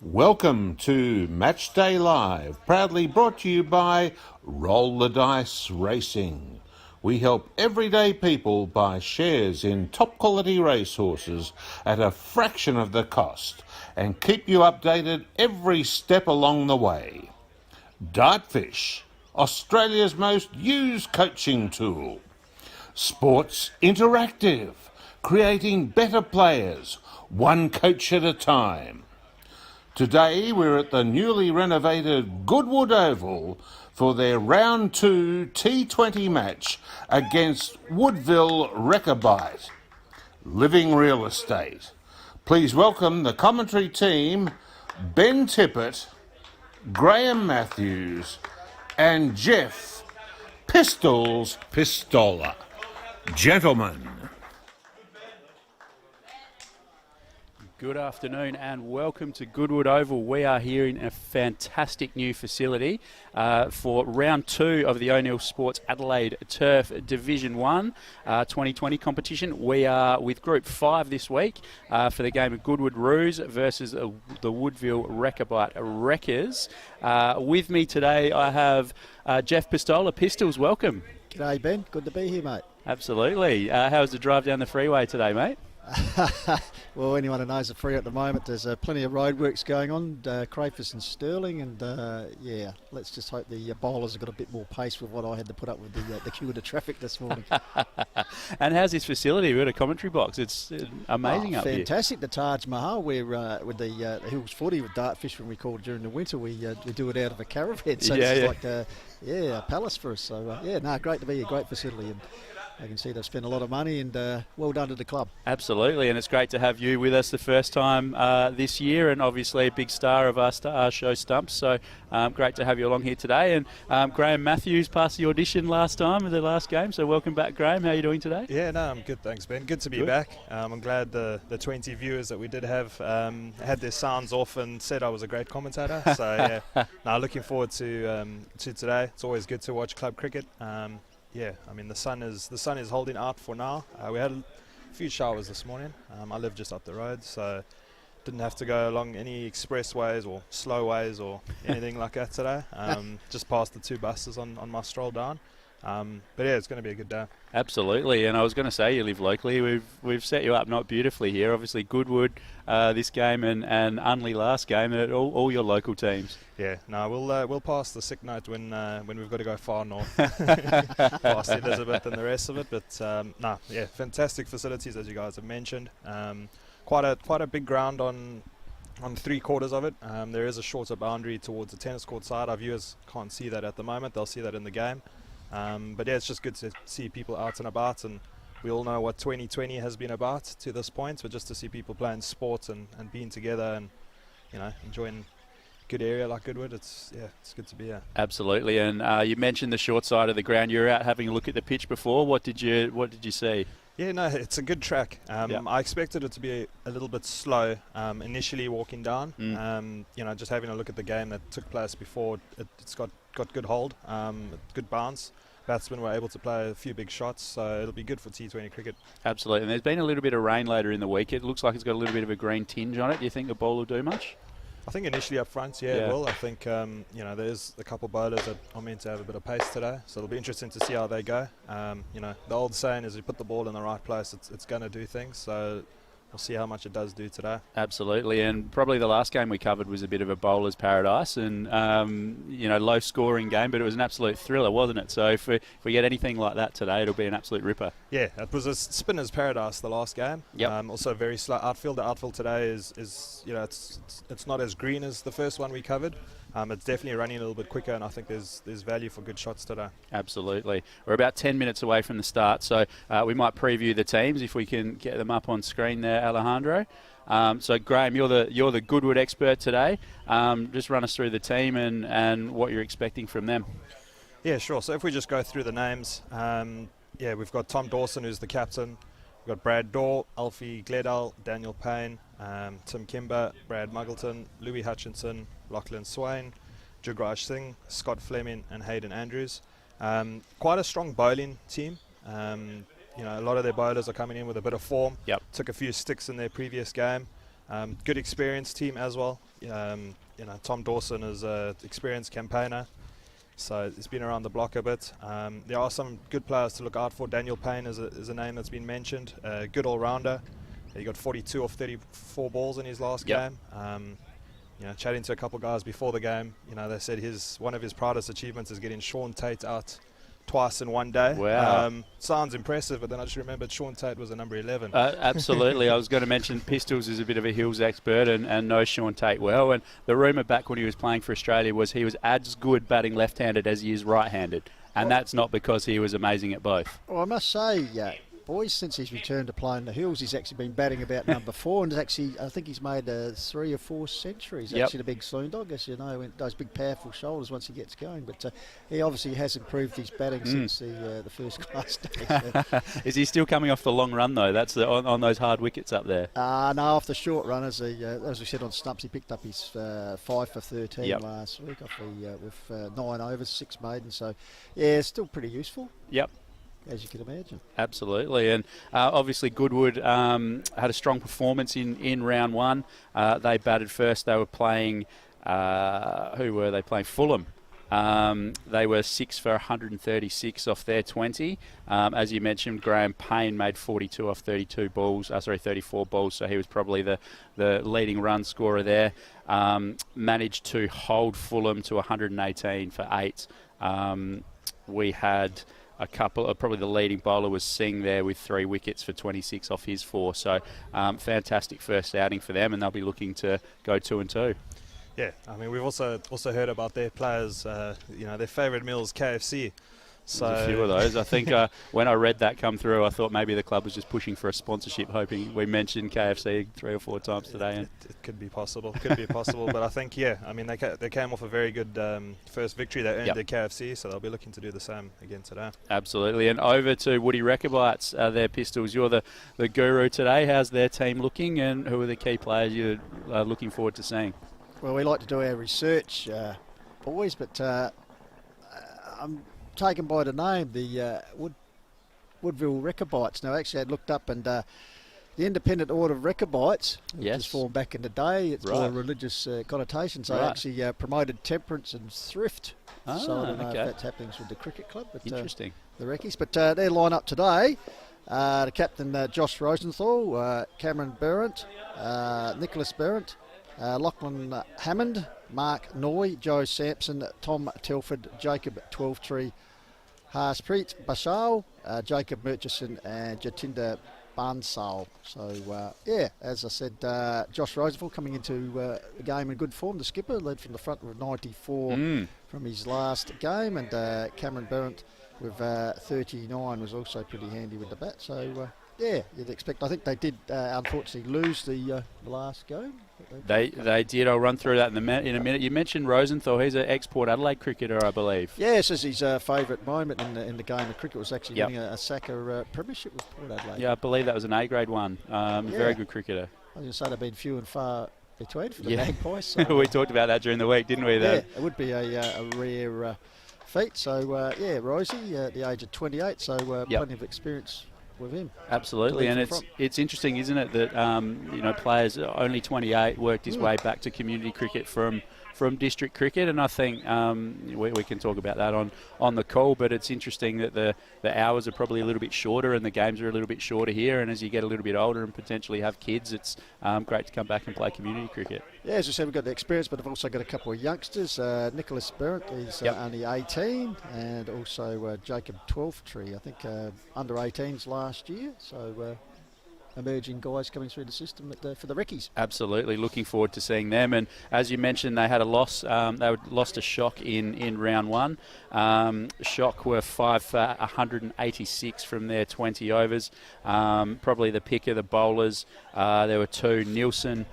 Welcome to Matchday Live, proudly brought to you by Roll the Dice Racing. We help everyday people buy shares in top quality racehorses at a fraction of the cost and keep you updated every step along the way. Dartfish, Australia's most used coaching tool. Sports Interactive, creating better players, one coach at a time. Today we're at the newly renovated Goodwood Oval for their Round 2 T20 match against Woodville Rechabite. Living Real Estate. Please welcome the commentary team, Ben Tippett, Graham Matthews and Jeff Pistols Pistola. Gentlemen. Good afternoon and welcome to Goodwood Oval. We are here in a fantastic new facility for round 2 of the O'Neill Sports Adelaide Turf Division 1 2020 competition. We are with Group 5 this week for the game of Goodwood Roos versus the Woodville Rechabite Wreckers. With me today I have Jeff Pistola. Pistols, welcome. G'day Ben, good to be here mate. Absolutely. How's the drive down the freeway today, mate? Well, anyone who knows the free at the moment, there's plenty of roadworks going on, Crayfus and Stirling, and yeah, let's just hope the bowlers have got a bit more pace with what I had to put up with the queue of the traffic this morning. And how's this facility? We've got a commentary box. It's amazing up here. Fantastic. The Taj Mahal, where with the Hills Footy with Dartfish, when we call it during the winter, we do it out of a caravan, so it's like a palace for us. So great to be here, great facility. And I can see they've spent a lot of money, and well done to the club. Absolutely, and it's great to have you with us the first time this year, and obviously a big star of our show Stumps, so great to have you along here today. And Graham Matthews passed the audition last time in the last game, so welcome back, Graham. How are you doing today? Yeah, no, I'm good, thanks, Ben. Good to be back. I'm glad the 20 viewers that we did have had their sounds off and said I was a great commentator, so yeah, no, looking forward to today. It's always good to watch club cricket. Yeah, I mean the sun is holding out for now. We had a few showers this morning. I live just up the road, so didn't have to go along any expressways or slowways or anything like that today. Just past the 2 buses on my stroll down. But yeah, it's going to be a good day. Absolutely, and I was going to say you live locally. We've set you up not beautifully here. Obviously Goodwood this game and Unley last game, and all your local teams. Yeah, no, we'll pass the sick note when we've got to go far north, past Elizabeth and the rest of it. But fantastic facilities as you guys have mentioned. Quite a big ground on 3/4 of it. There is a shorter boundary towards the tennis court side. Our viewers can't see that at the moment. They'll see that in the game. But yeah, it's just good to see people out and about, and we all know what 2020 has been about to this point, but just to see people playing sport and being together and enjoying a good area like Goodwood, it's good to be here. Absolutely, and you mentioned the short side of the ground. You were out having a look at the pitch before. What did you see? Yeah, no, it's a good track. I expected it to be a little bit slow initially walking down. Just having a look at the game that took place before, it's got good hold, good bounce. Batsmen were able to play a few big shots, so it'll be good for T20 cricket. Absolutely, and there's been a little bit of rain later in the week. It looks like it's got a little bit of a green tinge on it. Do you think the ball will do much? I think initially up front, it will. I think there's a couple bowlers that are meant to have a bit of pace today, so it'll be interesting to see how they go. The old saying is, you put the ball in the right place, it's going to do things. So we'll see how much it does do today. Absolutely, and probably the last game we covered was a bit of a bowler's paradise, and low scoring game, but it was an absolute thriller, wasn't it? So if we get anything like that today, it'll be an absolute ripper. Yeah, it was a spinner's paradise the last game. Yep. Also very slow outfield. The outfield today is it's not as green as the first one we covered. It's definitely running a little bit quicker, and I think there's value for good shots today. Absolutely. We're about 10 minutes away from the start, so we might preview the teams if we can get them up on screen there, Alejandro. So Graham, you're the Goodwood expert today. Just run us through the team and what you're expecting from them. Yeah, sure. So if we just go through the names, we've got Tom Dawson, who's the captain. We've got Brad Daw, Alfie Gledall, Daniel Payne, Tim Kimber, Brad Muggleton, Louis Hutchinson, Lachlan Swain, Jugraj Singh, Scott Fleming and Hayden Andrews. Quite a strong bowling team. A lot of their bowlers are coming in with a bit of form. Yep. Took a few sticks in their previous game. Good experienced team as well. Tom Dawson is an experienced campaigner, so he's been around the block a bit. There are some good players to look out for. Daniel Payne is a name that's been mentioned. Good all-rounder. He got 42 of 34 balls in his last game. Chatting to a couple guys before the game, they said one of his proudest achievements is getting Sean Tate out twice in one day. Wow. Sounds impressive, but then I just remembered Sean Tate was a number 11. Absolutely. I was going to mention Pistols is a bit of a Hills expert and knows Sean Tate well. And the rumour back when he was playing for Australia was he was as good batting left-handed as he is right-handed. And that's not because he was amazing at both. Well, I must say, boys, since he's returned to playing the Hills, he's actually been batting about number 4, and I think he's made 3 or 4 centuries. Actually, the big saloon dog, as you know, those big powerful shoulders once he gets going. But he obviously has improved his batting since the first class days. Is he still coming off the long run though? That's on those hard wickets up there. No, off the short runners. As we said on stumps, he picked up his 5 for 13 last week off with 9 overs, 6 maidens. So still pretty useful. Yep. As you can imagine. Absolutely. And obviously Goodwood had a strong performance in round 1. They batted first. They were playing, who were they playing? Fulham. They were 6 for 136 off their 20. As you mentioned, Graham Payne made 42 off 34 balls, so he was probably the leading run scorer there. Managed to hold Fulham to 118 for 8. We had a couple, probably the leading bowler was Singh there with 3 wickets for 26 off his 4. So fantastic first outing for them, and they'll be looking to go 2-2. Yeah, I mean, we've also heard about their players, their favourite meal is KFC. So there's a few of those. I think when I read that come through, I thought maybe the club was just pushing for a sponsorship, hoping we mentioned KFC 3 or 4 times today. And it could be possible. But I think, they came off a very good first victory. They earned their KFC, so they'll be looking to do the same again today. Absolutely. And over to Woody Rechabites, their Pistols. You're the guru today. How's their team looking, and who are the key players you're looking forward to seeing? Well, we like to do our research, boys, but I'm taken by the name, the Woodville Rechabites. Now, actually, I looked up, and the Independent Order of Rechabites, which was formed back in the day, it's got a religious connotation, so actually promoted temperance and thrift. So I don't know if that's happening with the cricket club, but interesting. The Reckies. But their line-up today, the captain Josh Rosenthal, Cameron Berendt, Nicholas Berendt, Lachlan Hammond, Mark Noy, Joe Sampson, Tom Telford, Jacob Twelvetree, Harspreet Bashal, Jacob Murchison, and Jatinder Bansal. So, as I said, Josh Rosenthal coming into the game in good form. The skipper led from the front with 94 from his last game, and Cameron Berendt with 39 was also pretty handy with the bat. So, you'd expect. I think they did unfortunately lose the last game. They did. I'll run through that in a minute. You mentioned Rosenthal. He's an ex-Port Adelaide cricketer, I believe. Yes, as his favourite moment in the game of cricket was actually winning a Saka premiership with Port Adelaide. Yeah, I believe that was an A-grade one. Very good cricketer. I was going to say they've been few and far between for the Magpies. So we talked about that during the week, didn't we? Yeah, it would be a rare feat. So, Rosie, at the age of 28, so plenty of experience with him. Absolutely, and it's interesting, isn't it, that players only 28 worked his way back to community cricket from district cricket, and I think we can talk about that on the call, but it's interesting that the hours are probably a little bit shorter and the games are a little bit shorter here, and as you get a little bit older and potentially have kids, it's great to come back and play community cricket. Yeah, as I said, we've got the experience, but I've also got a couple of youngsters. Nicholas Berendt is only 18, and also Jacob Twelvetree, I think under 18s last year, so emerging guys coming through the system for the Reckies. Absolutely, looking forward to seeing them. And as you mentioned, they had a loss. They lost to Shock in round 1. Shock were 5 for 186 from their 20 overs. Probably the pick of the bowlers. There were 2, Nielsen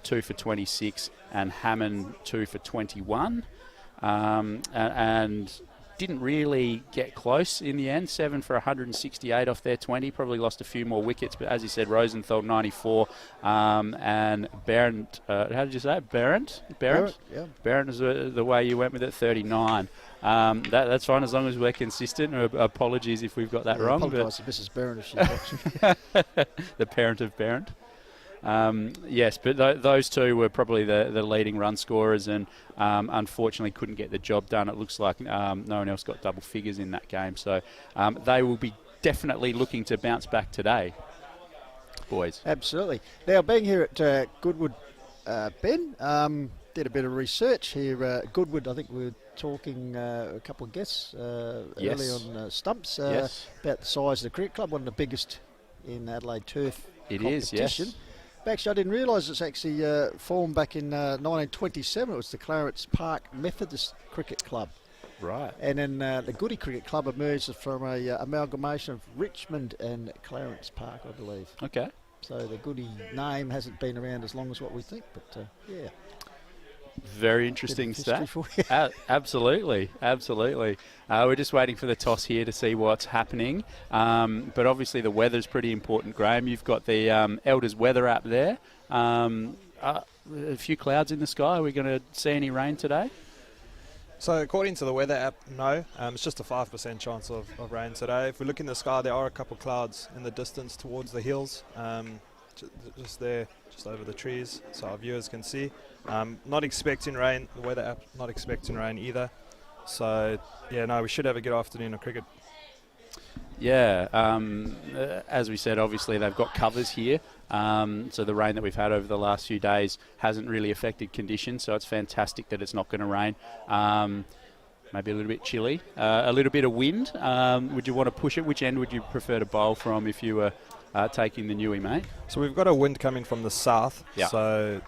2 for 26 and Hammond 2 for 21. And didn't really get close in the end. 7 for 168 off their 20. Probably lost a few more wickets, but as you said, Rosenthal 94 and Berendt. How did you say it? Berendt? Yeah. Berendt is the way you went with it. 39. That's fine as long as we're consistent. Apologies if we've got that wrong. Apologise to Mrs. Berendt if she's watching. The parent of Berendt. Yes, but those two were probably the leading run scorers, and unfortunately couldn't get the job done. It looks like no one else got double figures in that game. So they will be definitely looking to bounce back today, boys. Absolutely. Now, being here at Goodwood, Ben, did a bit of research here. Goodwood, I think we were talking a couple of guests early on Stumps about the size of the cricket club, one of the biggest in Adelaide turf competition. Yes. But actually, I didn't realise it's actually formed back in 1927. It was the Clarence Park Methodist Cricket Club. Right. And then the Goody Cricket Club emerged from a amalgamation of Richmond and Clarence Park, I believe. Okay. So the Goody name hasn't been around as long as what we think, but yeah. Very interesting stat. Absolutely. We're just waiting for the toss here to see what's happening. But obviously the weather's pretty important, Graham. You've got the Elders weather app there. A few clouds in the sky. Are we going to see any rain today? So according to the weather app, no. It's just a 5% chance of rain today. If we look in the sky, there are a couple of clouds in the distance towards the hills, just there, just over the trees, so our viewers can see. Not expecting rain. The weather app not expecting rain either. So yeah, no, we should have a good afternoon of cricket. Yeah, as we said, obviously they've got covers here. So the rain that we've had over the last few days hasn't really affected conditions, so it's fantastic that it's not going to rain. Maybe a little bit chilly, a little bit of wind. Would you want to push it? Which end would you prefer to bowl from if you were taking the newie, mate? So we've got a wind coming from the south. Yeah. So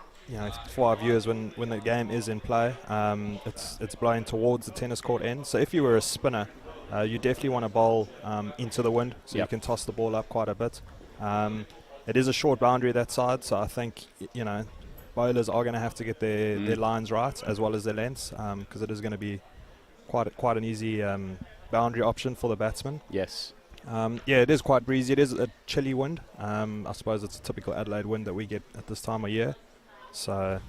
for our viewers, when the game is in play, it's blowing towards the tennis court end. So if you were a spinner, you definitely want to bowl into the wind, so you can toss the ball up quite a bit. It is a short boundary that side, so I think bowlers are going to have to get their lines right as well as their lengths, because it is going to be quite an easy boundary option for the batsman. Yes. It is quite breezy. It is a chilly wind. I suppose it's a typical Adelaide wind that we get at this time of year. So,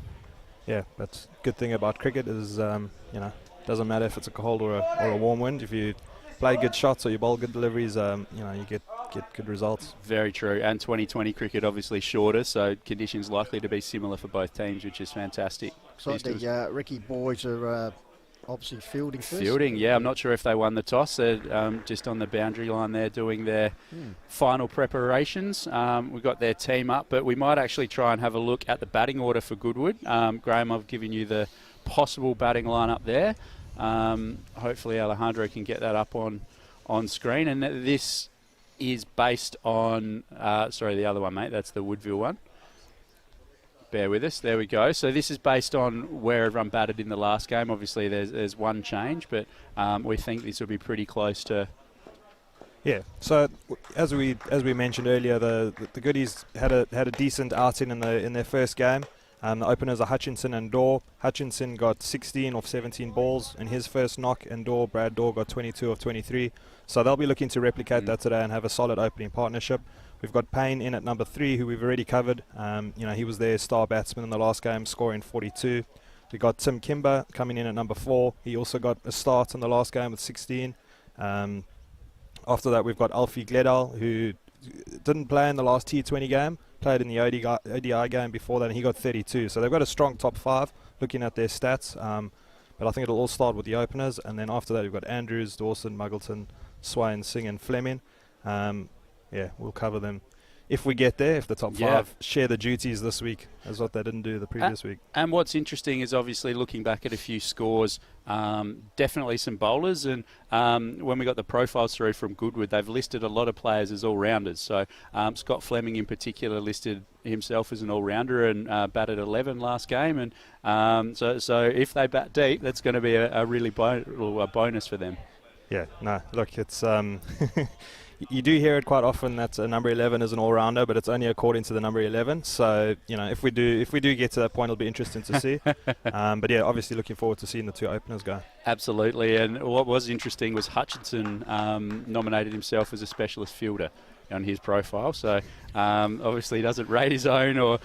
yeah, but good thing about cricket is, doesn't matter if it's a cold or a warm wind. If you play good shots or you bowl good deliveries, you get good results. Very true. And 2020 cricket obviously shorter, so conditions likely to be similar for both teams, which is fantastic. So the Ricky boys are obviously fielding first. Fielding, yeah. I'm not sure if they won the toss. They're just on the boundary line there doing their final preparations. We've got their team up, but we might actually try and have a look at the batting order for Goodwood. Graham, I've given you the possible batting line up there. Hopefully Alejandro can get that up on screen. And this is based on, the other one, mate. That's the Woodville one. Bear with us. There we go. So this is based on where everyone batted in the last game. Obviously, there's one change, but we think this will be pretty close to. Yeah. So as we mentioned earlier, the Goodies had a decent outing in their first game. The openers are Hutchinson and Dorr. Hutchinson got 16 of 17 balls in his first knock, and Brad Dorr got 22 of 23. So they'll be looking to replicate that today and have a solid opening partnership. We've got Payne in at number 3, who we've already covered. He was their star batsman in the last game, scoring 42. We got Tim Kimber coming in at number 4. He also got a start in the last game with 16. After that, we've got Alfie Gledal, who didn't play in the last T20 game, played in the ODI game before that, and he got 32. So they've got a strong top 5 looking at their stats. But I think it'll all start with the openers, and then after that we've got Andrews, Dawson, Muggleton, Swain, Singh and Fleming. We'll cover them if we get there, if the top 5 share the duties this week, as what they didn't do the previous week. And what's interesting is obviously looking back at a few scores, definitely some bowlers, and when we got the profiles through from Goodwood, they've listed a lot of players as all-rounders. So Scott Fleming in particular listed himself as an all-rounder and batted 11 last game, and so if they bat deep, that's going to be a really bonus for them. Yeah, no, look, it's you do hear it quite often that a number 11 is an all-rounder, but it's only according to the number 11. So, if we do get to that point, it'll be interesting to see. But yeah, obviously looking forward to seeing the two openers go. Absolutely. And what was interesting was Hutchinson nominated himself as a specialist fielder on his profile. So obviously he doesn't rate his own or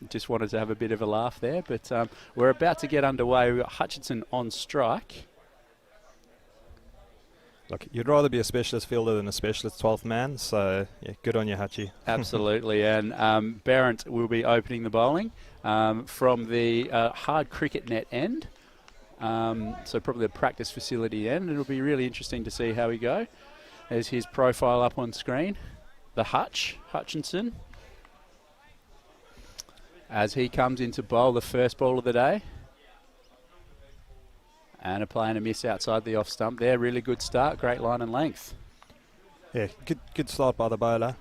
just wanted to have a bit of a laugh there. But we're about to get underway. We've got Hutchinson on strike. Look, you'd rather be a specialist fielder than a specialist 12th man, so yeah, good on you, Hutchie. Absolutely, and Barrett will be opening the bowling from the hard cricket net end, so probably the practice facility end. It'll be really interesting to see how we go. There's his profile up on screen, the Hutchinson, as he comes into bowl, the first ball of the day. And a play and a miss outside the off stump there. Really good start, great line and length. Yeah, good start by the bowler.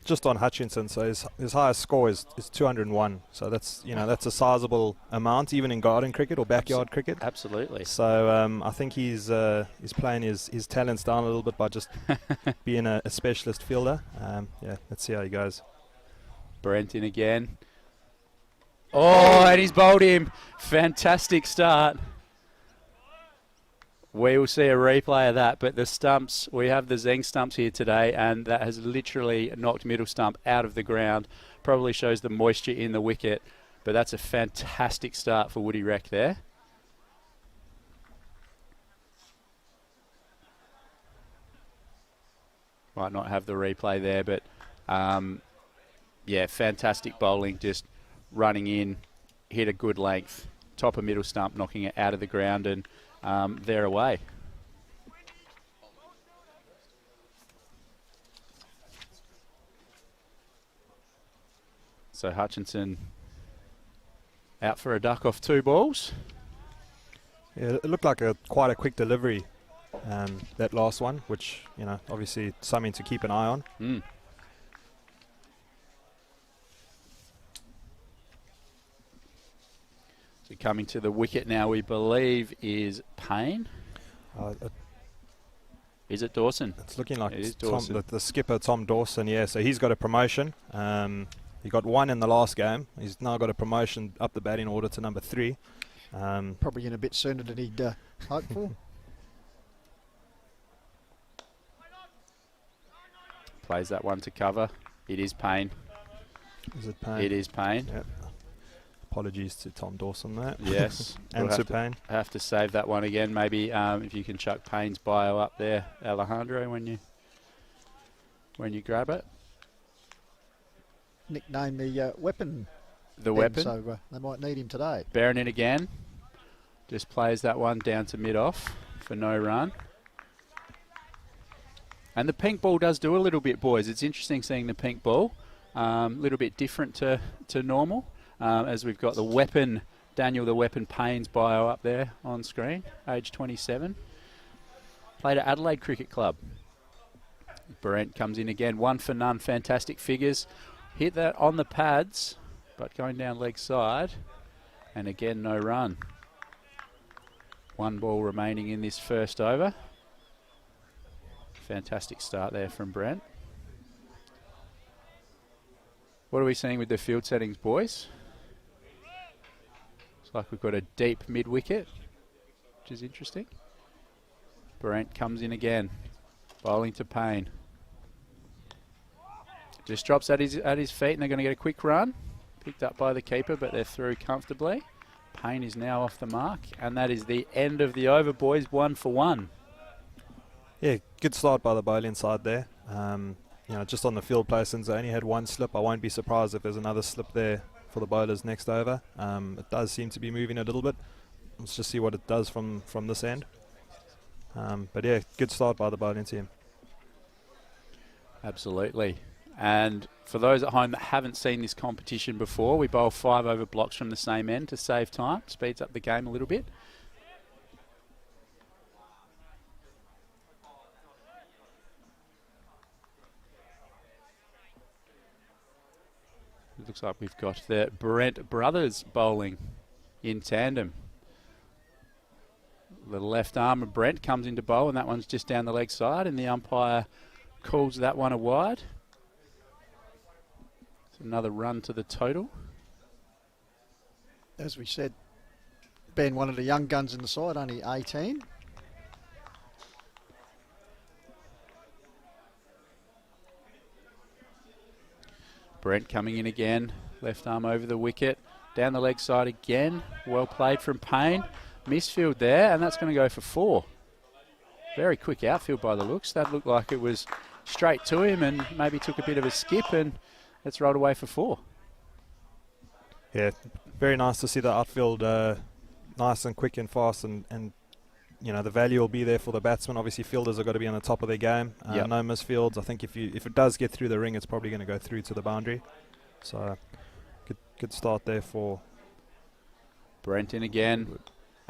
Just on Hutchinson, so his highest score is 201. So that's that's a sizable amount, even in garden cricket or backyard cricket. Absolutely. So I think he's playing his talents down a little bit by just being a specialist fielder. Yeah, let's see how he goes. Brent in again. Oh, and he's bowled him. Fantastic start. We will see a replay of that, but the stumps, we have the Zeng stumps here today, and that has literally knocked middle stump out of the ground. Probably shows the moisture in the wicket, but that's a fantastic start for Woody Rec there. Might not have the replay there, but yeah, fantastic bowling, just running in, hit a good length, top of middle stump, knocking it out of the ground, and they're away. So Hutchinson out for a duck off 2 balls. Yeah, it looked like quite a quick delivery, that last one, which obviously something to keep an eye on. So coming to the wicket now, we believe, is Payne. Is it Dawson? It's looking like it is Tom, the skipper, Tom Dawson, yeah. So he's got a promotion. He got 1 in the last game. He's now got a promotion up the batting order to number 3. Probably in a bit sooner than he'd hoped for. Plays that one to cover. It is Payne. Is it Payne? It is Payne. Yep. Apologies to Tom Dawson there. Yes. And to Payne. Have to save that one again. Maybe if you can chuck Payne's bio up there, Alejandro, when you grab it. Nickname the weapon. The weapon. So they might need him today. Barron in again. Just plays that one down to mid-off for no run. And the pink ball does do a little bit, boys. It's interesting seeing the pink ball. A little bit different to normal. As we've got the weapon, Daniel the Weapon Payne's bio up there on screen, age 27. Played at Adelaide Cricket Club. Brent comes in again, 1 for none, fantastic figures. Hit that on the pads, but going down leg side. And again, no run. 1 ball remaining in this first over. Fantastic start there from Brent. What are we seeing with the field settings, boys? Looks like we've got a deep mid-wicket, which is interesting. Brent comes in again, bowling to Payne. Just drops at his feet, and they're going to get a quick run. Picked up by the keeper, but they're through comfortably. Payne is now off the mark, and that is the end of the over, boys. 1 for 1. Yeah, good start by the bowling side there. Just on the field placings, they only had 1 slip. I won't be surprised if there's another slip there for the bowlers next over. It does seem to be moving a little bit. Let's just see what it does from this end. But yeah, good start by the bowling team. Absolutely. And for those at home that haven't seen this competition before, we bowl 5 over blocks from the same end to save time. Speeds up the game a little bit. It looks like we've got the Brent brothers bowling in tandem. The left arm of Brent comes into bowl, and that one's just down the leg side, and the umpire calls that one a wide. It's another run to the total. As we said, Ben, one of the young guns in the side, only 18. Brent coming in again, left arm over the wicket, down the leg side again. Well played from Payne. Misfield there, and that's going to go for 4. Very quick outfield by the looks. That looked like it was straight to him and maybe took a bit of a skip, and it's rolled away for 4. Yeah, very nice to see the outfield nice and quick and fast, and you know, the value will be there for the batsmen. Obviously, fielders have got to be on the top of their game. Yep. No misfields. I think if it does get through the ring, it's probably going to go through to the boundary. So, good start there for Brent in again.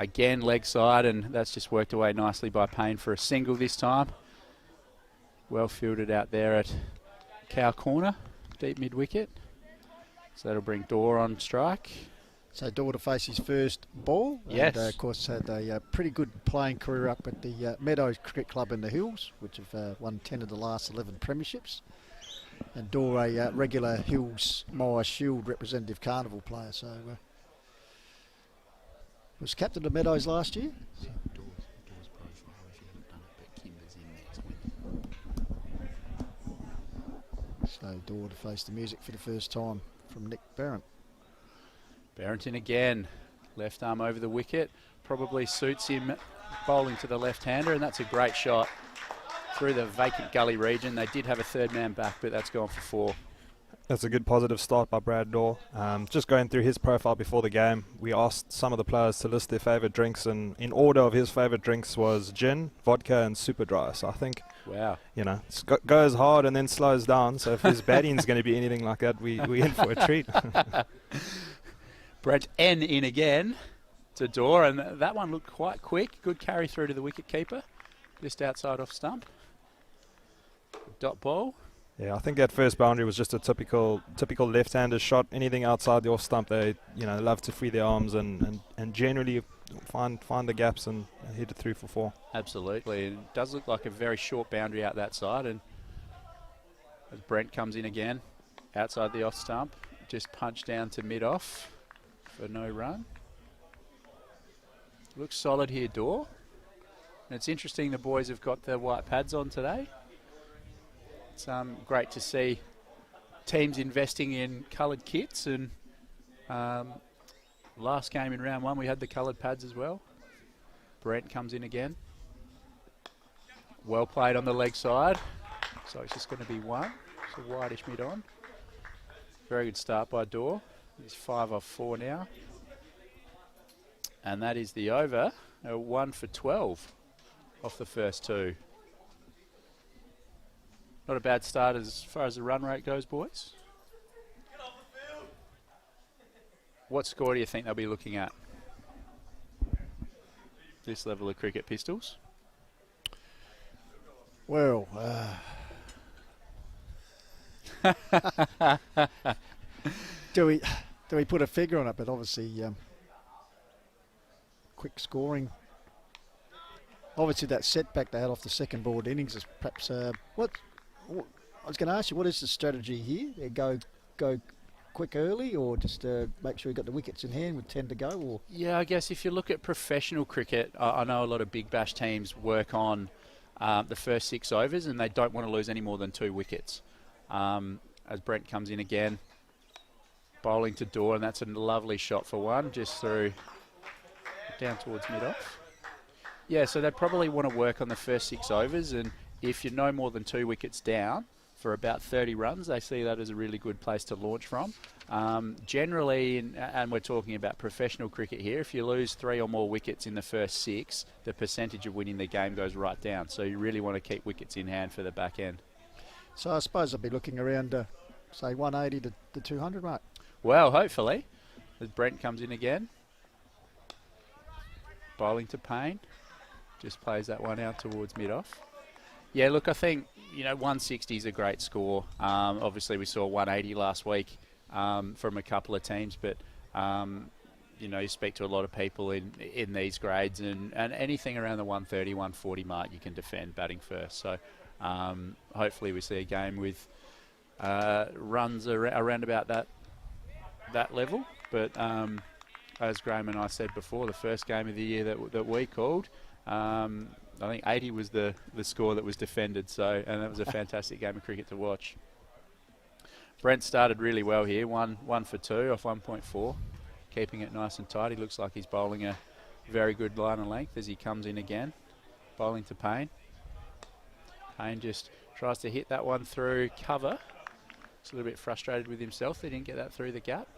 Again, leg side, and that's just worked away nicely by Payne for a single this time. Well fielded out there at Cow Corner, deep mid-wicket. So that'll bring Dorr on strike. So Dorr to face his first ball. Yes. And, of course, had a pretty good playing career up at the Meadows Cricket Club in the Hills, which have won 10 of the last 11 premierships. And Dorr, a regular Hills Mire Shield representative carnival player. So was captain of Meadows last year. So Dorr to face the music for the first time from Nick Barrett. Barrington again, left arm over the wicket, probably suits him bowling to the left-hander, and that's a great shot through the vacant gully region. They did have a third man back, but that's gone for 4. That's a good positive start by Brad Dorr. Just going through his profile before the game, we asked some of the players to list their favourite drinks, and in order of his favourite drinks was gin, vodka and super dry. So I think, wow, you know, goes hard and then slows down. So if his batting's going to be anything like that, we in for a treat. Brent N in again to Dorr, and that one looked quite quick. Good carry through to the wicket keeper, just outside off stump. Dot ball. Yeah, I think that first boundary was just a typical left-hander shot. Anything outside the off stump, they love to free their arms and generally find the gaps and hit it through for 4. Absolutely, and it does look like a very short boundary out that side. And as Brent comes in again, outside the off stump, just punch down to mid-off for no run. Looks solid here, Dorr. And it's interesting the boys have got the white pads on today. It's great to see teams investing in coloured kits, and last game in round 1 we had the coloured pads as well. Brent comes in again. Well played on the leg side, so it's just going to be 1. So whitish mid on. Very good start by Dorr. He's 5 off 4 now. And that is the over. 1 for 12 off the first 2. Not a bad start as far as the run rate goes, boys. What score do you think they'll be looking at? This level of cricket, Pistols? Well, do we put a figure on it? But obviously, quick scoring. Obviously, that setback they had off the second board innings is perhaps what. I was going to ask you, what is the strategy here? Go quick early, or just make sure you got the wickets in hand with 10 to go? Or yeah, I guess if you look at professional cricket, I know a lot of big bash teams work on the first 6 overs, and they don't want to lose any more than 2 wickets. As Brent comes in again, bowling to Dorr, and that's a lovely shot for 1, just through down towards mid-off. Yeah, so they probably want to work on the first 6 overs, and if you're no more than 2 wickets down for about 30 runs, they see that as a really good place to launch from. Generally, and we're talking about professional cricket here, if you lose 3 or more wickets in the first 6, the percentage of winning the game goes right down. So you really want to keep wickets in hand for the back end. So I suppose I'll be looking around, say, 180 to 200, right? Well, hopefully. As Brent comes in again. Bowling to Payne. Just plays that one out towards mid-off. Yeah, look, I think, 160 is a great score. Obviously, we saw 180 last week from a couple of teams, but, you speak to a lot of people in these grades, and anything around the 130, 140 mark you can defend batting first. So hopefully we see a game with runs around about that level. But as Graham and I said before, the first game of the year that we called, I think 80 was the score that was defended, and that was a fantastic game of cricket to watch. Brent started really well here, 1 for 2 off 1.4, keeping it nice and tight. He looks like he's bowling a very good line and length as he comes in again, bowling to Payne. Payne just tries to hit that one through cover. He's a little bit frustrated with himself. They didn't get that through the gap.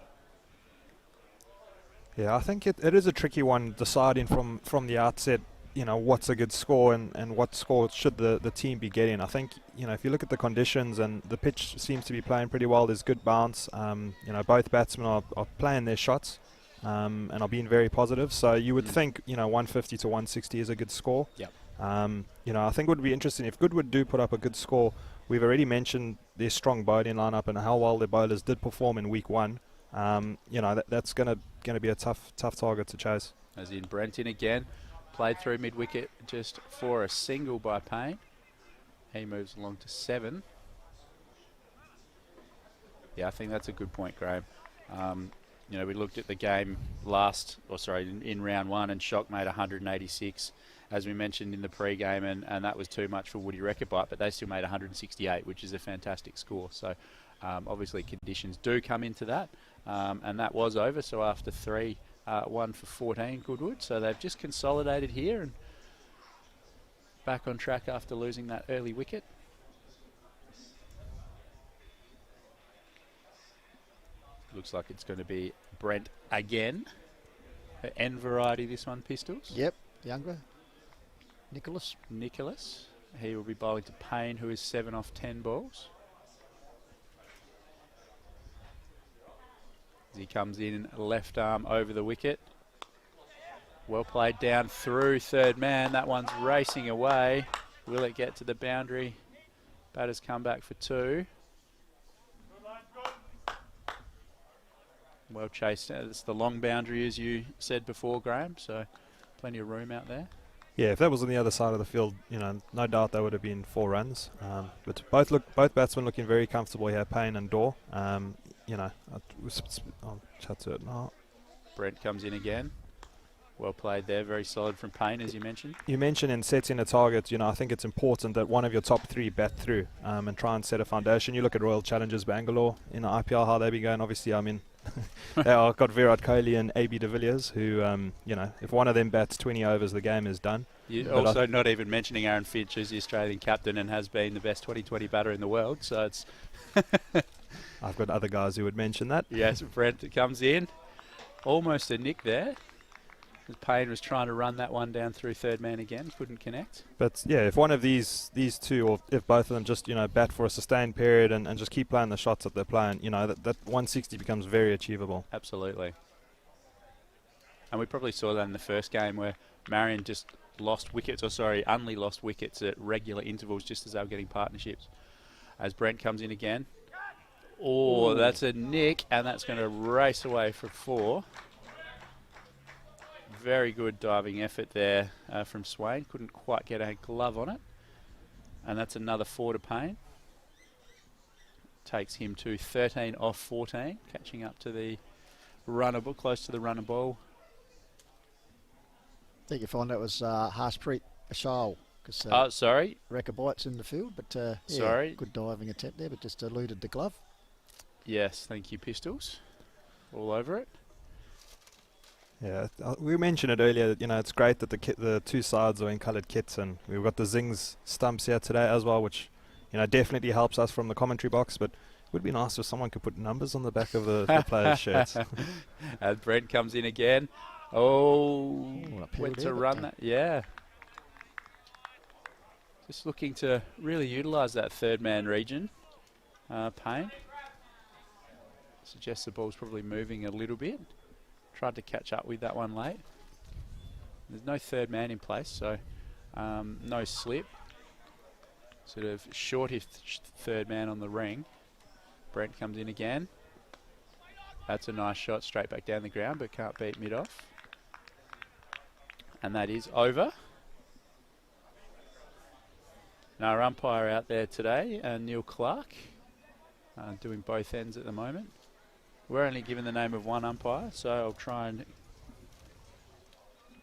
Yeah, I think it is a tricky one deciding from the outset, what's a good score and what score should the team be getting. I think, if you look at the conditions and the pitch seems to be playing pretty well, there's good bounce. Both batsmen are playing their shots and are being very positive. So you would think, 150 to 160 is a good score. Yep. I think it would be interesting if Goodwood do put up a good score. We've already mentioned their strong bowling lineup and how well their bowlers did perform in week 1. That's going to be a tough target to chase. As in Brent in again, played through mid-wicket just for a single by Payne. He moves along to 7. Yeah, I think that's a good point, Graham. We looked at the game in round 1, and Shock made 186, as we mentioned in the pre-game, and that was too much for Woody Rechabite, but they still made 168, which is a fantastic score. So obviously conditions do come into that, and that was over. So after 3, 1 for 14 Goodwood. So they've just consolidated here and back on track after losing that early wicket. Looks like it's going to be Brent again. N variety this one, Pistols. Yep, younger. Nicholas. He will be bowling to Payne, who is 7 off 10 balls. As he comes in left arm over the wicket. Well played down through third man. That one's racing away. Will it get to the boundary? Batters come back for 2. Well chased. It's the long boundary, as you said before, Graham, so plenty of room out there. Yeah, if that was on the other side of the field, no doubt that would have been 4 runs. But both batsmen looking very comfortable here, Payne and Dorr. I'll chat to it now. Brent comes in again. Well played there, very solid from Payne, as you mentioned. You mentioned in setting a target, I think it's important that one of your top 3 bat through and try and set a foundation. You look at Royal Challengers Bangalore in the IPL, how they be going. Obviously, they are got Virat Kohli and AB de Villiers, who, if one of them bats 20 overs, the game is done. You're also not even mentioning Aaron Finch as the Australian captain and has been the best 2020 batter in the world. So it's... I've got other guys who would mention that. Yes, Brent comes in. Almost a nick there. Payne was trying to run that one down through third man again, couldn't connect. But yeah, if one of these two, or if both of them just bat for a sustained period and just keep playing the shots that they're playing, that 160 becomes very achievable. Absolutely. And we probably saw that in the first game where Marion just only lost wickets at regular intervals just as they were getting partnerships. As Brent comes in again. Oh, that's a nick, and that's going to race away for 4. Very good diving effort there from Swain. Couldn't quite get a glove on it. And that's another 4 to Payne. Takes him to 13 off 14, catching up to the runner, close to the runner ball. I think you find that was Harshpreet Ashal. Sorry. Rechabite's in the field, but sorry. Good diving attempt there, but just eluded the glove. Yes, thank you, Pistols. All over it. Yeah, we mentioned it earlier. It's great that the 2 sides are in coloured kits, and we've got the Zings stumps here today as well, which definitely helps us from the commentary box. But it would be nice if someone could put numbers on the back of the players' shirts. And Brent comes in again. Went to run that. Yeah. Just looking to really utilise that third man region. Payne. Suggests the ball's probably moving a little bit. Tried to catch up with that one late. There's no third man in place, so no slip. Sort of shortish third man on the ring. Brent comes in again. That's a nice shot straight back down the ground, but can't beat mid-off. And that is over. Now our umpire out there today, Neil Clark, doing both ends at the moment. We're only given the name of one umpire, so I'll try and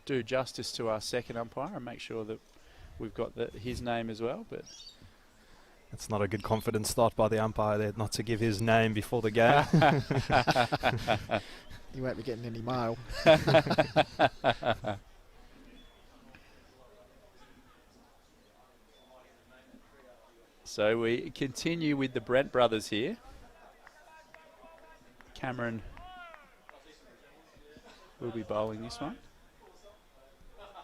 do justice to our second umpire and make sure that we've got his name as well. But it's not a good confidence start by the umpire there, not to give his name before the game. You won't be getting any mail. So we continue with the Brent brothers here. Cameron will be bowling this one.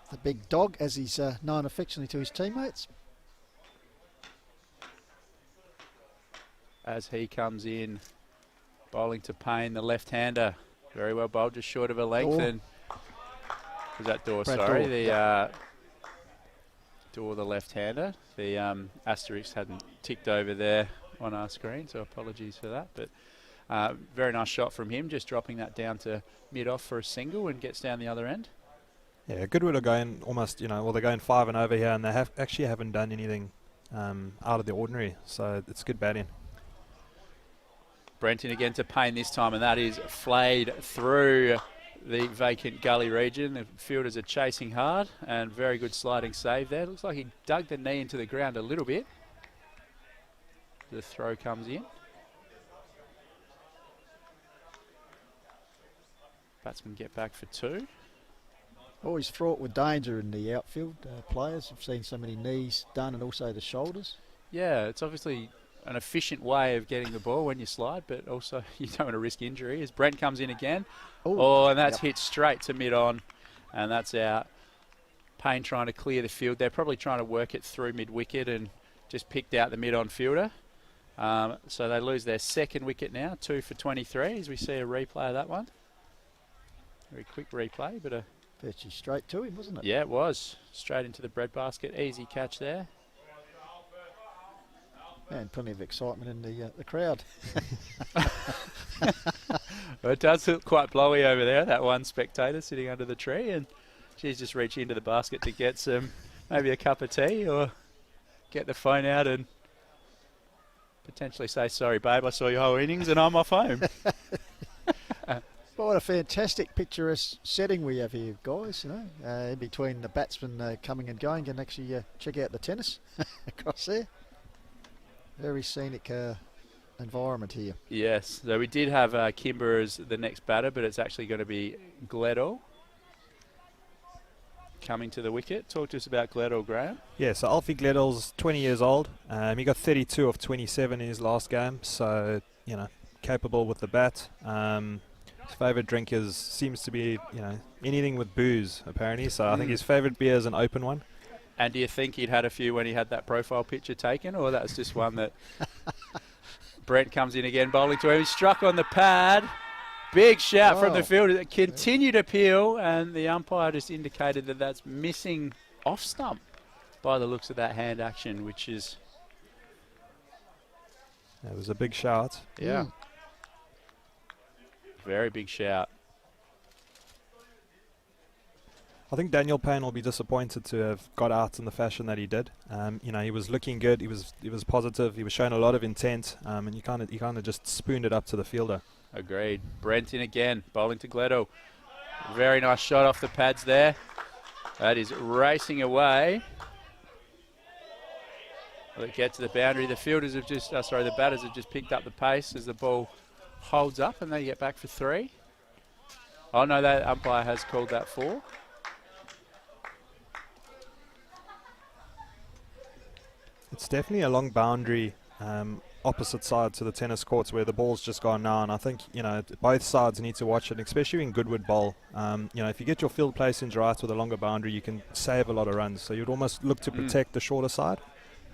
The big dog, as he's known affectionately to his teammates. As he comes in, bowling to Payne, the left-hander. Very well bowled, just short of a length. And was that Door? Brad Sorry, Door, the Door, the left-hander. The asterisk hadn't ticked over there on our screen, so apologies for that. But very nice shot from him, just dropping that down to mid-off for a single and gets down the other end. Yeah, Goodwood are going almost, they're going 5 and over here, and they actually haven't done anything out of the ordinary, so it's good batting. Brenton again to Payne this time, and that is flayed through the vacant gully region. The fielders are chasing hard, and very good sliding save there. Looks like he dug the knee into the ground a little bit. The throw comes in. Batsmen get back for 2. Always fraught with danger in the outfield. Players have seen so many knees done, and also the shoulders. Yeah, it's obviously an efficient way of getting the ball when you slide, but also you don't want to risk injury. As Brent comes in again. Ooh, And that's hit straight to mid-on, and that's out. Payne trying to clear the field. They're probably trying to work it through mid-wicket and just picked out the mid-on fielder. So they lose their second wicket now, 2 for 23, as we see a replay of that one. Very quick replay, but virtually straight to him, wasn't it? yeah, it was. Straight into the breadbasket. Easy catch there. And plenty of excitement in the crowd. Well, it does look quite blowy over there, that one spectator sitting under the tree, and she's just reaching into the basket to get some, maybe a cup of tea, or get the phone out and potentially say, sorry babe, I saw your whole innings and I'm off home. Well, what a fantastic picturesque setting we have here, guys. In between the batsmen coming and going, and actually check out the tennis across there. Very scenic environment here. Yes, so we did have Kimber as the next batter, but it's actually going to be Gledall coming to the wicket. Talk to us about Gledall, Graham. Yeah, so Alfie Gledall's 20 years old. He got 32 of 27 in his last game, so, capable with the bat. His favourite drink seems to be, anything with booze, apparently. So I think his favourite beer is an open one. And do you think he'd had a few when he had that profile picture taken, or that's just one that Brent comes in again, bowling to him. He struck on the pad. Big shout from the fielder. Continued appeal, and the umpire just indicated that that's missing off stump by the looks of that hand action, which is... It was a big shout. Yeah. Very big shout. I think Daniel Payne will be disappointed to have got out in the fashion that he did. He was looking good. He was positive. He was showing a lot of intent, and he kind of just spooned it up to the fielder. Agreed. Brent in again, bowling to Gledall. Very nice shot off the pads there. That is racing away. Will it get to the boundary? The fielders have just, the batters have just picked up the pace as the ball holds up, and they get back for 3. Oh no, that umpire has called that 4. It's definitely a long boundary opposite side to the tennis courts where the ball's just gone now, and I think both sides need to watch it, especially in Goodwood bowl. If you get your field placings right with a longer boundary, you can save a lot of runs. So you'd almost look to protect the shorter side,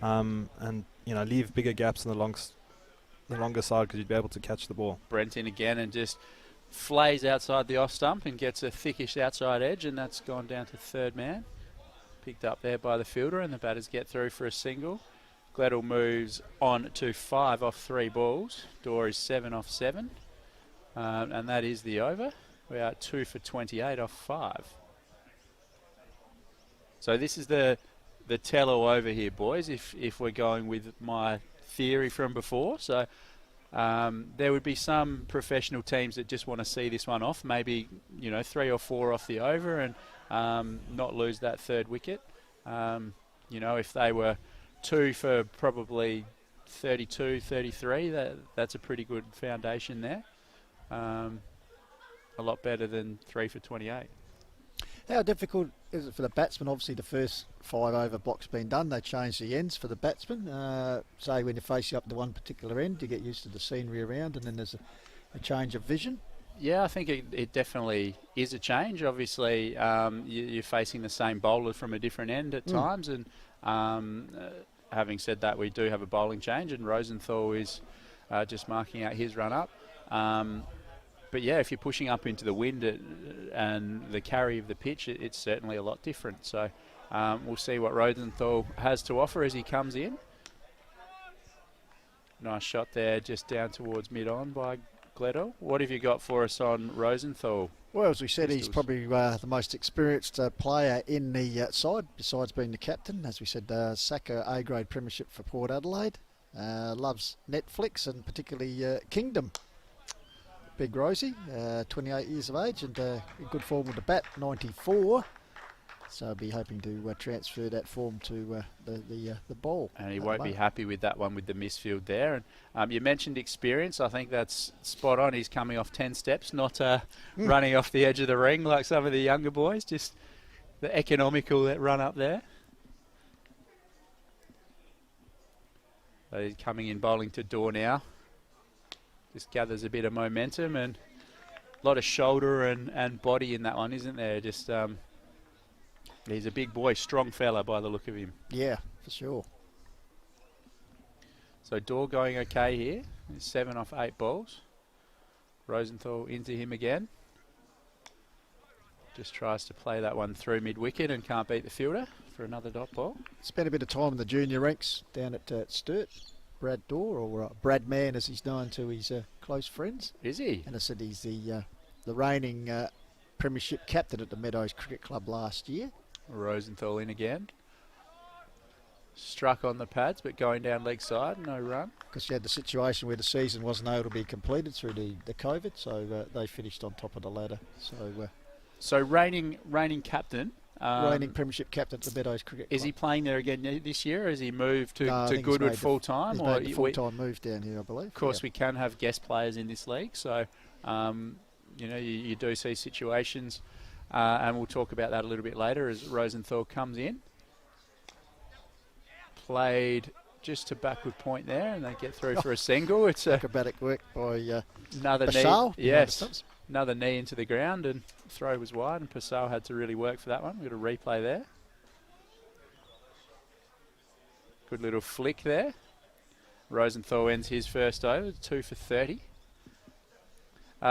and leave bigger gaps in the longer side because you'd be able to catch the ball. Brent in again and just flays outside the off stump and gets a thickish outside edge, and that's gone down to third man. Picked up there by the fielder, and the batters get through for a single. Gledall moves on to 5 off 3 balls. Door is 7 off 7. And that is the over. We are 2 for 28 off 5. So this is the tell-all over here, boys, if we're going with my theory from before. So there would be some professional teams that just want to see this one off, maybe 3 or 4 off the over, and not lose that third wicket. If they were 2 for probably 32, 33, that's a pretty good foundation there. A lot better than 3 for 28. How difficult is it for the batsman? Obviously, the first 5 over block's been done. They changed the ends for the batsman. Say when you're facing up to one particular end, you get used to the scenery around, and then there's a change of vision. Yeah, I think it definitely is a change. Obviously, you're facing the same bowler from a different end at times, and having said that, we do have a bowling change, and Rosenthal is just marking out his run up. But yeah, if you're pushing up into the wind and the carry of the pitch, it's certainly a lot different. So we'll see what Rosenthal has to offer as he comes in. Nice shot there, just down towards mid-on by Gledel. What have you got for us on Rosenthal? Well, as we said, Pistols. he's probably the most experienced player in the side, besides being the captain. As we said, Saka A-grade premiership for Port Adelaide. Loves Netflix and particularly Kingdom. Big Rosie, 28 years of age and in good form with the bat, 94. So I'll be hoping to transfer that form to the ball. And he won't be happy with that one with the misfield there. And you mentioned experience. I think that's spot on. He's coming off 10 steps, not running off the edge of the ring like some of the younger boys. Just the economical that run up there. So he's coming in bowling to Door now. Just gathers a bit of momentum and a lot of shoulder and body in that one, isn't there? Just he's a big boy, strong fella by the look of him. Yeah, for sure. So Door going okay here. He's 7 off 8 balls. Rosenthal into him again. Just tries to play that one through mid-wicket and can't beat the fielder for another dot ball. Spent a bit of time in the junior ranks down at Sturt. Brad Door, or Brad Mann as he's known to his close friends. Is he? And I said he's the reigning premiership captain at the Meadows Cricket Club last year. Rosenthal in again. Struck on the pads, but going down leg side, no run. Because you had the situation where the season wasn't able to be completed through the COVID, so they finished on top of the ladder. So reigning captain. Reigning premiership captain at the Meadows Cricket Club. Is he playing there again this year, or has he moved to Goodwood full time? He's made the full-time move down here, I believe. Of course, we can have guest players in this league, so you do see situations, and we'll talk about that a little bit later as Rosenthal comes in. Played just to backward point there, and they get through for a single. It's acrobatic work by another Passau, knee. Yes, another knee into the ground, and throw was wide, and Passau had to really work for that one. We've got a replay there. Good little flick there. Rosenthal ends his first over, 2 for 30.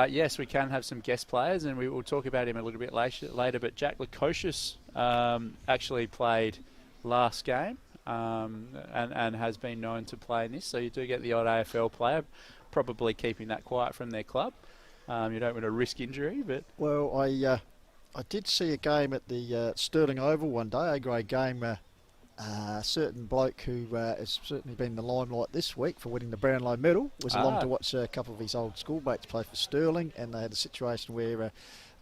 Yes, we can have some guest players, and we will talk about him a little bit later. But Jack Lukosius actually played last game and has been known to play in this. So you do get the odd AFL player, probably keeping that quiet from their club. You don't want to risk injury, but... Well, I did see a game at the Stirling Oval one day, A-grade game. A certain bloke who has certainly been in the limelight this week for winning the Brownlow medal was along to watch a couple of his old schoolmates play for Stirling, and they had a situation where a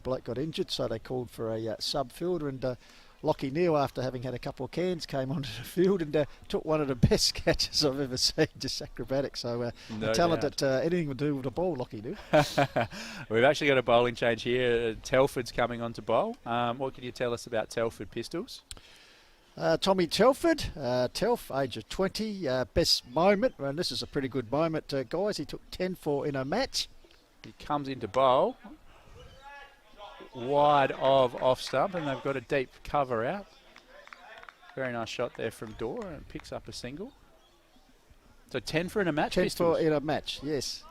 bloke got injured, so they called for a sub-fielder, and Lockie Neal, after having had a couple of cans, came onto the field and took one of the best catches I've ever seen, just acrobatic. So no talent doubt. that anything would do with a ball, Lockie do. We've actually got a bowling change here. Telford's coming on to bowl. What can you tell us about Telford Pistols? Tommy Telford, Telf, age of 20, best moment, and this is a pretty good moment, guys. He took 10-4 in a match. He comes into bowl, wide of off stump, and they've got a deep cover out. Very nice shot there from Door, and picks up a single. So 10 for in a match, 10 for in a match, yes.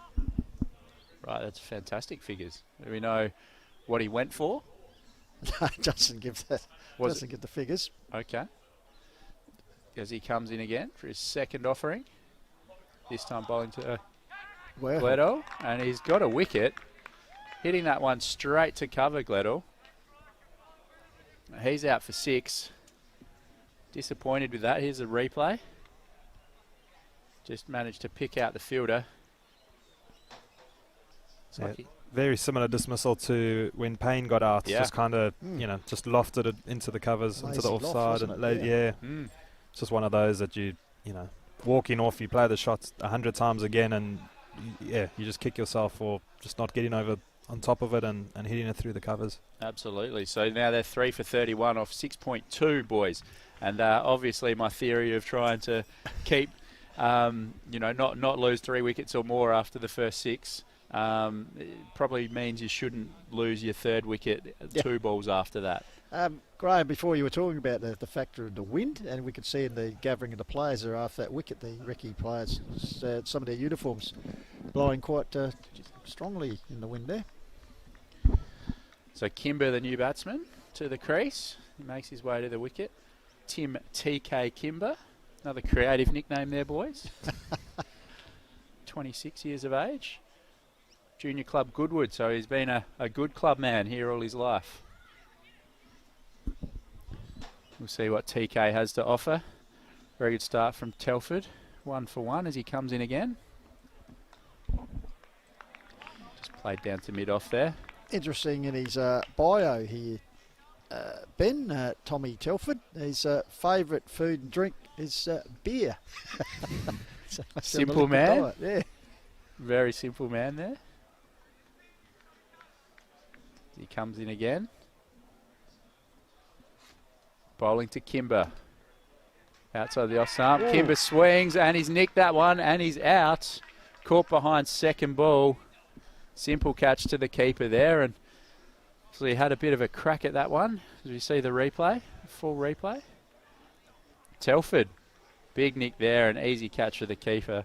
Right, that's fantastic figures. Do we know what he went for? No, it doesn't give that. Doesn't give the figures. Okay. As he comes in again for his second offering. This time bowling to Gledel. And he's got a wicket. Hitting that one straight to cover, Gledel. He's out for 6. Disappointed with that. Here's a replay. Just managed to pick out the fielder. Very similar dismissal to when Payne got out. Yeah. Just kind of, just lofted it into the covers, into the offside. It's just one of those that you walking off, you play the shots 100 times again, and you just kick yourself for just not getting over on top of it and hitting it through the covers. Absolutely. So now they're 3 for 31 off 6.2, boys. And obviously my theory of trying to keep, not lose 3 wickets or more after the first 6 it probably means you shouldn't lose your 3rd wicket 2 balls after that. Graham, before you were talking about the factor of the wind, and we could see in the gathering of the players there after that wicket, the Recce players, some of their uniforms blowing quite strongly in the wind there. So Kimber, the new batsman, to the crease. He makes his way to the wicket. Tim TK Kimber, another creative nickname there, boys. 26 years of age. Junior club Goodwood, so he's been a good club man here all his life. We'll see what TK has to offer. Very good start from Telford. 1 for 1 as he comes in again. Just played down to mid-off there. Interesting in his bio here, Ben, Tommy Telford, his favourite food and drink is beer. So simple man. Diet, yeah. Very simple man there. He comes in again. Bowling to Kimber. Outside the off-stump. Kimber swings and he's nicked that one and he's out. Caught behind second ball. Simple catch to the keeper there, and so he had a bit of a crack at that one. As we see the replay, full replay. Telford, big nick there, an easy catch for the keeper.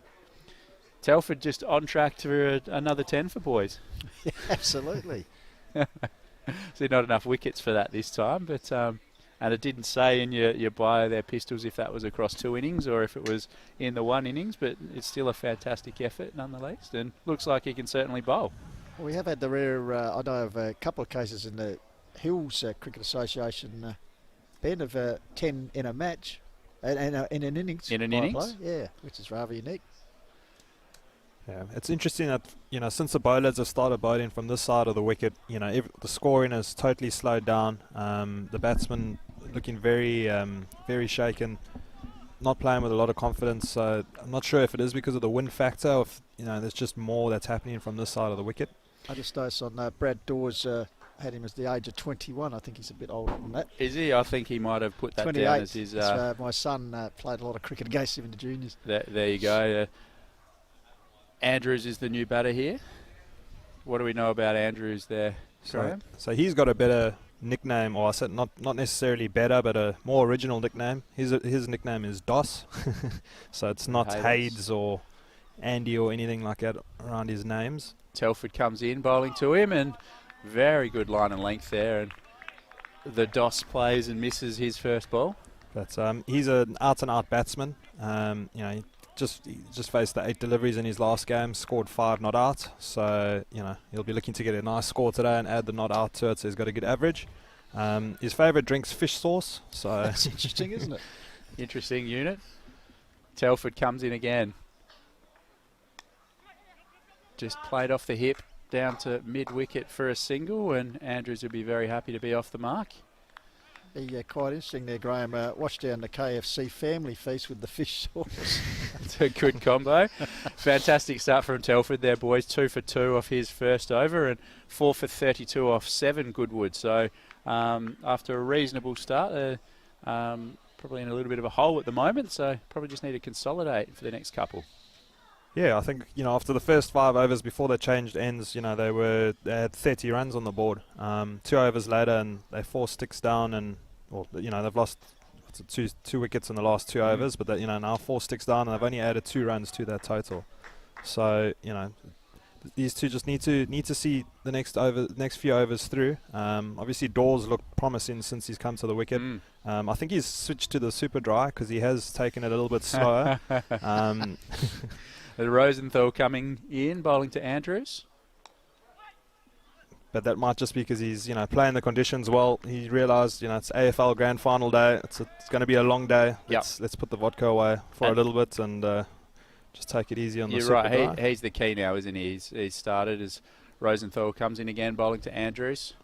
Telford just on track to another 10 for boys. Yeah, absolutely. See, not enough wickets for that this time, but and it didn't say in your bio there, Pistols, if that was across 2 innings or if it was in the 1 innings, but it's still a fantastic effort nonetheless, and looks like he can certainly bowl. Well, we have had the rare, I know of a couple of cases in the Hills Cricket Association, Ben, of 10 in a match, in an innings. In an innings? Yeah, which is rather unique. Yeah, it's interesting that, since the bowlers have started bowling from this side of the wicket, the scoring has totally slowed down. The batsmen looking very, very shaken, not playing with a lot of confidence. So I'm not sure if it is because of the wind factor or if, there's just more that's happening from this side of the wicket. I just noticed on Brad Dawes had him as the age of 21. I think he's a bit older than that. Is he? I think he might have put that 28. down as his... my son played a lot of cricket against him in the juniors. There you go. Andrews is the new batter here. What do we know about Andrews there, Graham? So he's got a better nickname, or I said not necessarily better, but a more original nickname. His nickname is Doss. So it's not Hades or Andy or anything like that around his names. Telford comes in, bowling to him, and very good line and length there. And the Doss plays and misses his first ball. But he's an out-and-out batsman. He just faced the 8 deliveries in his last game, scored 5 not out. So, he'll be looking to get a nice score today and add the not out to it, so he's got a good average. His favourite drink's fish sauce. So that's interesting, isn't it? Interesting unit. Telford comes in again. Just played off the hip down to mid-wicket for a single, and Andrews will be very happy to be off the mark. Be quite interesting there, Graham. Watch down the KFC family feast with the fish sauce. It's a good combo. Fantastic start from Telford there, boys. 2 for 2 off his first over and 4 for 32 off 7 Goodwood. So after a reasonable start, probably in a little bit of a hole at the moment, so probably just need to consolidate for the next couple. Yeah, I think, after the first 5 overs before they changed ends, they had 30 runs on the board. 2 overs later and they 4 sticks down and, they've lost two wickets in the last 2 overs, but now 4 sticks down and they've only added 2 runs to that total. So, these two just need to see the next few overs through. Obviously, Dawes looked promising since he's come to the wicket. I think he's switched to the super dry because he has taken it a little bit slower. Rosenthal coming in, bowling to Andrews. But that might just be because he's, playing the conditions well. He realised, it's AFL Grand Final day. It's going to be a long day. Let's put the vodka away for a little bit and just take it easy on the super dry. You're right. He's the key now, isn't he? He's started as Rosenthal comes in again, bowling to Andrews.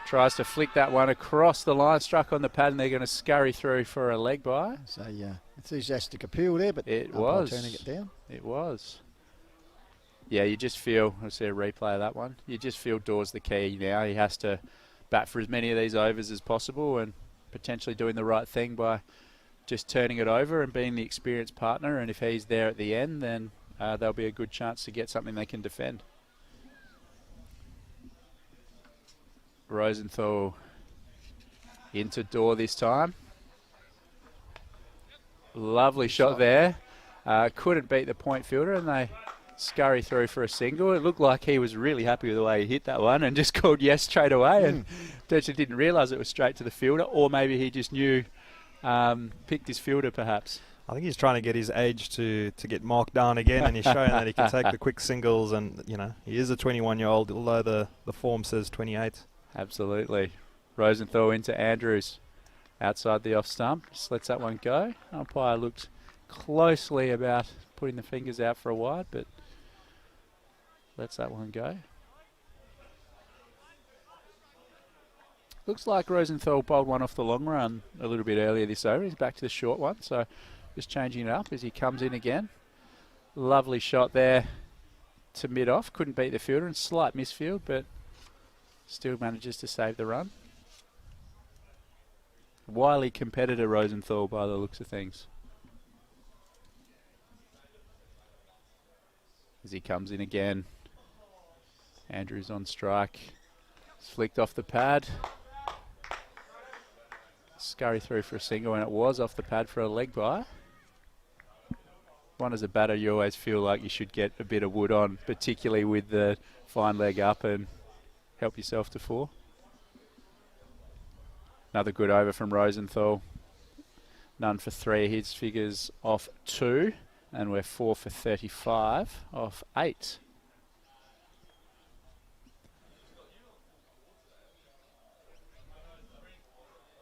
Tries to flick that one across the line, struck on the pad, and they're going to scurry through for a leg by. So, enthusiastic appeal there, but it was turning it down. It was. Yeah, you just feel, I see a replay of that one, you just feel Dawes the key now. He has to bat for as many of these overs as possible and potentially doing the right thing by just turning it over and being the experienced partner. And if he's there at the end, then there'll be a good chance to get something they can defend. Rosenthal into Daw this time. Lovely shot there. Couldn't beat the point fielder, and they scurry through for a single. It looked like he was really happy with the way he hit that one and just called yes straight away and potentially didn't realise it was straight to the fielder, or maybe he just knew, picked his fielder perhaps. I think he's trying to get his age to get marked down again, and he's showing that he can take the quick singles, and he is a 21-year-old, although the form says 28. Absolutely. Rosenthal into Andrews outside the off stump, just lets that one go. Umpire looked closely about putting the fingers out for a wide, but lets that one go. Looks like Rosenthal bowled one off the long run a little bit earlier this over. He's back to the short one, so just changing it up as he comes in again. Lovely shot there to mid-off. Couldn't beat the fielder, and slight misfield, but still manages to save the run. Wily competitor Rosenthal by the looks of things. As he comes in again. Andrews on strike. It's flicked off the pad. Scurry through for a single, and it was off the pad for a leg by. One as a batter, you always feel like you should get a bit of wood on, particularly with the fine leg up, and help yourself to 4. Another good over from Rosenthal. None for 3. His figures off 2, and we're 4 for 35 off 8.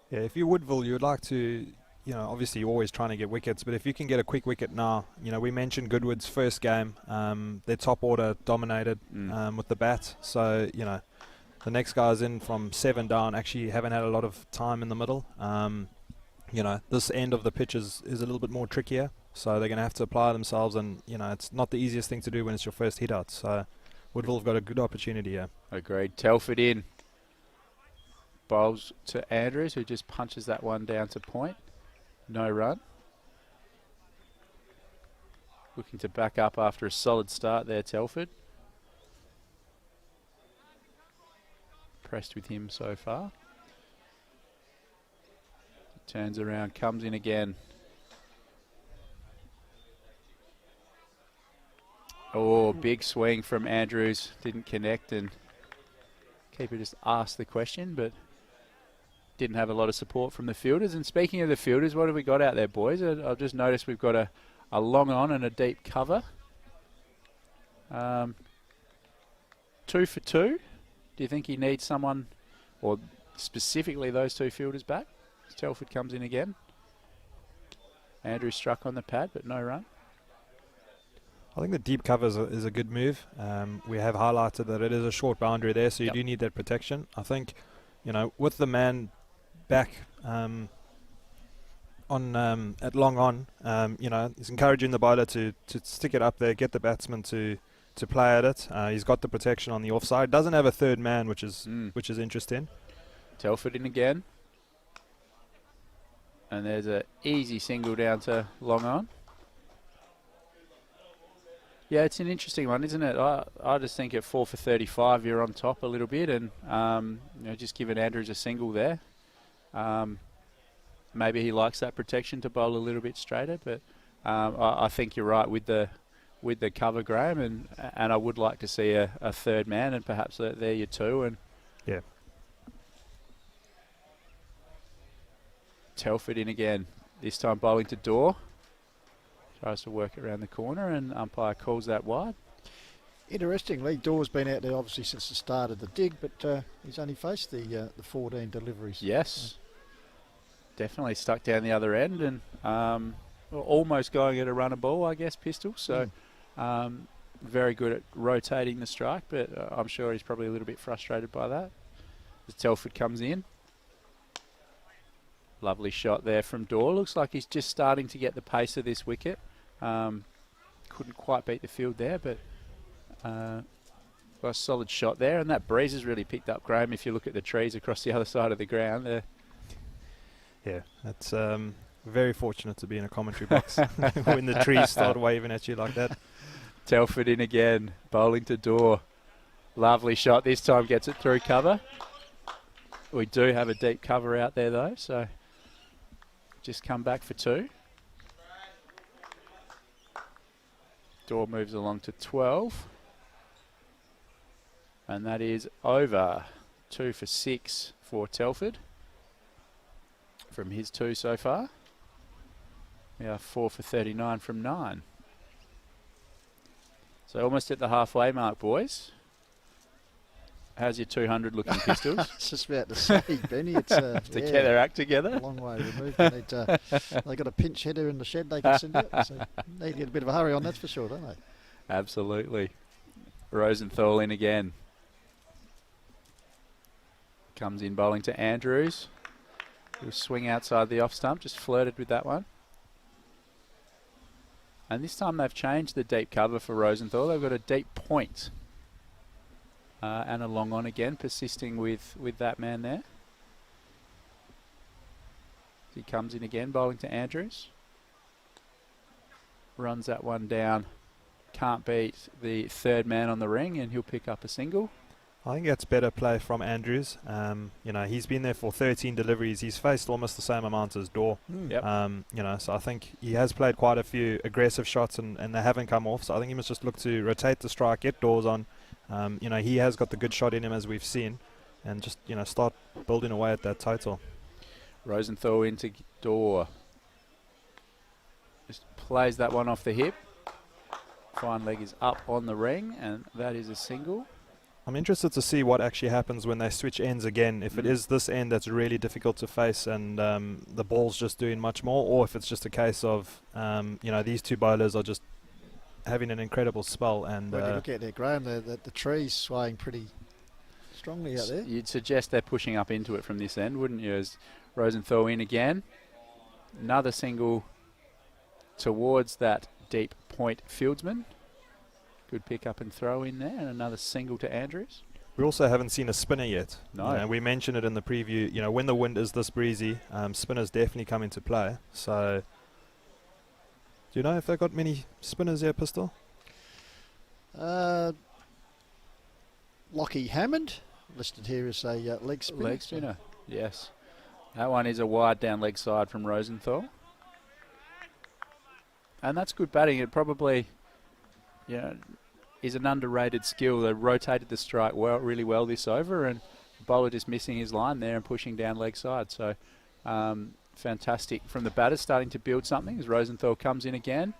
Yeah, if you're Woodville, you would like to, obviously you're always trying to get wickets, but if you can get a quick wicket now, we mentioned Goodwood's first game, their top order dominated with the bat, so, the next guys in from 7 down actually haven't had a lot of time in the middle. This end of the pitch is a little bit more trickier, so they're going to have to apply themselves, and, it's not the easiest thing to do when it's your first hit out, so Woodville have got a good opportunity here. Agreed. Telford in. Bowls to Andrews, who just punches that one down to point. No run. Looking to back up after a solid start there, Telford. Impressed with him so far. Turns around, comes in again. Oh, big swing from Andrews. Didn't connect, and keeper just asked the question, but didn't have a lot of support from the fielders. And speaking of the fielders, what have we got out there, boys? I've just noticed we've got a long on and a deep cover. 2 for 2. Do you think he needs someone, or specifically those 2 fielders back? Telford comes in again. Andrew struck on the pad, but no run. I think the deep cover is a good move. We have highlighted that it is a short boundary there, so you do need that protection. I think, with the man back on at long on, he's encouraging the bowler to stick it up there, get the batsman to play at it. He's got the protection on the offside. Doesn't have a third man, which is interesting. Telford in again. And there's an easy single down to long on. Yeah, it's an interesting one, isn't it? I just think at 4 for 35, you're on top a little bit, and just giving Andrews a single there. Maybe he likes that protection to bowl a little bit straighter, but I think you're right with the cover, Graham, and I would like to see a third man, and perhaps there you 2. And yeah. Telford in again, this time bowling to Daw. Tries to work it around the corner, and umpire calls that wide. Interestingly, Daw's been out there obviously since the start of the dig, but he's only faced the 14 deliveries. Yes, definitely stuck down the other end, and almost going at a runner ball, I guess, Pistol. So very good at rotating the strike, but I'm sure he's probably a little bit frustrated by that. As Telford comes in. Lovely shot there from Daw. Looks like he's just starting to get the pace of this wicket. Couldn't quite beat the field there, but Got a solid shot there, and that breeze has really picked up, Graham, if you look at the trees across the other side of the ground there. Yeah, that's very fortunate to be in a commentary box when the trees start waving at you like that. Telford in again, bowling to Dorr. Lovely shot, this time gets it through cover. We do have a deep cover out there though, so just come back for 2. Dorr moves along to 12. And that is over. 2 for 6 for Telford from his 2 so far. We are 4 for 39 from 9. So almost at the halfway mark, boys. How's your 200 looking, Pistols? I was just about to say, Benny, it's to get their act together. A long way removed. They got a pinch hitter in the shed they can send out, so need to get a bit of a hurry on, that's for sure, don't they? Absolutely. Rosenthal in again. Comes in bowling to Andrews. He'll swing outside the off stump, just flirted with that one. And this time they've changed the deep cover for Rosenthal. They've got a deep point. And a long on again, persisting with that man there. He comes in again, bowling to Andrews. Runs that one down. Can't beat the third man on the ring, and he'll pick up a single. I think that's better play from Andrews. He's been there for 13 deliveries. He's faced almost the same amount as Dorr. Yep. So I think he has played quite a few aggressive shots and they haven't come off. So I think he must just look to rotate the strike, get Dawes on. He has got the good shot in him as we've seen, and just start building away at that total. Rosenthal into Dorr. Just plays that one off the hip. Fine leg is up on the ring, and that is a single. I'm interested to see what actually happens when they switch ends again. If it is this end that's really difficult to face and the ball's just doing much more, or if it's just a case of, these two bowlers are just having an incredible spell. And when you look at it, Graham, the tree's swaying pretty strongly out there. You'd suggest they're pushing up into it from this end, wouldn't you? As Rosenthal in again. Another single towards that deep point fieldsman. Good pick up and throw in there, and another single to Andrews. We also haven't seen a spinner yet. No. We mentioned it in the preview. When the wind is this breezy, spinners definitely come into play. So, do you know if they've got many spinners there, Pistol? Lockie Hammond, listed here as a leg spinner. Leg spinner, yes. That one is a wide down leg side from Rosenthal. And that's good batting. It probably is an underrated skill. They rotated the strike really well this over, and the bowler just missing his line there and pushing down leg side. So fantastic from the batters, starting to build something as Rosenthal comes in again.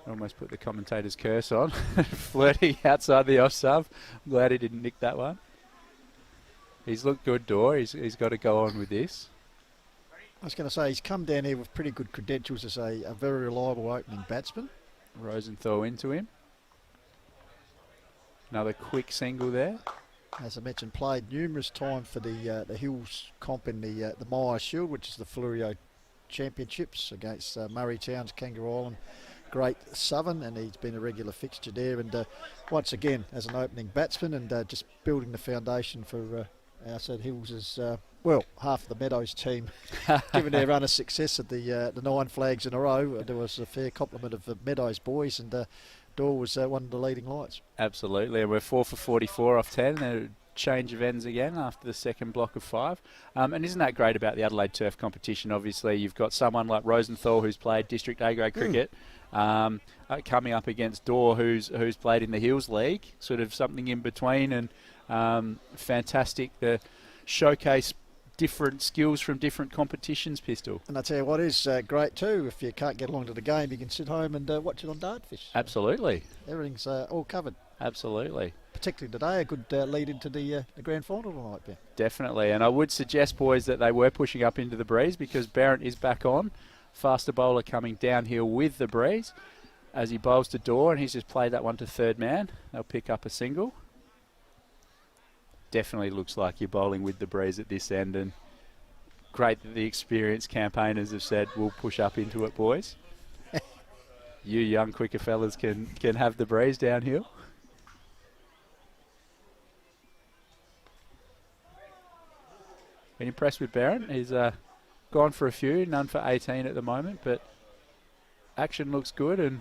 Almost put the commentator's curse on. Flirting outside the off sub. I'm glad he didn't nick that one. He's looked good, Dorr. He's got to go on with this. I was going to say, he's come down here with pretty good credentials as a very reliable opening batsman. Rosenthal into him. Another quick single there. As I mentioned, played numerous times for the Hills comp in the Myers Shield, which is the Florio Championships against Murray Towns, Kangaroo Island, Great Southern, and he's been a regular fixture there. And once again, as an opening batsman, and just building the foundation for our said Hills is half of the Meadows team, given their run of success at the 9 flags in a row. There was a fair complement of the Meadows boys, and Dorr was one of the leading lights. Absolutely, and we're 4 for 44 off 10. A change of ends again after the second block of 5. And isn't that great about the Adelaide Turf competition? Obviously, you've got someone like Rosenthal who's played District A-grade cricket, coming up against Dorr who's played in the Hills League, sort of something in between, and fantastic to showcase different skills from different competitions, Pistol. And I tell you what is great too, if you can't get along to the game, you can sit home and watch it on Dartfish. Absolutely. Everything's all covered. Absolutely. Particularly today, a good lead into the grand final tonight. Yeah. Definitely, and I would suggest, boys, that they were pushing up into the breeze because Barrett is back on. Faster bowler coming downhill with the breeze as he bowls to Dorr, and he's just played that one to third man. They'll pick up a single. Definitely looks like you're bowling with the breeze at this end, and great that the experienced campaigners have said we'll push up into it, boys. You young, quicker fellas can have the breeze downhill. Been impressed with Barron. He's gone for a few, none for 18 at the moment, but action looks good, and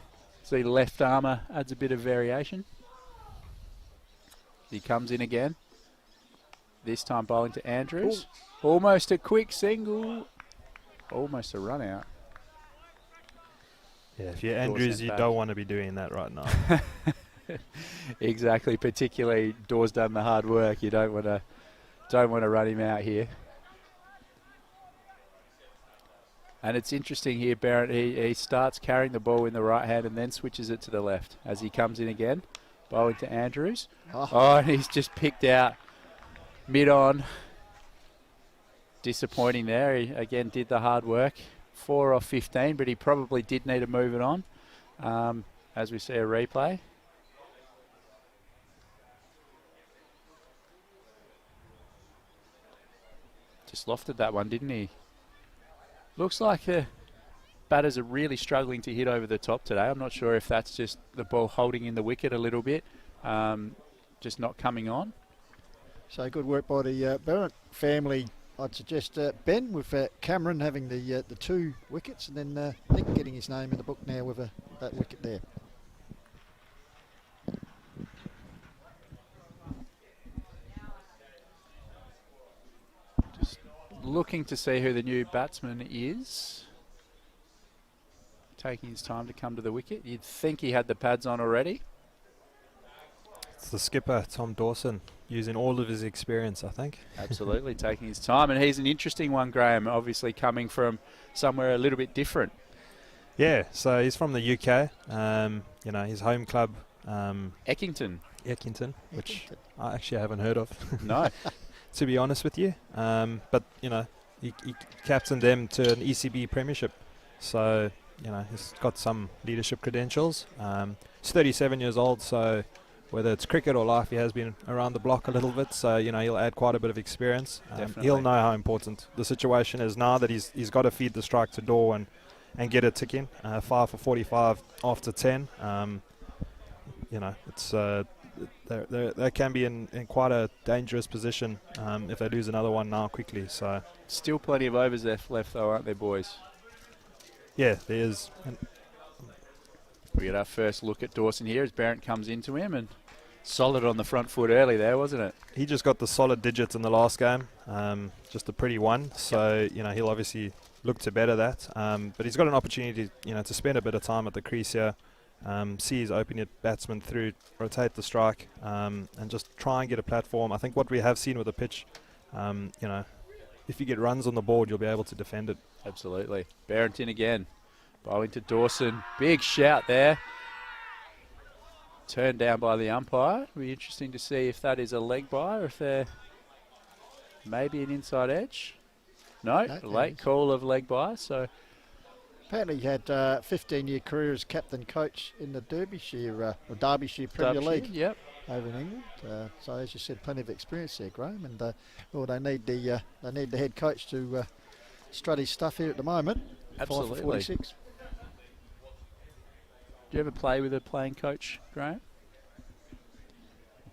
the left armour adds a bit of variation. He comes in again. This time bowling to Andrews. Ooh. Almost a quick single. Almost a run out. Yeah, if you're Andrews, you don't want to be doing that right now. Exactly. Particularly, Dawes done the hard work. You don't want to run him out here. And it's interesting here, Barrett. He starts carrying the ball in the right hand and then switches it to the left as he comes in again. Bowling to Andrews. Oh, and he's just picked out mid-on. Disappointing there. He, again, did the hard work. 4 off 15, but he probably did need to move it on as we see a replay. Just lofted that one, didn't he? Looks like the batters are really struggling to hit over the top today. I'm not sure if that's just the ball holding in the wicket a little bit, just not coming on. So good work by the Barrett family. I'd suggest Ben with Cameron having the 2 wickets, and then Nick getting his name in the book now with that wicket there. Just looking to see who the new batsman is. Taking his time to come to the wicket. You'd think he had the pads on already. It's the skipper, Tom Dawson, using all of his experience, I think. Absolutely, taking his time. And he's an interesting one, Graham, obviously coming from somewhere a little bit different. Yeah, so he's from the UK. You know, his home club... Eckington, which I actually haven't heard of. No. To be honest with you. But, you know, he captained them to an ECB premiership. So, you know, he's got some leadership credentials. He's 37 years old, so... whether it's cricket or life, he has been around the block a little bit, so you know he'll add quite a bit of experience. He'll know how important the situation is now that he's got to feed the strike to Daw and get it ticking. 5 for 45 after 10. You know, it's they can be in quite a dangerous position if they lose another one now quickly. So still plenty of overs left though, aren't there, boys? Yeah, there is. We get our first look at Dawson here as Barrett comes into him, and solid on the front foot early there, wasn't it? He just got the solid digits in the last game, just a pretty one. So, you know, he'll obviously look to better that. But he's got an opportunity, you know, to spend a bit of time at the crease here, see his opening batsman through, rotate the strike, and just try and get a platform. I think what we have seen with the pitch, you know, if you get runs on the board, you'll be able to defend it. Absolutely. Barrett in again. Bowling to Dawson. Big shout there. Turned down by the umpire. It'll be interesting to see if that is a leg by or if they're maybe an inside edge. No, late call of leg by. So apparently he had a 15-year career as captain coach in the Derbyshire Premier League. Yep. Over in England. So as you said, plenty of experience there, Graham. And well, they need the head coach to strut his stuff here at the moment. Absolutely. 5 for 46. Do you ever play with a playing coach, Graham?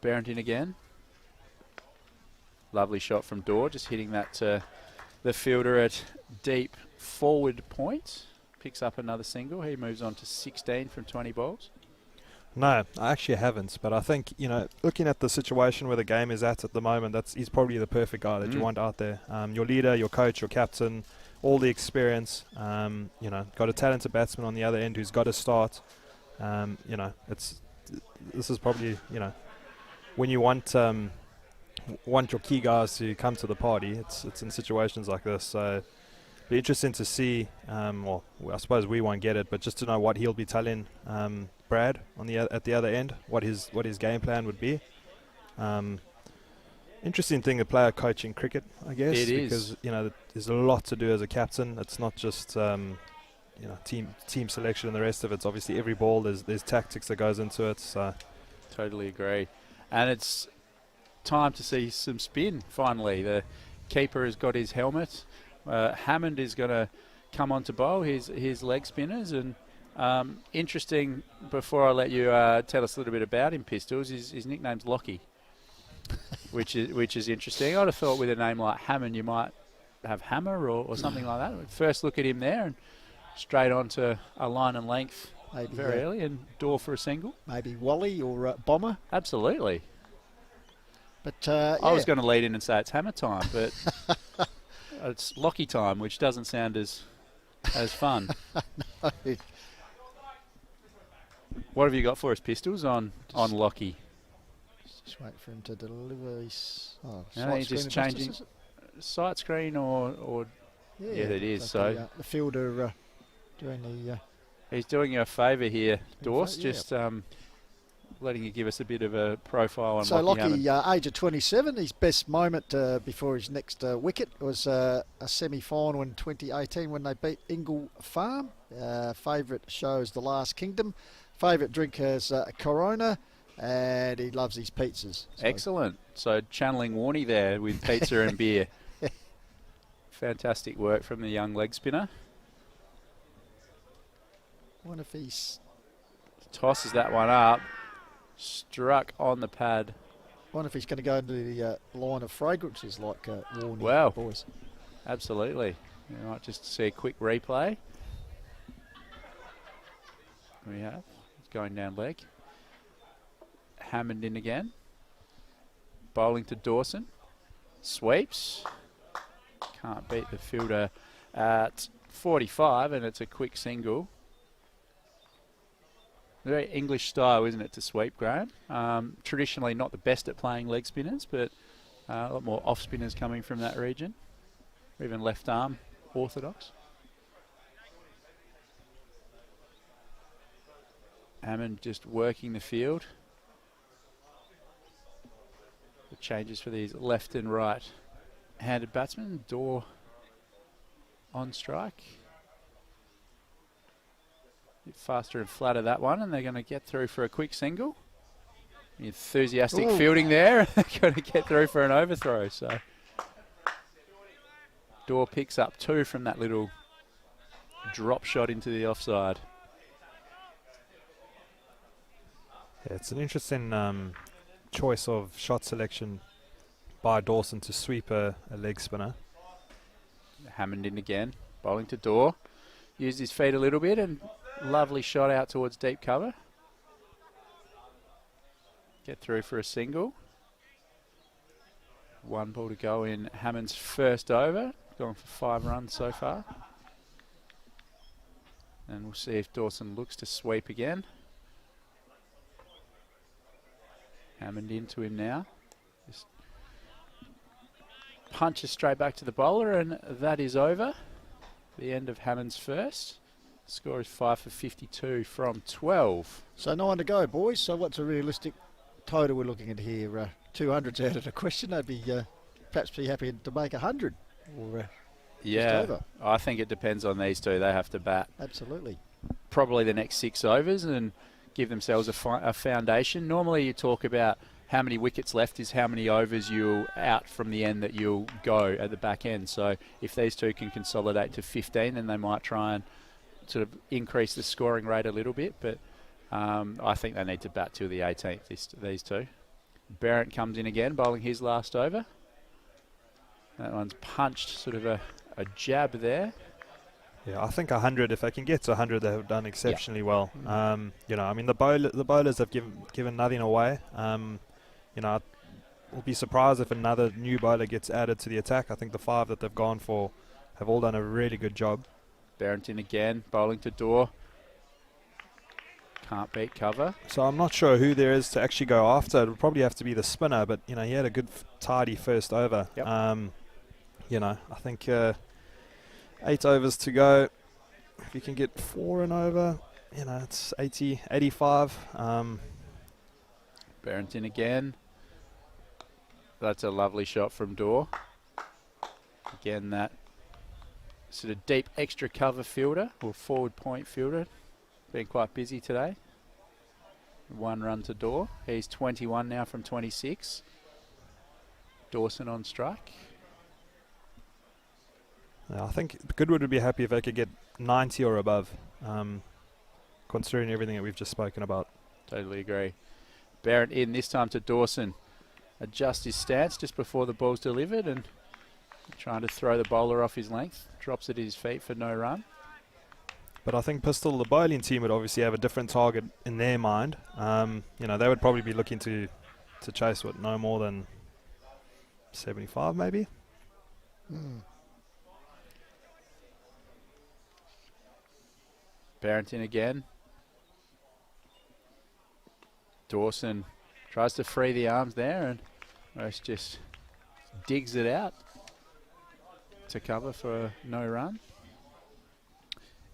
Barrington again. Lovely shot from Daw, just hitting that to the fielder at deep forward point. Picks up another single. He moves on to 16 from 20 balls. No, I actually haven't. But I think, you know, looking at the situation where the game is at the moment, he's probably the perfect guy that you want out there. Your leader, your coach, your captain, all the experience. You know, got a talented batsman on the other end who's got to start. You know, this is probably, you know, when you want your key guys to come to the party, it's in situations like this. So be interesting to see. Well, I suppose we won't get it, but just to know what he'll be telling Brad on at the other end, what his game plan would be. Interesting thing to play a coach in cricket, I guess. It is, because you know there's a lot to do as a captain. It's not just you know, team selection and the rest of it. It's obviously every ball there's tactics that goes into it. So totally agree. And it's time to see some spin finally. The keeper has got his helmet. Hammond is going to come on to bowl his leg spinners, and Interesting, before I let you tell us a little bit about him, Pistols, his nickname's Lockie, which is interesting. I'd have thought with a name like Hammond you might have Hammer or something like that. First look at him there and straight on to a line and length Maybe very early and door for a single. Maybe Wally or Bomber. Absolutely. But I was going to lead in and say it's Hammer time, but it's Lockie time, which doesn't sound as fun. No. What have you got for us, Pistols, on Lockie? Just wait for him to deliver his... No, he's just changing sight screen or yeah, it is. So the fielder doing the... he's doing you a favour here, Dorse, just letting you give us a bit of a profile on Lockie, age of 27, his best moment before his next wicket was a semi-final in 2018 when they beat Ingle Farm. Favourite show is The Last Kingdom. Favourite drink is Corona, and he loves his pizzas. So. Excellent. So channeling Warnie there with pizza and beer. Fantastic work from the young leg spinner. Wonder if he's... Tosses that one up. Struck on the pad. Wonder if he's going to go into the line of fragrances like Warnie. Wow. Boys. Absolutely. You might just see a quick replay. We have. It's going down leg. Hammond in again. Bowling to Dawson. Sweeps. Can't beat the fielder at 45, and it's a quick single. Very English style, isn't it, to sweep, Graham? Traditionally not the best at playing leg spinners, but a lot more off spinners coming from that region. Or even left arm orthodox. Hammond just working the field. The changes for these left and right handed batsmen. Door on strike. Bit faster and flatter that one, and they're going to get through for a quick single. Enthusiastic fielding there. Going to get through for an overthrow. So Door picks up 2 from that little drop shot into the offside. Yeah, it's an interesting choice of shot selection by Dawson to sweep a leg spinner. Hammond in again, bowling to Door. Used his feet a little bit and lovely shot out towards deep cover. Get through for a single. 1 ball to go in Hammond's first over. Going for 5 runs so far. And we'll see if Dawson looks to sweep again. Hammond into him now. Just punches straight back to the bowler, and that is over. The end of Hammond's first. Score is 5 for 52 from 12. So 9 to go, boys. So what's a realistic total we're looking at here? 200's out of the question. They'd be perhaps be happy to make 100. Or just over. I think it depends on these two. They have to bat. Absolutely. Probably the next 6 overs and give themselves a foundation. Normally you talk about how many wickets left is how many overs you'll out from the end that you'll go at the back end. So if these two can consolidate to 15, then they might try and sort of increase the scoring rate a little bit. But I think they need to bat till the 18th, these two. Barrett comes in again, bowling his last over. That one's punched, sort of a jab there. Yeah, I think 100. If they can get to 100, they have done exceptionally well. You know, I mean, the bowlers have given nothing away. You know, I'll be surprised if another new bowler gets added to the attack. I think the 5 that they've gone for have all done a really good job. Barrington again, bowling to Door. Can't beat cover. So I'm not sure who there is to actually go after. It would probably have to be the spinner, but you know, he had a good tidy first over. Yep. You know, I think 8 overs to go. If you can get 4 and over, you know, it's 80, 85. Barrington again. That's a lovely shot from Door. Again, that sort of deep extra cover fielder or forward point fielder. Been quite busy today. 1 run to Door. He's 21 now from 26. Dawson on strike. Yeah, I think Goodwood would be happy if they could get 90 or above. considering everything that we've just spoken about. Totally agree. Barrett in this time to Dawson. Adjusts his stance just before the ball's delivered and trying to throw the bowler off his length. Drops it at his feet for no run. But I think Pistol, the bowling team, would obviously have a different target in their mind. They would probably be looking to chase no more than 75 maybe. Barrington again. Dawson tries to free the arms there and Roche just digs it out to cover for no run.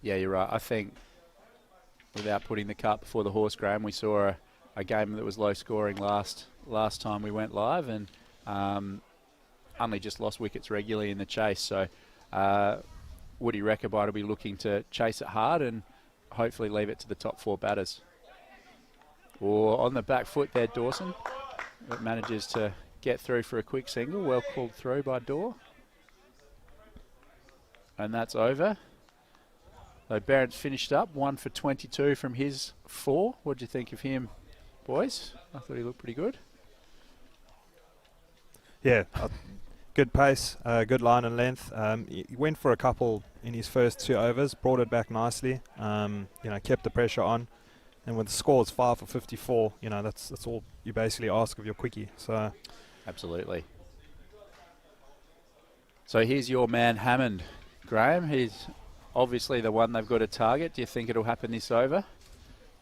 Yeah, you're right. I think without putting the cart before the horse, Graham, we saw a game that was low scoring last time we went live and only just lost wickets regularly in the chase. So Woody Rechabite will be looking to chase it hard and hopefully leave it to the top 4 batters. Or on the back foot there, Dawson. It manages to get through for a quick single. Well called through by Daw. And that's over. So Barrett's finished up, 1 for 22 from his 4. What do you think of him, boys? I thought he looked pretty good. Yeah, good pace, good line and length. He went for a couple in his first 2 overs, brought it back nicely. Kept the pressure on. And with the scores 5 for 54, that's all you basically ask of your quickie. So, absolutely. So here's your man Hammond, Graham. He's obviously the one they've got to target. Do you think it'll happen this over?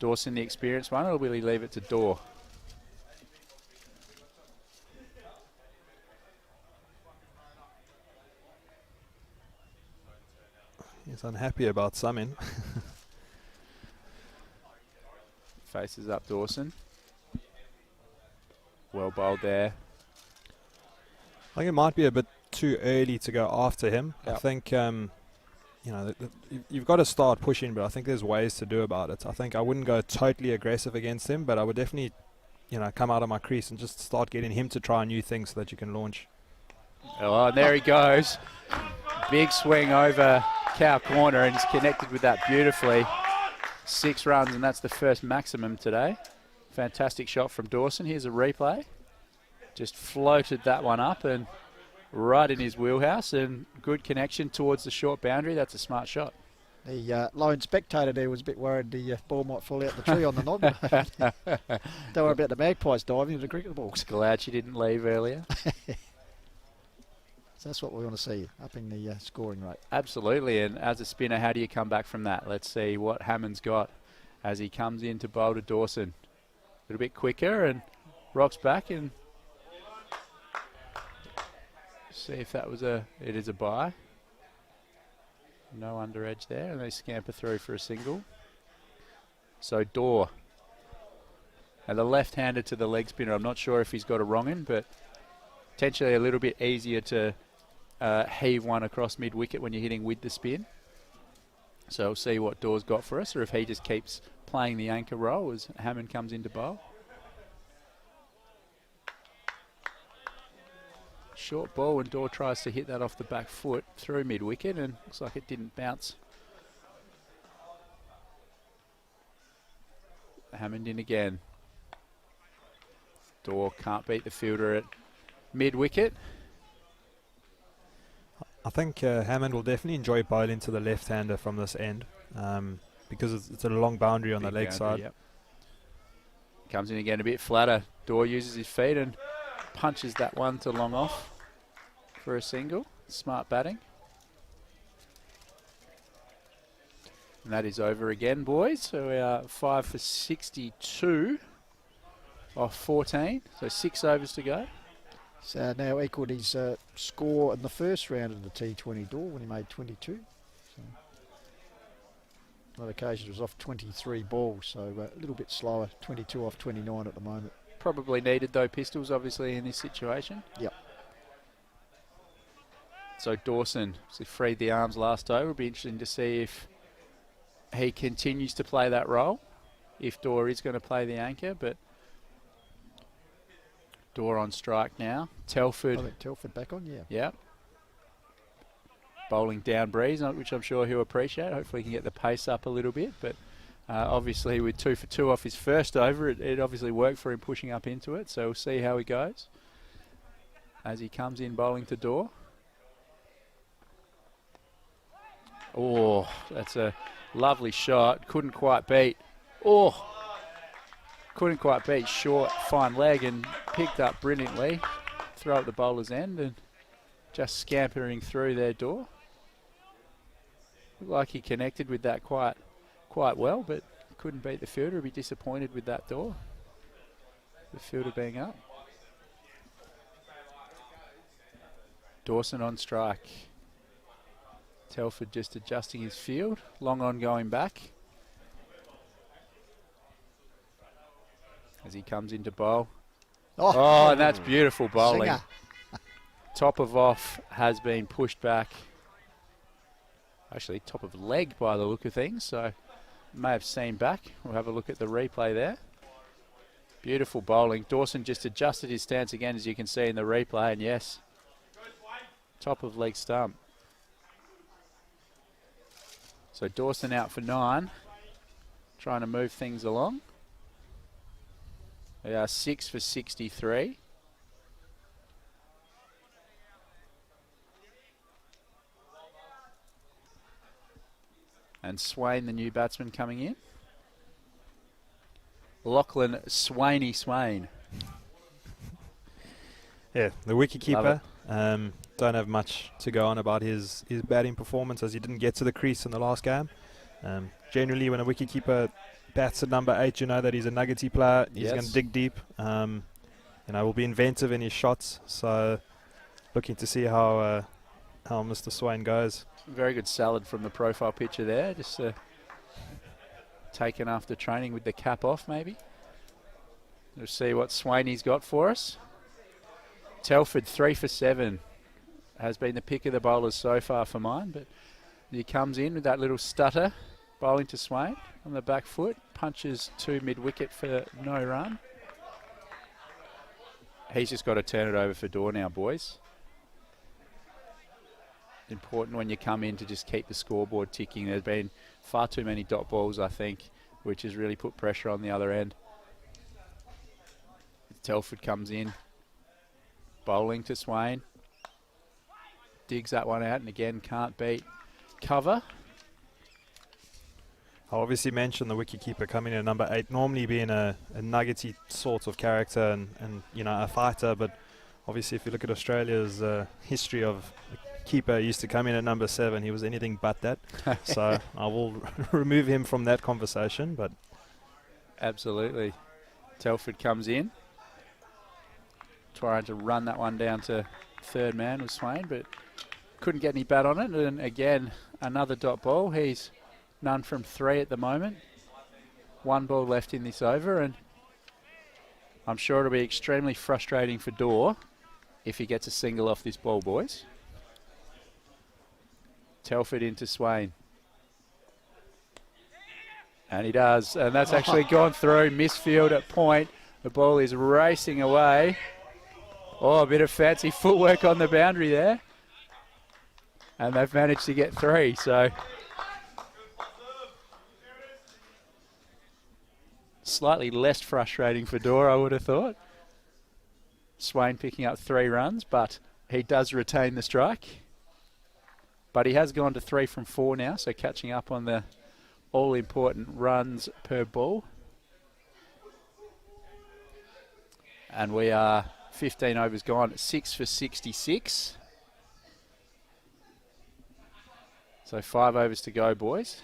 Dawson, the experienced one, or will he leave it to Daw? He's unhappy about something. Faces up Dawson. Well bowled there. I think it might be a bit too early to go after him. Yep. I think, you've got to start pushing, but I think there's ways to do about it. I think I wouldn't go totally aggressive against him, but I would definitely, come out of my crease and just start getting him to try new things so that you can launch. Oh, and there he goes. Big swing over cow corner and he's connected with that beautifully. 6 runs, and that's the first maximum today. Fantastic shot from Dawson. Here's a replay. Just floated that one up and right in his wheelhouse, and good connection towards the short boundary. That's a smart shot. The lone spectator there was a bit worried the ball might fall out the tree on the nod. Don't worry about the magpies diving into the cricket balls. Glad she didn't leave earlier. So that's what we want to see, upping the scoring rate. Absolutely, and as a spinner, how do you come back from that? Let's see what Hammond's got as he comes in to bowl to Dawson. A little bit quicker and rocks back and see if that was it is a bye. No under edge there, and they scamper through for a single. So Daw, and the left-hander to the leg spinner. I'm not sure if he's got a wrong in, but potentially a little bit easier to heave one across mid-wicket when you're hitting with the spin. So we'll see what Daw's got for us, or if he just keeps playing the anchor role as Hammond comes into bowl. Short ball, and Daw tries to hit that off the back foot through mid-wicket, and looks like it didn't bounce. Hammond in again. Daw can't beat the fielder at mid-wicket. I think Hammond will definitely enjoy bowling to the left-hander from this end because it's a long boundary on the leg side. Yep. Comes in again a bit flatter. Daw uses his feet and punches that one to long off for a single. Smart batting. And that is over again, boys. So we are 5 for 62 off 14. So 6 overs to go. So now equalled his score in the first round of the T20 Daw when he made 22. So on occasions it was off 23 balls, so a little bit slower. 22 off 29 at the moment. Probably needed though, pistols obviously in this situation. Yep. So Dawson freed the arms last over. It'll be interesting to see if he continues to play that role, if Daw is going to play the anchor, but Daw on strike now. Telford. I think Telford back on, yeah. Yep. Bowling down breeze, which I'm sure he'll appreciate. Hopefully he can get the pace up a little bit, but Obviously, with 2 for 2 off his first over, it obviously worked for him pushing up into it. So we'll see how he goes as he comes in bowling to Dorr. Oh, that's a lovely shot. Couldn't quite beat. Oh, couldn't quite beat. Short, fine leg, and picked up brilliantly. Throw at the bowler's end and just scampering through their Dorr. Looked like he connected with that quite well, but couldn't beat the fielder. He'd be disappointed with that Dorr. The fielder being up. Dawson on strike. Telford just adjusting his field. Long on going back. As he comes into bowl. Oh, and that's beautiful bowling. Singer. Top of off has been pushed back. Actually, top of leg by the look of things. So, may have seen back. We'll have a look at the replay there. Beautiful bowling. Dawson just adjusted his stance again, as you can see in the replay. And yes, top of leg stump. So Dawson out for 9, trying to move things along. They are 6 for 63. And Swain, the new batsman, coming in. Lachlan Swain. Yeah, the wicketkeeper. Don't have much to go on about his batting performance, as he didn't get to the crease in the last game. Generally, when a wicketkeeper bats at number 8, you know that he's a nuggety player. He's going to dig deep. Will be inventive in his shots. So, looking to see how Mr. Swain goes. Very good salad from the profile picture there. Just taken after training with the cap off, maybe. We'll see what Swainey's got for us. Telford 3 for 7. Has been the pick of the bowlers so far for mine, but he comes in with that little stutter, bowling to Swain on the back foot, punches to mid-wicket for no run. He's just got to turn it over for Dorr now, boys. Important when you come in to just keep the scoreboard ticking. There's been far too many dot balls, I think, which has really put pressure on the other end. Telford comes in, bowling to Swain. Digs that one out and again can't beat cover. I obviously mentioned the wicketkeeper coming in at number 8, normally being a nuggety sort of character and a fighter, but obviously if you look at Australia's history of keeper used to come in at number 7, he was anything but that. So I will remove him from that conversation. But absolutely. Telford comes in, trying to run that one down to third man with Swain, but couldn't get any bat on it. And again, another dot ball. He's none from 3 at the moment. 1 ball left in this over, and I'm sure it'll be extremely frustrating for Dorr if he gets a single off this ball, boys. Telford into Swain. And he does. And that's actually gone through. Misfield at point. The ball is racing away. Oh, a bit of fancy footwork on the boundary there. And they've managed to get 3. So slightly less frustrating for Dorr, I would have thought. Swain picking up 3 runs, but he does retain the strike. But he has gone to 3 from 4 now, so catching up on the all-important runs per ball. And we are 15 overs gone, 6 for 66. So 5 overs to go, boys.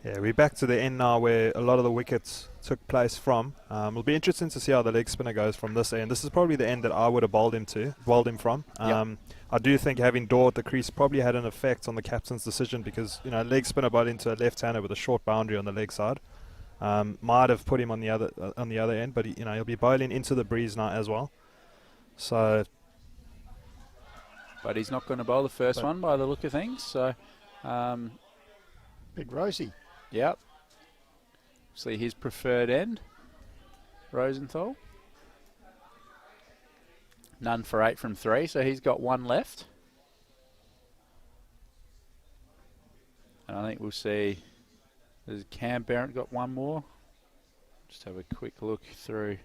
yeah, we're back to the end now where a lot of the wickets took place from. It'll be interesting to see how the leg spinner goes from this end. This is probably the end that I would have bowled him from. I do think having Dorr at the crease probably had an effect on the captain's decision because, leg spinner bowled into a left-hander with a short boundary on the leg side. Might have put him on the other end, but he'll be bowling into the breeze now as well. So, but he's not going to bowl the first one by the look of things. So, Big Rosie. Yep. See his preferred end, Rosenthal. None for 8 from 3, so he's got 1 left. And I think we'll see Has Cam Barrett got one more? Just have a quick look through,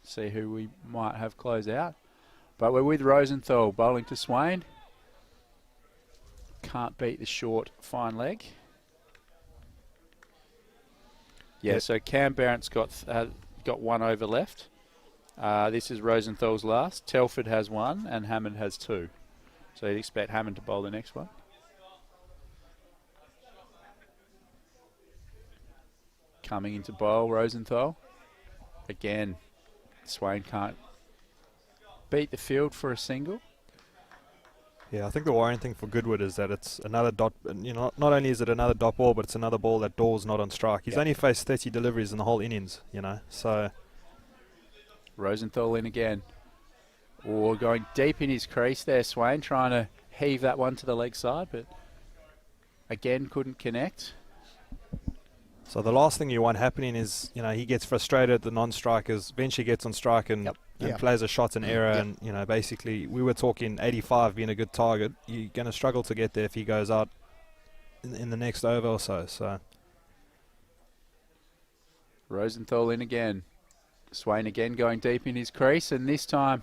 see who we might have close out. But we're with Rosenthal, bowling to Swain. Can't beat the short fine leg. Yeah, Yep. so Cam Barrett's got one over left. This is Rosenthal's last. Telford has one and Hammond has two. So you'd expect Hammond to bowl the next one. Coming into bowl, Rosenthal. Again, Swain can't beat the field for a single. Yeah, I think the worrying thing for Goodwood is that it's another dot. You know, not only is it another dot ball, but it's another ball that Dawes not on strike. He's only faced 30 deliveries in the whole innings. You know, so Rosenthal in again. Or going deep in his crease there, Swain trying to heave that one to the leg side, but again couldn't connect. So the last thing you want happening is, you know, he gets frustrated at the non-strikers, eventually gets on strike and plays a shot in error. And, you know, basically we were talking 85 being a good target. You're going to struggle to get there if he goes out in the next over or so. So Rosenthal in again. Swain again going deep in his crease, and this time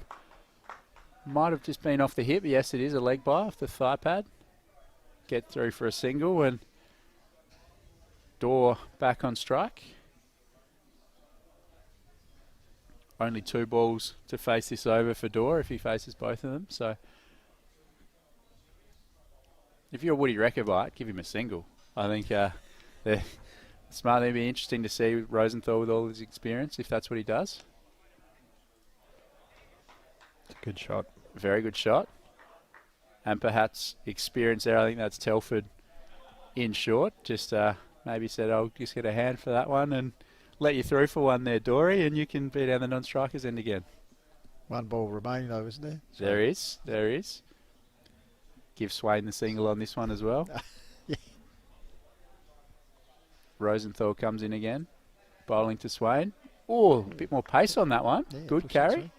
might have just been off the hip. Yes, it is a leg bye off the thigh pad. Get through for a single, and Dorr back on strike. Only 2 balls to face this over for Dorr if he faces both of them. So if you're Woody Rechabite, give him a single. I think it's might be interesting to see Rosenthal with all his experience, if that's what he does. it's a good shot. Very good shot. And perhaps experience there. I think that's Telford in short. Just maybe said, I'll just get a hand for that one and let you through for one there, Dory, and you can be down the non-strikers end again. 1 ball remaining though, isn't there? So There is. Give Swain the single on this one as well. Yeah. Rosenthal comes in again. Bowling to Swain. Oh, a bit more pace on that one. Yeah, Good push carry. it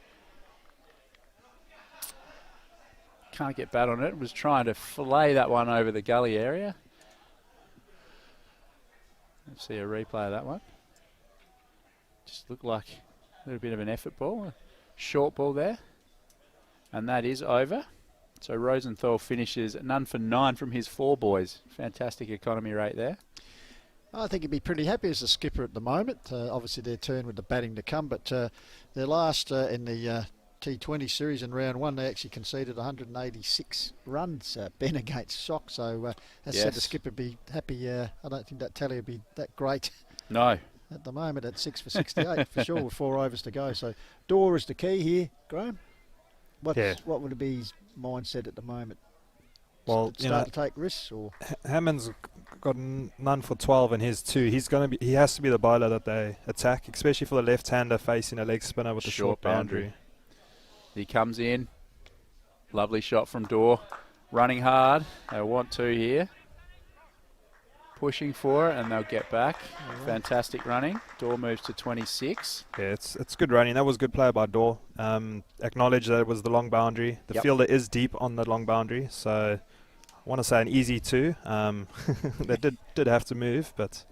Can't get bat on it. Was trying to fillet that one over the gully area. Let's see a replay of that one. Just looked like a little bit of an effort ball. A short ball there. And that is over. So Rosenthal finishes none for 9 from his 4 boys. Fantastic economy rate there. I think he'd be pretty happy as a skipper at the moment. Obviously their turn with the batting to come, but their last in the T20 series in round 1, they actually conceded 186 runs, Ben against Sock. So as said, the skipper would be happy. I don't think that tally would be that great. No. At the moment at 6 for 68 for sure, with 4 overs to go. So Dorr is the key here, Graham. What would be his mindset at the moment? Well, start to take risks, or Hammond's got none for 12 in his 2. He has to be the bowler that they attack, especially for the left-hander facing a leg spinner with a short boundary. He comes in. Lovely shot from Dorr. Running hard. They want 2 here. Pushing for it, and they'll get back. Right. Fantastic running. Dorr moves to 26. Yeah, it's good running. That was good play by Dorr. Acknowledge that it was the long boundary. The fielder is deep on the long boundary, so I want to say an easy 2. They did have to move, but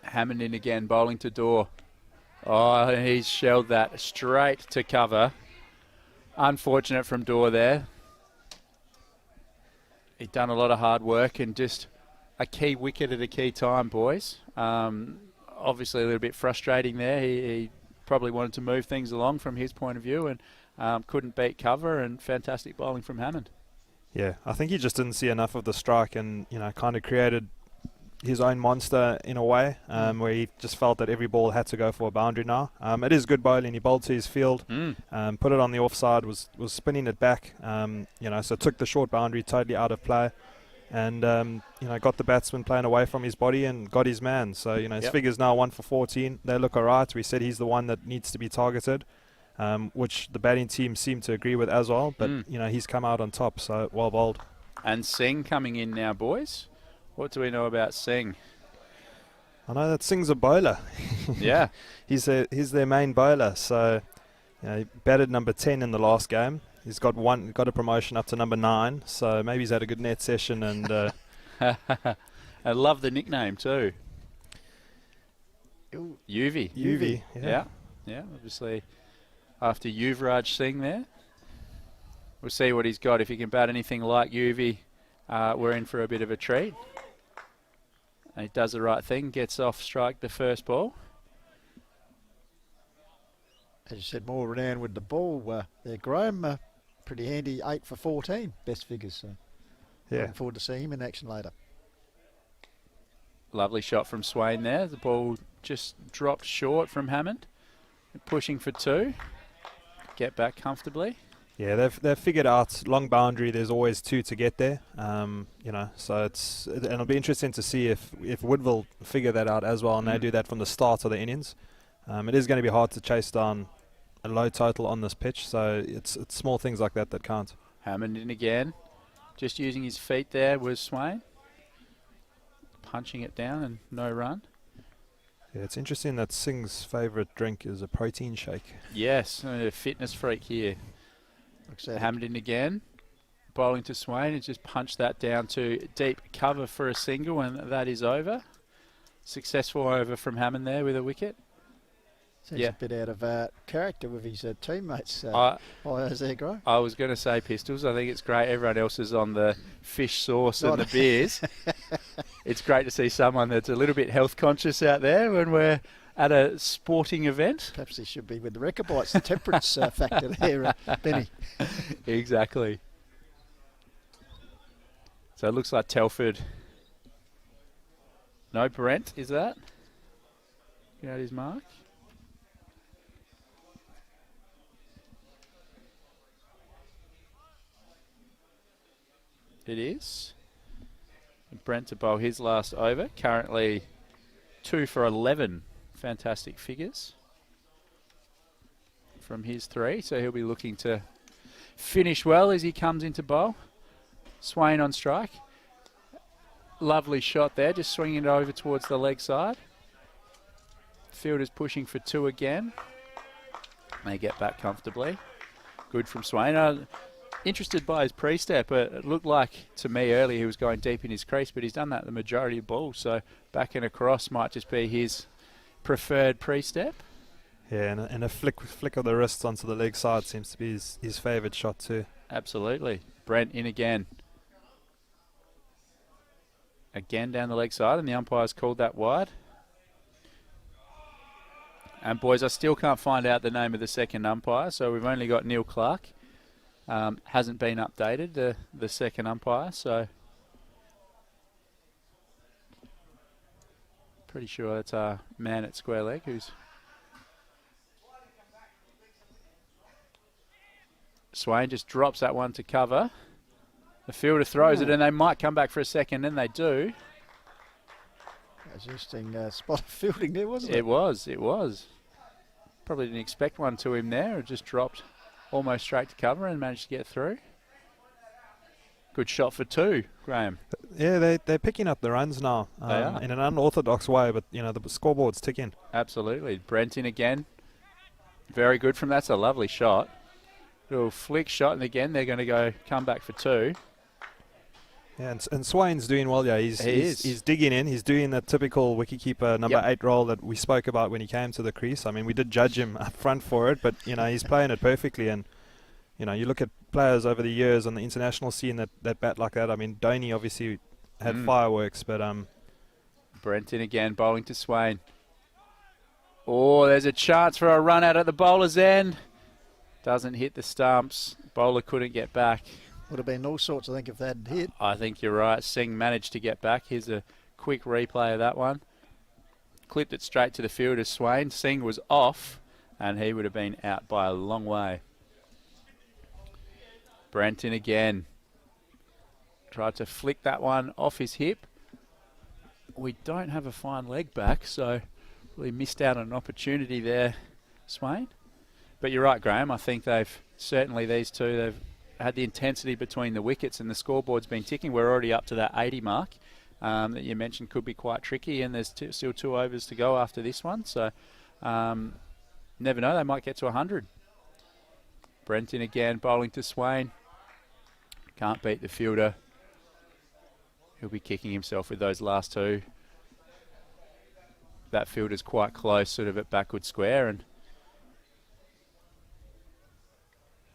Hammond in again, bowling to Dorr. Oh, he's shelled that straight to cover. Unfortunate from Dorr there. He'd done a lot of hard work and just a key wicket at a key time, boys. Obviously a little bit frustrating there. He probably wanted to move things along from his point of view and couldn't beat cover, and fantastic bowling from Hammond. Yeah, I think he just didn't see enough of the strike and, you know, kind of created his own monster in a way, where he just felt that every ball had to go for a boundary now. It is good bowling. He bowled to his field, put it on the offside, was spinning it back, you know, so took the short boundary totally out of play. And, you know, got the batsman playing away from his body and got his man. So, you know, his figure's now 1 for 14. They look all right. We said he's the one that needs to be targeted, which the batting team seem to agree with as well. But, you know, he's come out on top, so well bowled. And Singh coming in now, boys. What do we know about Singh? I know that Singh's a bowler. Yeah. He's their main bowler. So, you know, he batted number 10 in the last game. He's got a promotion up to number 9, so maybe he's had a good net session. And I love the nickname too. Yuvi. Yeah. Yeah. Obviously, after Yuvraj Singh there, we'll see what he's got. If he can bat anything like Yuvi, we're in for a bit of a treat. And he does the right thing, gets off strike the first ball. As you said, more renowned with the ball there, Graham. Pretty handy, 8 for 14, best figures. So Yeah. looking forward to seeing him in action later. Lovely shot from Swain there. The ball just dropped short from Hammond. Pushing for 2. Get back comfortably. Yeah, they've figured out long boundary. There's always 2 to get there. So and it'll be interesting to see if Woodville figure that out as well, and they do that from the start of the innings. It is going to be hard to chase down a low total on this pitch, so it's small things like that count. Hammond in again. Just using his feet there was Swain. Punching it down and no run. Yeah, it's interesting that Singh's favourite drink is a protein shake. Yes, a fitness freak here. Hammond in again. Bowling to Swain and just punched that down to deep cover for a single, and that is over. Successful over from Hammond there with a wicket. Seems a bit out of character with his teammates. Is there, Graham? I was going to say Pistols. I think it's great. Everyone else is on the fish sauce and the beers. It's great to see someone that's a little bit health conscious out there when we're at a sporting event. Perhaps he should be with the Rechabites, the temperance factor there, Benny. Exactly. So it looks like Telford. No, Brent, is that? Get out his mark. It is. Brent to bowl his last over. Currently 2 for 11. Fantastic figures from his 3. So he'll be looking to finish well as he comes into bowl. Swain on strike. Lovely shot there. Just swinging it over towards the leg side. Fielder's pushing for 2 again. They get back comfortably. Good from Swain. Interested by his pre-step. It looked like to me earlier he was going deep in his crease, but he's done that the majority of balls. So back and across might just be his preferred pre-step. Yeah, and a flick of the wrist onto the leg side seems to be his favourite shot too. Absolutely. Brent in again. Again down the leg side, and the umpire's called that wide. And boys, I still can't find out the name of the second umpire, so we've only got Neil Clark. Hasn't been updated, the second umpire, so pretty sure that's our man at square leg who's Swain just drops that one to cover. The fielder throws it, and they might come back for a second, and they do. Interesting spot of fielding there, wasn't it? It was. Probably didn't expect one to him there. It just dropped almost straight to cover and managed to get through. Good shot for 2, Graham. Yeah, they're picking up the runs now in an unorthodox way, but the scoreboard's ticking. Absolutely. Brent in again. Very good from that. That's a lovely shot. Little flick shot, and again they're going to come back for 2. Yeah, and Swain's doing well. Yeah, he's digging in. He's doing the typical wicketkeeper number 8 role that we spoke about when he came to the crease. I mean, we did judge him up front for it, but he's playing it perfectly. And you look at players over the years on the international scene that bat like that. I mean, Dhoni obviously had fireworks, but Brent in again, bowling to Swain. Oh, there's a chance for a run out at the bowler's end. Doesn't hit the stumps. Bowler couldn't get back. Would have been all sorts, I think, if that had hit. I think you're right. Singh managed to get back. Here's a quick replay of that one. Clipped it straight to the fielder, Swain. Singh was off, and he would have been out by a long way. Brenton again. Tried to flick that one off his hip. We don't have a fine leg back, so really missed out on an opportunity there, Swain. But you're right, Graham. I think these two, they've had the intensity between the wickets, and the scoreboard's been ticking. We're already up to that 80 mark that you mentioned could be quite tricky, and there's still 2 overs to go after this one. So never know, they might get to 100. Brenton again, bowling to Swain. Can't beat the fielder. He'll be kicking himself with those last 2. that fielder's quite close, sort of at backward square, and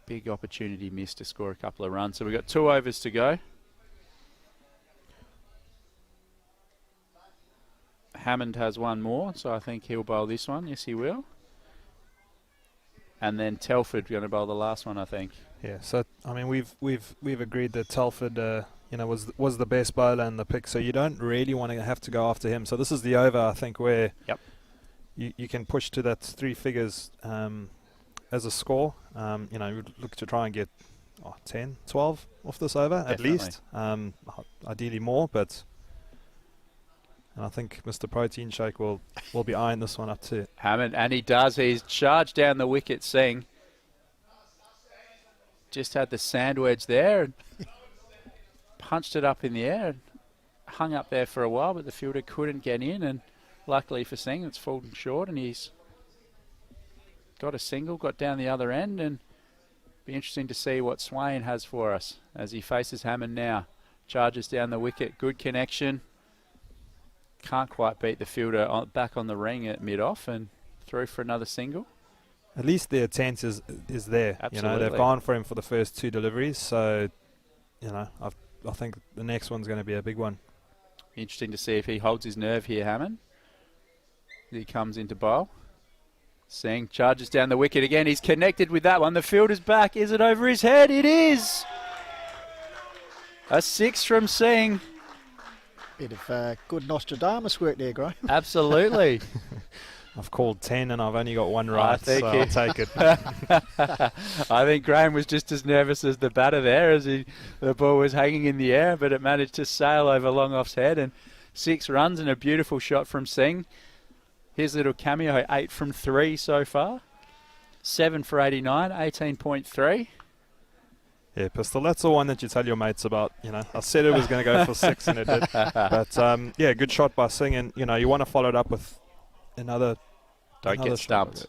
big opportunity missed to score a couple of runs. So we've got 2 overs to go. Hammond has one more, so I think he'll bowl this one. Yes, he will. And then Telford going to bowl the last one, I think. Yeah. So I mean, we've agreed that Telford, was the best bowler in the pick. So you don't really want to have to go after him. So this is the over, I think, where you can push to that 3 figures as a score. You look to try and get 10, 12 off this over at least. Ideally more, but. And I think Mr. Protein Shake will be eyeing this one up too. Hammond, and he does. He's charged down the wicket, Singh. Just had the sand wedge there and punched it up in the air and hung up there for a while, but the fielder couldn't get in. And luckily for Singh, it's fallen short, and he's got a single, got down the other end, and be interesting to see what Swain has for us as he faces Hammond now. Charges down the wicket, good connection. Can't quite beat the fielder back on the ring at mid-off and through for another single. At least their intent is there. Absolutely. They've gone for him for the first 2 deliveries, so I think the next one's going to be a big one. Interesting to see if he holds his nerve here, Hammond. He comes into bowl. Singh charges down the wicket again. He's connected with that one. The fielder's back. Is it over his head? It is. A 6 from Singh. Bit of good Nostradamus work there, Graham. Absolutely. I've called 10 and I've only got 1 right, so I'll take it. I think Graham was just as nervous as the batter there as the ball was hanging in the air, but it managed to sail over long off's head, and 6 runs and a beautiful shot from Singh. His little cameo, 8 from 3 so far. 7 for 89, 18.3. Yeah, Pistol, that's the one that you tell your mates about. I said it was going to go for 6 and it did. But, good shot by Singh. And, you want to follow it up with another. Don't get stumped.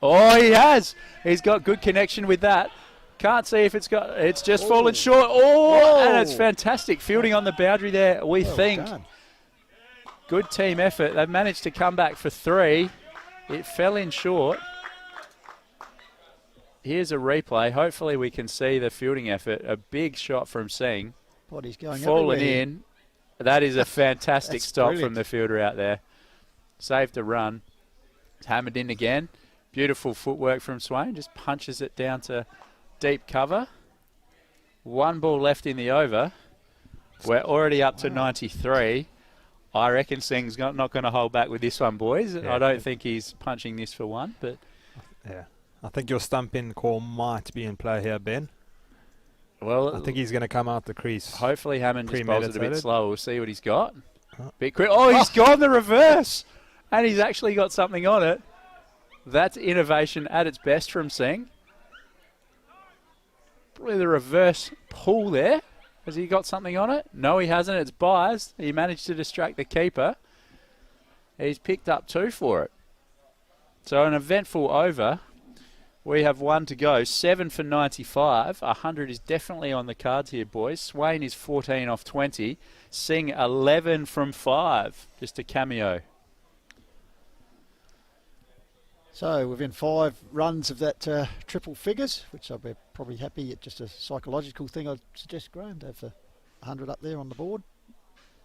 Oh, he has. He's got good connection with that. Can't see if it's just fallen short. Oh, and it's fantastic. Fielding on the boundary there, we think. Done. Good team effort. They've managed to come back for 3. It fell in short. Here's a replay. Hopefully we can see the fielding effort. A big shot from Singh. Body's going fallen in. That is a fantastic stop brilliant. From the fielder out there. Saved a run. It's hammered in again. Beautiful footwork from Swain. Just punches it down to deep cover. 1 ball left in the over. We're already up to 93. I reckon Singh's not going to hold back with this one, boys. Yeah. I don't think he's punching this for 1, but yeah. I think your stump-in call might be in play here, Ben. Well, I think he's going to come out the crease. Hopefully Hammond just bowls it a bit slow. We'll see what he's got. Bit quick. Oh, he's gone the reverse. And he's actually got something on it. That's innovation at its best from Singh. Probably the reverse pull there. Has he got something on it? No, he hasn't. It's biased. He managed to distract the keeper. He's picked up 2 for it. So an eventful over. We have 1 to go. 7 for 95. 100 is definitely on the cards here, boys. Swain is 14 off 20. Singh 11 from 5. Just a cameo. So within 5 runs of that triple figures, which I'll be probably happy. It's just a psychological thing. I'd suggest, Graham, to have the 100 up there on the board.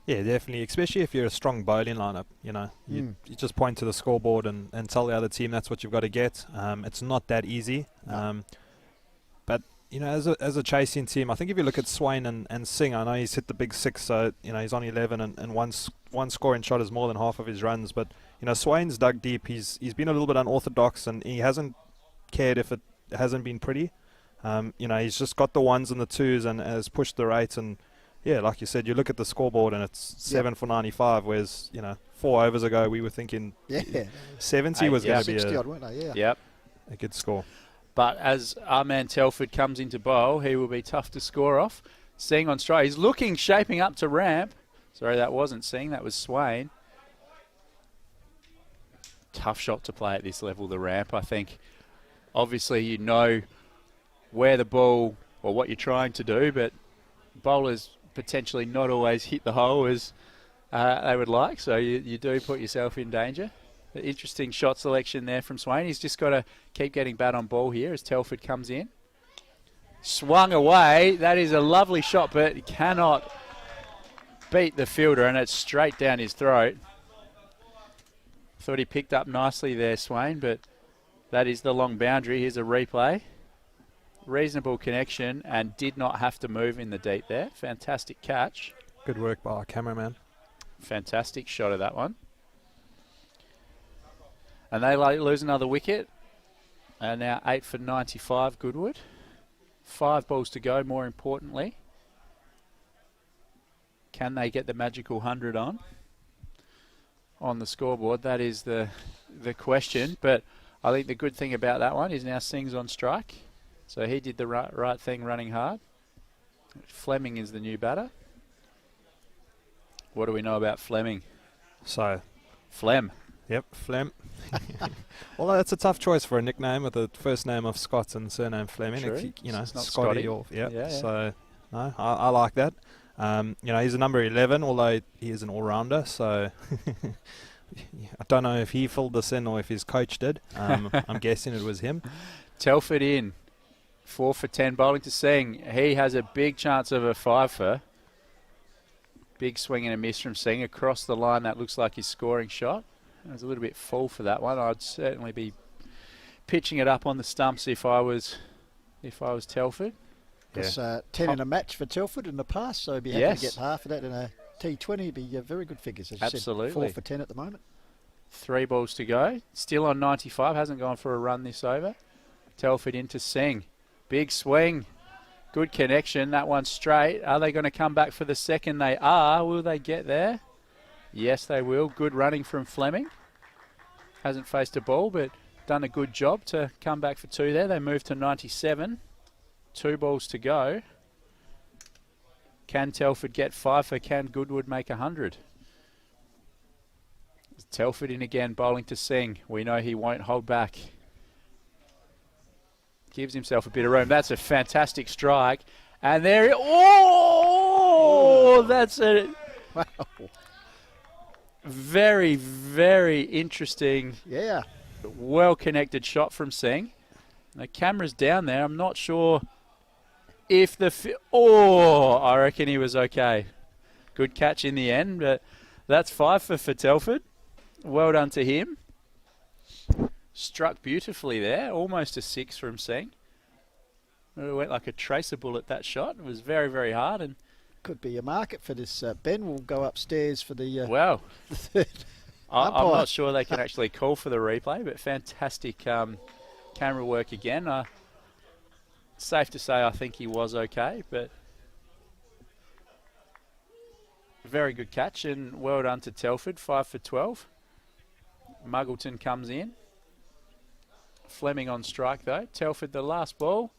Yeah, definitely, especially if you're a strong bowling lineup. You just point to the scoreboard and tell the other team that's what you've got to get. It's not that easy. No. But, as a chasing team, I think if you look at Swain and Singh, I know he's hit the big 6, so, he's on 11 and one scoring shot is more than half of his runs. But, Swain's dug deep. He's been a little bit unorthodox and he hasn't cared if it hasn't been pretty. He's just got the 1s and the 2s and has pushed the rate. And, yeah, like you said, you look at the scoreboard and it's 7 for 95, whereas, 4 overs ago we were thinking 70 was going to be a good score. But as our man Telford comes into bowl, he will be tough to score off. Singh on strike. He's shaping up to ramp. Sorry, that wasn't Singh, that was Swain. Tough shot to play at this level, the ramp. I think, obviously, where the ball or what you're trying to do, but bowlers potentially not always hit the hole as they would like. So you do put yourself in danger. The interesting shot selection there from Swain. He's just got to keep getting bat on ball here as Telford comes in. Swung away. That is a lovely shot, but he cannot beat the fielder, and it's straight down his throat. Thought he picked up nicely there, Swain, but that is the long boundary. Here's a replay. Reasonable connection and did not have to move in the deep there. Fantastic catch. Good work by our cameraman. Fantastic shot of that one. And they lose another wicket. And now 8 for 95, Goodwood. 5 balls to go, more importantly. Can they get the magical 100 on the scoreboard? That is the question. But I think the good thing about that one is now Singh's on strike. So he did the right thing running hard. Fleming is the new batter. What do we know about Fleming? So, Flem. Yep, Flem. Although that's a tough choice for a nickname with the first name of Scott and surname Fleming. True. It's not Scotty. Scotty. Or Yeah. So, no, I like that. He's a number 11, although he is an all-rounder. So, I don't know if he filled this in or if his coach did. I'm guessing it was him. Telford in. 4 for 10 bowling to Singh. He has a big chance of a 5 for. Big swing and a miss from Singh across the line. That looks like his scoring shot. It was a little bit full for that one. I'd certainly be pitching it up on the stumps if I was Telford. Because 10 in a match for Telford in the past, so he'd be happy to get half of that in a T20. It'd be very good figures, as you Absolutely. said. 4 for 10 at the moment. 3 balls to go. Still on 95. Hasn't gone for a run this over. Telford into Singh. Big swing. Good connection. That one's straight. Are they going to come back for the second? They are. Will they get there? Yes, they will. Good running from Fleming. Hasn't faced a ball, but done a good job to come back for 2 there. They move to 97. 2 balls to go. Can Telford get 5 for? Can Goodwood make 100? Telford in again, bowling to Singh. We know he won't hold back. Gives himself a bit of room. That's a fantastic strike. And there... Oh! That's a... Wow. Very, very interesting, well-connected shot from Singh. The camera's down there. I'm not sure if the... I reckon he was okay. Good catch in the end, but that's 5 for Telford. Well done to him. Struck beautifully there. Almost a 6 from Singh. It went like a tracer bullet, that shot. It was very, very hard. And could be a market for this. Ben will go upstairs for the the third. I'm umpire. not sure they can actually call for the replay, but fantastic camera work again. Safe to say I think he was okay, but very good catch and well done to Telford. 5 for 12. Muggleton comes in. Fleming on strike though. Telford the last ball.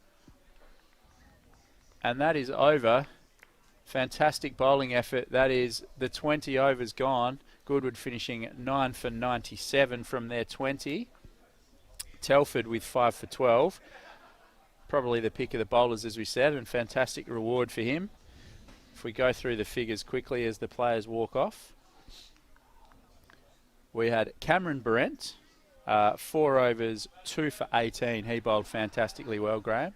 And that is over. Fantastic bowling effort. That is the 20 overs gone. Goodwood finishing 9 for 97 from their 20. Telford with 5 for 12. Probably the pick of the bowlers, as we said, and fantastic reward for him. If we go through the figures quickly as the players walk off. We had Cameron Brent, 4 overs, 2 for 18. He bowled fantastically well, Graham.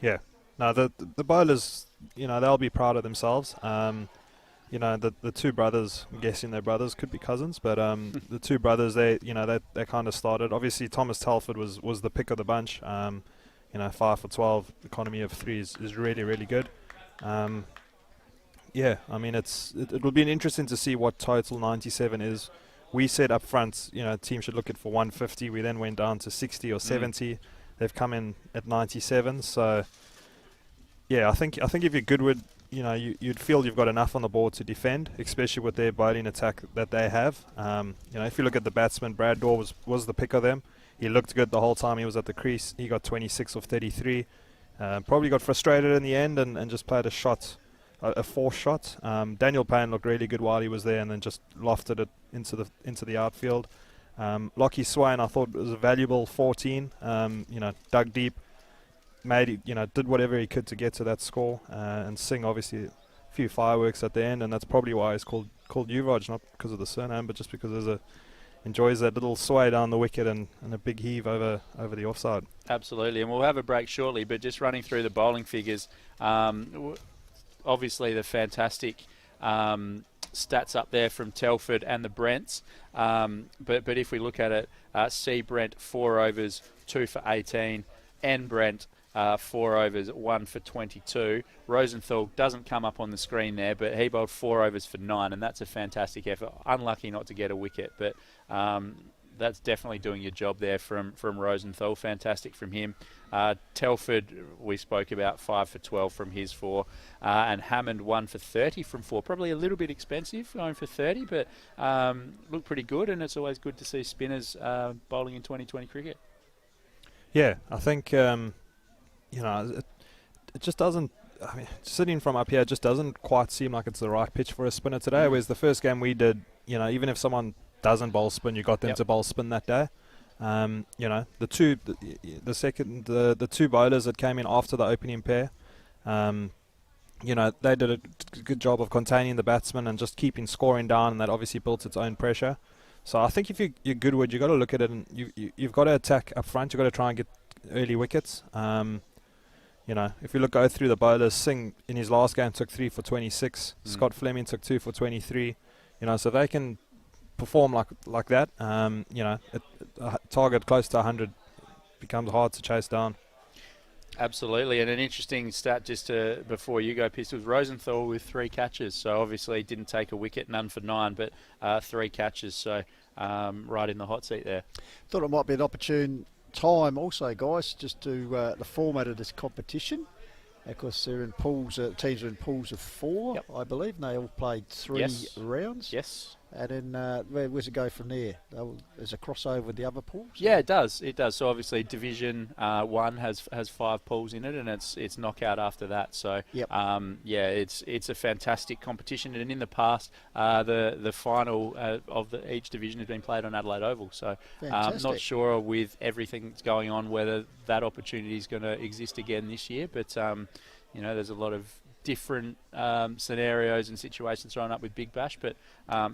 Yeah. No, the bowlers, they'll be proud of themselves. The 2 brothers, I'm guessing they're brothers, could be cousins, but the 2 brothers, they kind of started. Obviously, Thomas Telford was the pick of the bunch. 5 for 12, economy of 3 is really, really good. It will be interesting to see what total 97 is. We said up front, team should look at for 150. We then went down to 60 or 70. They've come in at 97. So, yeah, I think if you're Goodwood, you'd feel you've got enough on the board to defend, especially with their bowling attack that they have. If you look at the batsman, Brad Daw was the pick of them. He looked good the whole time he was at the crease. He got 26 of 33. Probably got frustrated in the end and just played a forced shot. Daniel Payne looked really good while he was there and then just lofted it into the outfield. Lockie Swain, I thought, was a valuable 14. Dug deep, did whatever he could to get to that score. And Singh, obviously, few fireworks at the end, and that's probably why he's called Uvraj, not because of the surname, but just because enjoys that little sway down the wicket and a big heave over the offside. Absolutely, and we'll have a break shortly, but just running through the bowling figures, obviously the fantastic stats up there from Telford and the Brents, but if we look at it, C. Brent 4 overs 2 for 18, N. Brent 4 overs 1 for 22. Rosenthal doesn't come up on the screen there, but he bowled 4 overs for 9, and that's a fantastic effort. Unlucky not to get a wicket, but that's definitely doing your job there from Rosenthal. Fantastic from him. Telford, we spoke about 5 for 12 from his 4, and Hammond 1 for 30 from 4. Probably a little bit expensive going for 30, but looked pretty good, and it's always good to see spinners bowling in 2020 cricket. Yeah, I think it just doesn't. I mean, sitting from up here, it just doesn't quite seem like it's the right pitch for a spinner today. Whereas the first game we did, even if someone doesn't bowl spin, you got them to bowl spin that day. The two bowlers that came in after the opening pair, they did a good job of containing the batsmen and just keeping scoring down, and that obviously built its own pressure. So I think if you're Goodwood, you've got to look at it, and you've got to attack up front. You've got to try and get early wickets. If you go through the bowlers, Singh in his last game took 3 for 26. Scott Fleming took 2 for 23. So they can perform like that. A target close to 100 becomes hard to chase down. Absolutely, and an interesting stat just before you go, Pistols. Rosenthal with 3 catches, so obviously didn't take a wicket, none for 9, but 3 catches, so right in the hot seat there. Thought it might be an opportune time also, guys, just to the format of this competition. Of course, they're in pools. Teams are in pools of 4, I believe, and they all played 3 rounds. Yes. And then where's it go from there? There's a crossover with the other pools? Yeah, it does. It does. So obviously Division 1 has 5 pools in it, and it's knockout after that. So it's a fantastic competition. And in the past, the final of each division has been played on Adelaide Oval. So I'm not sure with everything that's going on whether that opportunity is going to exist again this year. But there's a lot of different scenarios and situations thrown up with Big Bash, but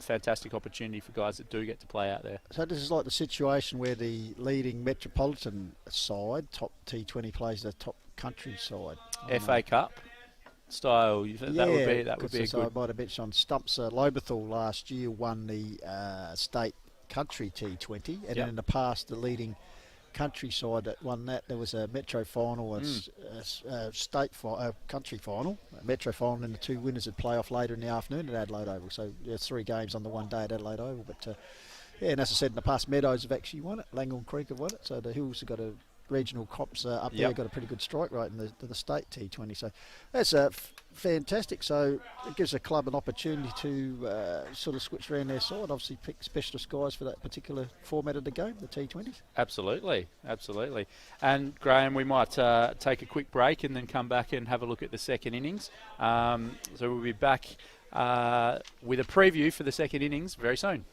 fantastic opportunity for guys that do get to play out there. So this is like the situation where the leading metropolitan side, top T20, plays the top country side. FA Cup style. That would be a good. I might have mentioned on Stumps. Lobethal last year won the state country T20, and then in the past the leading countryside that won that. There was a metro final, a state country final, a metro final, and the 2 winners would play off later in the afternoon at Adelaide Oval. So there's 3 games on the one day at Adelaide Oval. But and as I said in the past, Meadows have actually won it. Langhorne Creek have won it. So the Hills have got a regional comps up there, got a pretty good strike rate in the state T20. So that's fantastic. So it gives a club an opportunity to sort of switch around their side, obviously pick specialist guys for that particular format of the game, the T20s. Absolutely. And Graham, we might take a quick break and then come back and have a look at the second innings. So we'll be back with a preview for the second innings very soon.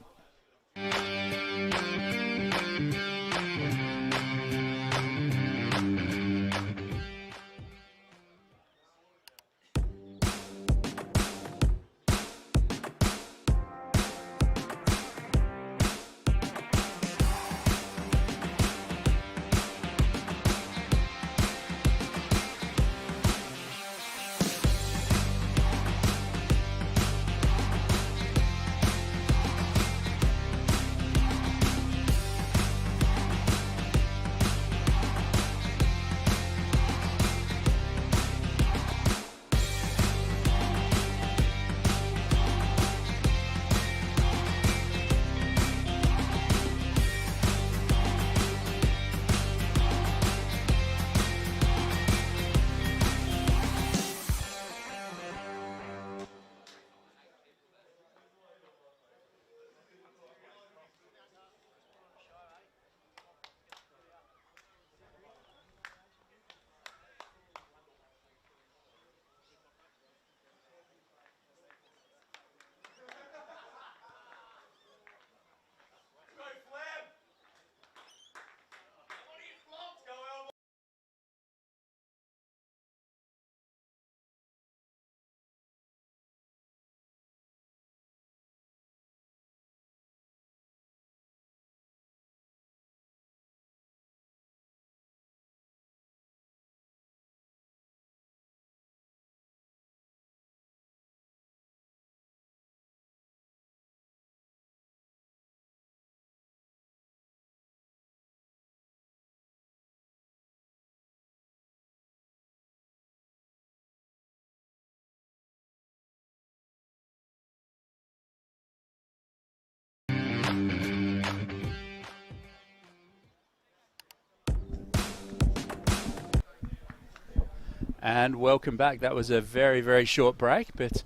And welcome back. That was a very, very short break, but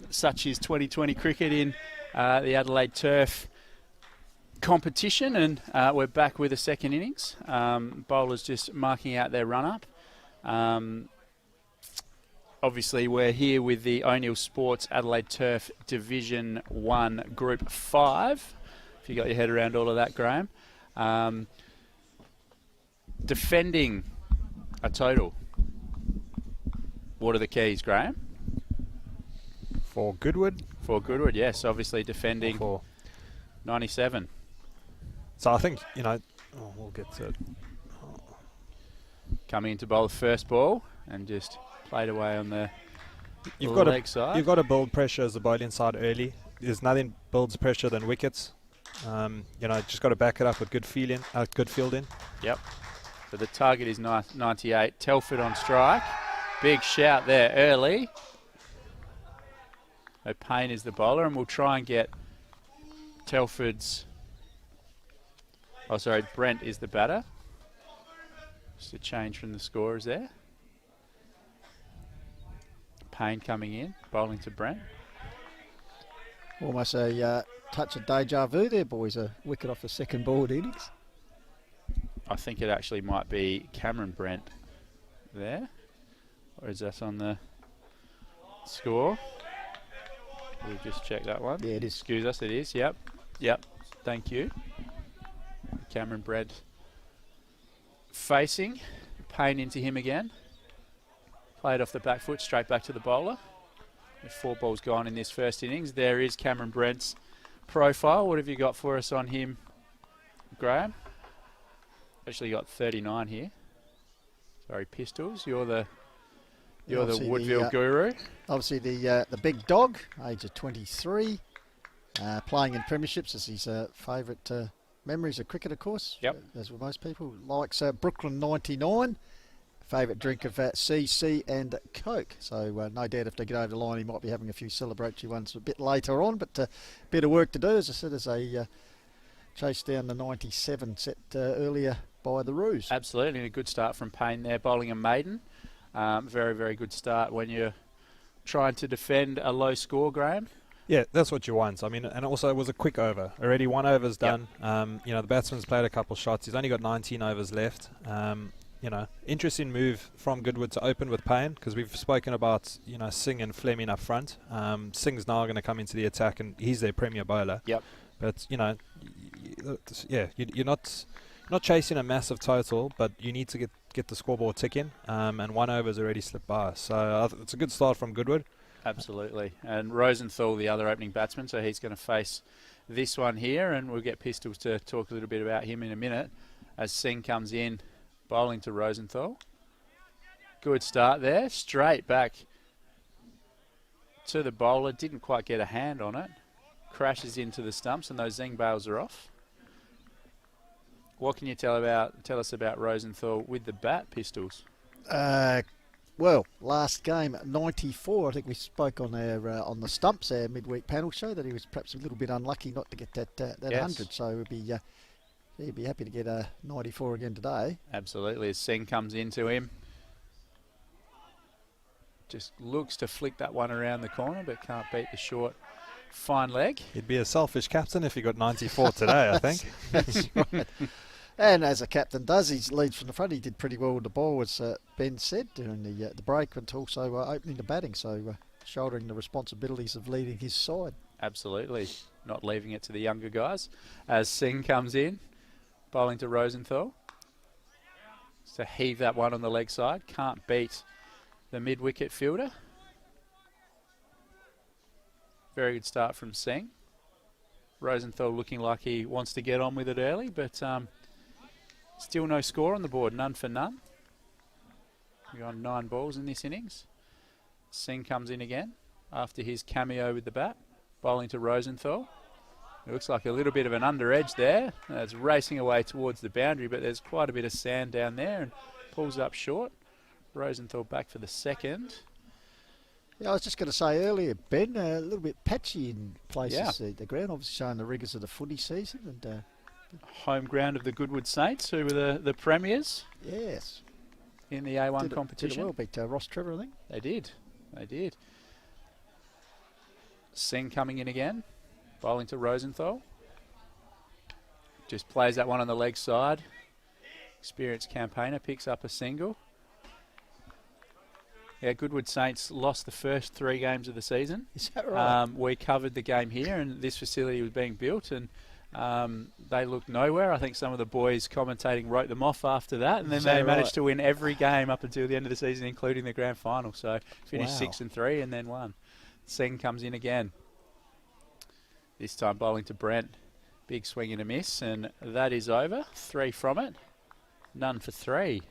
such is 2020 cricket in the Adelaide Turf competition, and we're back with a second innings. Bowlers just marking out their run-up. Obviously, we're here with the O'Neill Sports Adelaide Turf Division 1 Group 5, if you got your head around all of that, Graham. Defending a total. What are the keys, Graham? For Goodwood? For Goodwood, yes. Obviously defending For 97. So I think, we'll get to it. Coming into bowl the first ball and just played away on the leg side. You've got to build pressure as the bowling side early. There's nothing builds pressure than wickets. Just got to back it up with good fielding. Yep. So the target is 98. Telford on strike. Big shout there early. So Payne is the bowler, and we'll try and get Brent is the batter. Just a change from the scorers there. Payne coming in, bowling to Brent. Almost a touch of deja vu there, boys. A wicket off the second ball innings. I think it actually might be Cameron Brent there. Or is that on the score? We'll just check that one. Yeah, it is. Excuse us, it is. Yep. Thank you. Cameron Brent facing. Payne into him again. Played off the back foot, straight back to the bowler. With 4 balls gone in this first innings. There is Cameron Brent's profile. What have you got for us on him, Graham? Actually got 39 here. Sorry, Pistols. You're the Woodville guru. Obviously the big dog, age of 23, playing in premierships is his favourite memories of cricket, of course. Yep. As with most people. Likes Brooklyn 99. Favourite drink of CC and Coke. So no doubt if they get over the line, he might be having a few celebratory ones a bit later on. But a bit of work to do, as I said, as they chase down the 97 set earlier by the Roos. Absolutely, and a good start from Payne there, bowling a maiden. Very, very good start when you're trying to defend a low score, Graham. Yeah, that's what you want. I mean, and also it was a quick over. Already 1 over's done. Yep. The batsman's played a couple shots. He's only got 19 overs left. Interesting move from Goodwood to open with Payne, because we've spoken about, Singh and Fleming up front. Singh's now going to come into the attack, and he's their premier bowler. Yep. But, you're not chasing a massive total, but you need to get the scoreboard ticking, and 1 over's already slipped by. So it's a good start from Goodwood. Absolutely. And Rosenthal, the other opening batsman, so he's going to face this one here, and we'll get Pistols to talk a little bit about him in a minute as Singh comes in, bowling to Rosenthal. Good start there, straight back to the bowler, didn't quite get a hand on it, crashes into the stumps, and those Zing bails are off. What can you tell us about Rosenthal with the bat, Pistols? Well, last game 94. I think we spoke on the Stumps, our midweek panel show, that he was perhaps a little bit unlucky not to get that yes. 100. So he'd be happy to get a 94 again today. Absolutely. As Singh comes into him, just looks to flick that one around the corner, but can't beat the short, fine leg. He'd be a selfish captain if he got 94 today, I think. That's right. And as a captain does, he leads from the front. He did pretty well with the ball, as Ben said, during the break, and also opening the batting, so shouldering the responsibilities of leading his side. Absolutely. Not leaving it to the younger guys. As Singh comes in, bowling to Rosenthal. To heave that one on the leg side. Can't beat the mid-wicket fielder. Very good start from Singh. Rosenthal looking like he wants to get on with it early, but still no score on the board, none for none. We're on 9 balls in this innings. Singh comes in again after his cameo with the bat, bowling to Rosenthal. It looks like a little bit of an under edge there. It's racing away towards the boundary, but there's quite a bit of sand down there and pulls up short. Rosenthal back for the second. Yeah, I was just going to say earlier, Ben, a little bit patchy in places. Yeah. The ground obviously showing the rigours of the footy season. And home ground of the Goodwood Saints, who were the premiers. Yes. in the A1 Did competition. it well, beat Ross Trevor, I think. They did. Singh coming in again, bowling to Rosenthal. Just plays that one on the leg side. Experienced campaigner picks up a single. Yeah, Goodwood Saints lost the first 3 games of the season. Is that right? We covered the game here, and this facility was being built, and they looked nowhere. I think some of the boys commentating wrote them off after that, and then Is they that managed right? to win every game up until the end of the season, including the grand final. So finished Wow. 6-3 and then won. Singh comes in again. This time bowling to Brent. Big swing and a miss, and that is over. 3 from it. None for 3.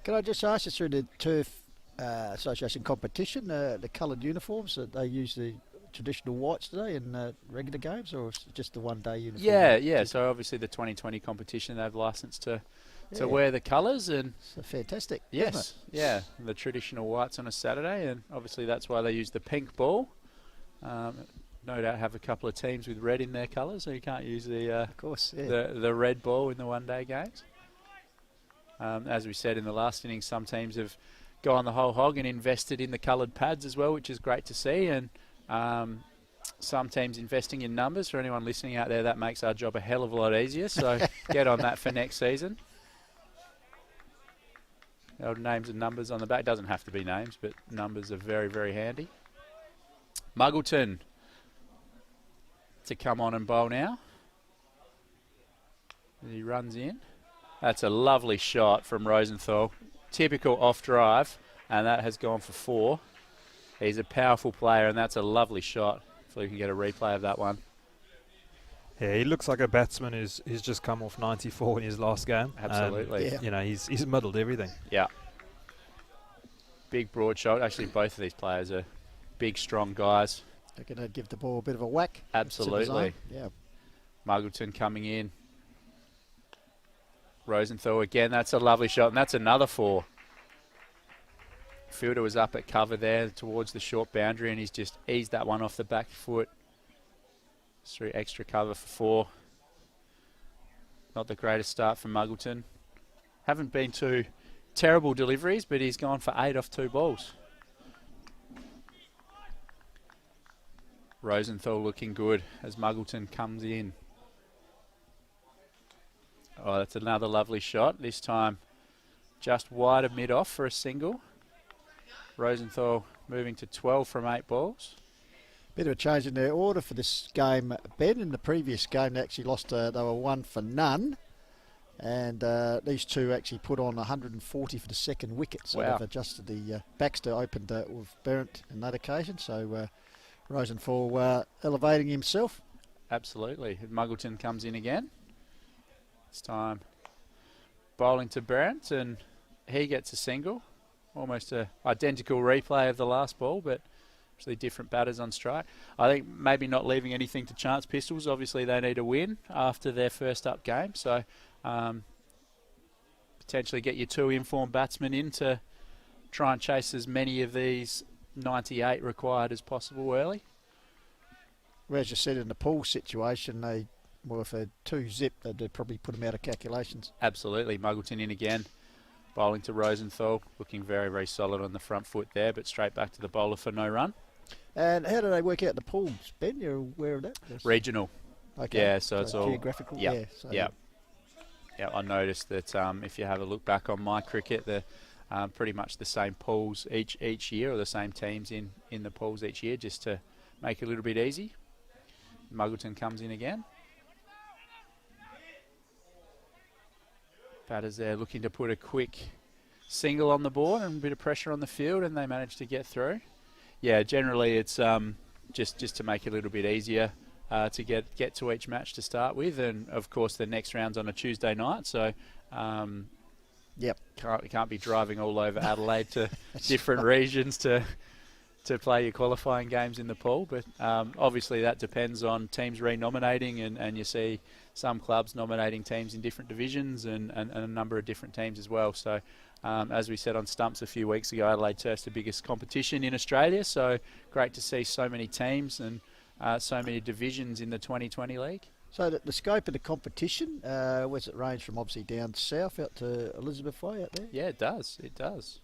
Can I just ask you, through the Turf Association competition, the coloured uniforms, that they use the traditional whites today in regular games, or is it just the one-day uniform? Yeah. So obviously the 2020 competition, they've licensed to wear the colours, and So fantastic. isn't it? the traditional whites on a Saturday, and obviously that's why they use the pink ball. No doubt have a couple of teams with red in their colours, so you can't use the Of course, yeah. the red ball in the one-day games. As we said in the last innings, some teams have gone the whole hog and invested in the coloured pads as well, which is great to see, and some teams investing in numbers. For anyone listening out there, that makes our job a hell of a lot easier, so get on that for next season. Old names and numbers on the back. Doesn't have to be names, but numbers are very, very handy. Muggleton to come on and bowl now. And he runs in. That's a lovely shot from Rosenthal. Typical off drive, and that has gone for 4. He's a powerful player, and that's a lovely shot. Hopefully we can get a replay of that one. Yeah, he looks like a batsman who's just come off 94 in his last game. Absolutely. Yeah. You know, he's muddled everything. Yeah. Big broad shot. Actually, both of these players are big, strong guys. They're going to give the ball a bit of a whack. Absolutely. Yeah. Muggleton coming in. Rosenthal again. That's a lovely shot, and that's another 4. Fielder was up at cover there towards the short boundary, and he's just eased that one off the back foot. Through extra cover for 4. Not the greatest start from Muggleton. Haven't been too terrible deliveries, but he's gone for 8 off 2 balls. Rosenthal looking good as Muggleton comes in. Oh, that's another lovely shot. This time just wide of mid-off for a single. Rosenthal moving to 12 from 8 balls. Bit of a change in their order for this game, Ben. In the previous game, they actually lost. They were 1 for none. And these two actually put on 140 for the second wicket. So Wow. they've adjusted the Baxter opened with Berent on that occasion. So Rosenthal elevating himself. Absolutely. Muggleton comes in again. This time bowling to Berent, and he gets a single. Almost a identical replay of the last ball, but actually different batters on strike. I think maybe not leaving anything to chance Pistols. Obviously they need a win after their first up game, so potentially get your 2 informed batsmen in to try and chase as many of these 98 required as possible early. Well, as you said, in the pool situation, if they're 2 zip, they'd probably put them out of calculations. Absolutely. Muggleton in again. Bowling to Rosenthal, looking very, very solid on the front foot there, but straight back to the bowler for no run. And how do they work out the pools, Ben? You're aware of that? Yes. Regional. Okay. Yeah, so it's all geographical. Yep. Yeah. So Yeah, I noticed that if you have a look back on my cricket, the pretty much the same pools each year, or the same teams in the pools each year, just to make it a little bit easy. Muggleton comes in again. Batters there looking to put a quick single on the board and a bit of pressure on the field, and they managed to get through. Yeah, generally it's just to make it a little bit easier to get to each match to start with, and of course the next round's on a Tuesday night, so Yep. can't be driving all over Adelaide to different regions to play your qualifying games in the pool, but obviously that depends on teams renominating, and you see some clubs nominating teams in different divisions, and a number of different teams as well. So as we said on Stumps a few weeks ago, Adelaide Turf's the biggest competition in Australia, so great to see so many teams and so many divisions in the 2020 league. So the scope of the competition, where's it range from obviously down south out to Elizabeth Way out there? Yeah, it does. It does.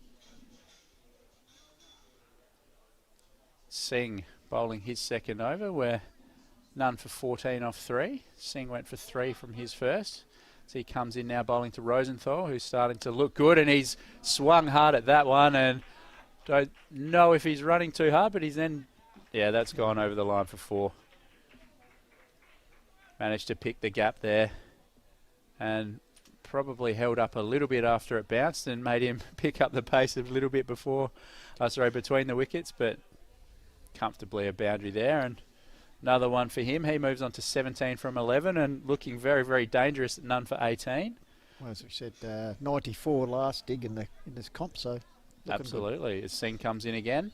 Singh bowling his second over. We're none for 14 off 3. Singh went for 3 from his first. So he comes in now bowling to Rosenthal, who's starting to look good, and he's swung hard at that one, and don't know if he's running too hard, but he's then, yeah, that's gone over the line for 4. Managed to pick the gap there and probably held up a little bit after it bounced and made him pick up the pace a little bit between the wickets, but comfortably a boundary there, and another one for him. He moves on to 17 from 11 and looking very, very dangerous at none for 18. Well, as we said, 94 last dig in this comp, so absolutely. As Singh comes in again.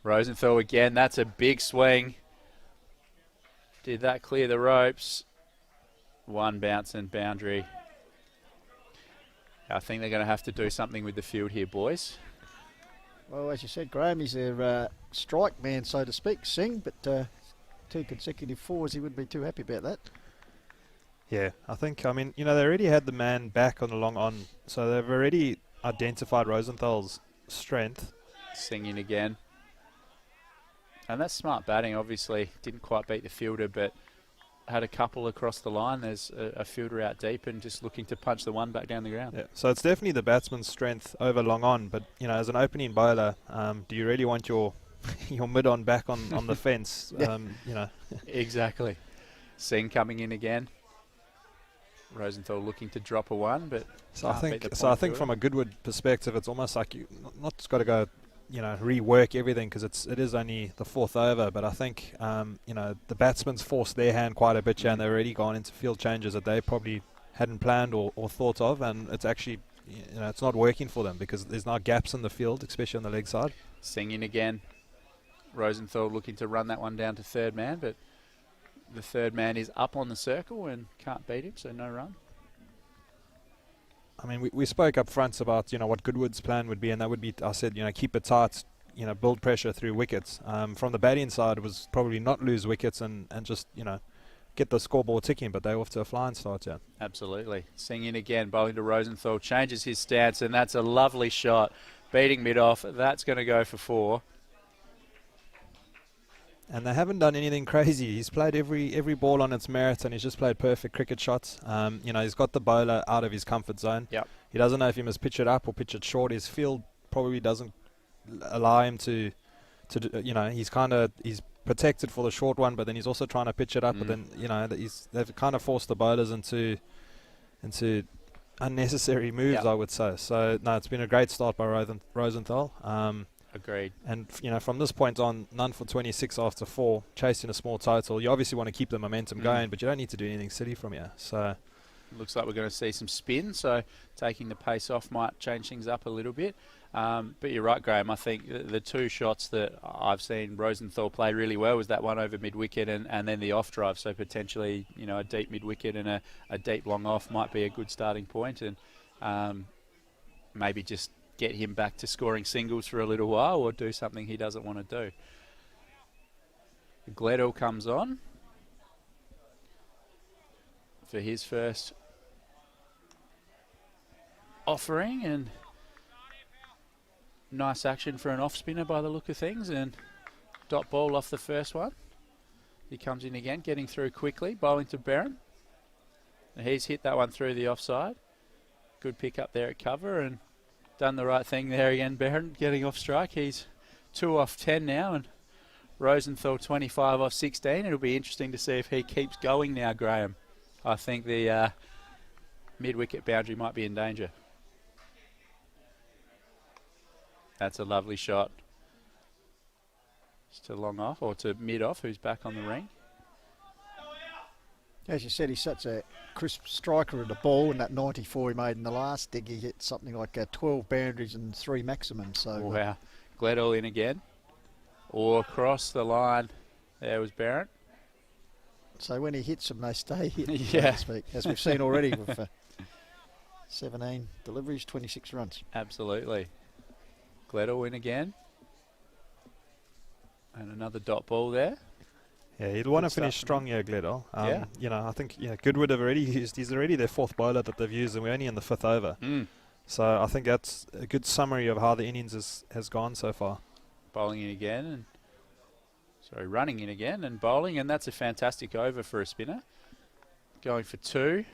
Rosenthal again, that's a big swing. Did that clear the ropes? One bounce and boundary. I think they're going to have to do something with the field here, boys. Well, as you said, Graham, he's their strike man, so to speak, Singh, but 2 consecutive 4s, he wouldn't be too happy about that. Yeah, I think, they already had the man back on the long on, so they've already identified Rosenthal's strength. Singh in again. And that's smart batting, obviously. Didn't quite beat the fielder, but had a couple across the line. There's a fielder out deep and just looking to punch the one back down the ground. Yeah, so it's definitely the batsman's strength over long on, but, as an opening bowler, do you really want your mid on back on the fence? Exactly. Singh coming in again. Rosenthal looking to drop a one, but I think from a Goodwood perspective, it's almost like you not just got to go, rework everything because it is only the 4th over. But I think the batsmen's forced their hand quite a bit here, and they've already gone into field changes that they probably hadn't planned or thought of, and it's actually it's not working for them because there's now gaps in the field, especially on the leg side. Singh in again. Rosenthal looking to run that one down to third man, but the third man is up on the circle and can't beat him, so no run. I mean, we spoke up front about, what Goodwood's plan would be, and that would be, I said, keep it tight, build pressure through wickets. From the batting side, it was probably not lose wickets and just, get the scoreboard ticking, but they're off to a flying start, yeah. Absolutely. Singh in again, bowling to Rosenthal, changes his stance, and that's a lovely shot. Beating mid-off, that's going to go for 4. And they haven't done anything crazy. He's played every ball on its merit, and he's just played perfect cricket shots. He's got the bowler out of his comfort zone. Yep. He doesn't know if he must pitch it up or pitch it short. His field probably doesn't allow him to he's protected for the short one, but then he's also trying to pitch it up. But then they've kind of forced the bowlers into unnecessary moves, I would say. So no, it's been a great start by Rosenthal. Agreed. And from this point on, none for 26 after 4, chasing a small total. You obviously want to keep the momentum going, but you don't need to do anything silly from here. So looks like we're going to see some spin, so taking the pace off might change things up a little bit. But you're right, Graham. I think the 2 shots that I've seen Rosenthal play really well was that one over mid-wicket and then the off-drive. So potentially, a deep mid-wicket and a deep long off might be a good starting point, and maybe just get him back to scoring singles for a little while or do something he doesn't want to do. Gledhill comes on for his first offering, and nice action for an off spinner by the look of things, and dot ball off the first one. He comes in again, getting through quickly, bowling to Barron. And he's hit that one through the offside. Good pick up there at cover and done the right thing there again, Barron, getting off strike. He's 2 off 10 now, and Rosenthal 25 off 16. It'll be interesting to see if he keeps going now, Graham. I think the mid-wicket boundary might be in danger. That's a lovely shot. Just to long off, or to mid-off, who's back on the ring. As you said, he's such a crisp striker of the ball, and that 94 he made in the last dig, he hit something like 12 boundaries and 3 maximums. So wow. Gledhill in again. Or across the line. There was Barrett. So when he hits them, they stay hit, yeah. so to speak, as we've seen already with 17 deliveries, 26 runs. Absolutely. Gledhill in again. And another dot ball there. Yeah, he'd want to Good finish stuff. strong here, Gledel. Yeah. You know, I think Goodwood have already used. He's already their 4th bowler that they've used, and we're only in the 5th over. So I think that's a good summary of how the innings has gone so far. Bowling in again, running in again and bowling, and that's a fantastic over for a spinner. Going for 2,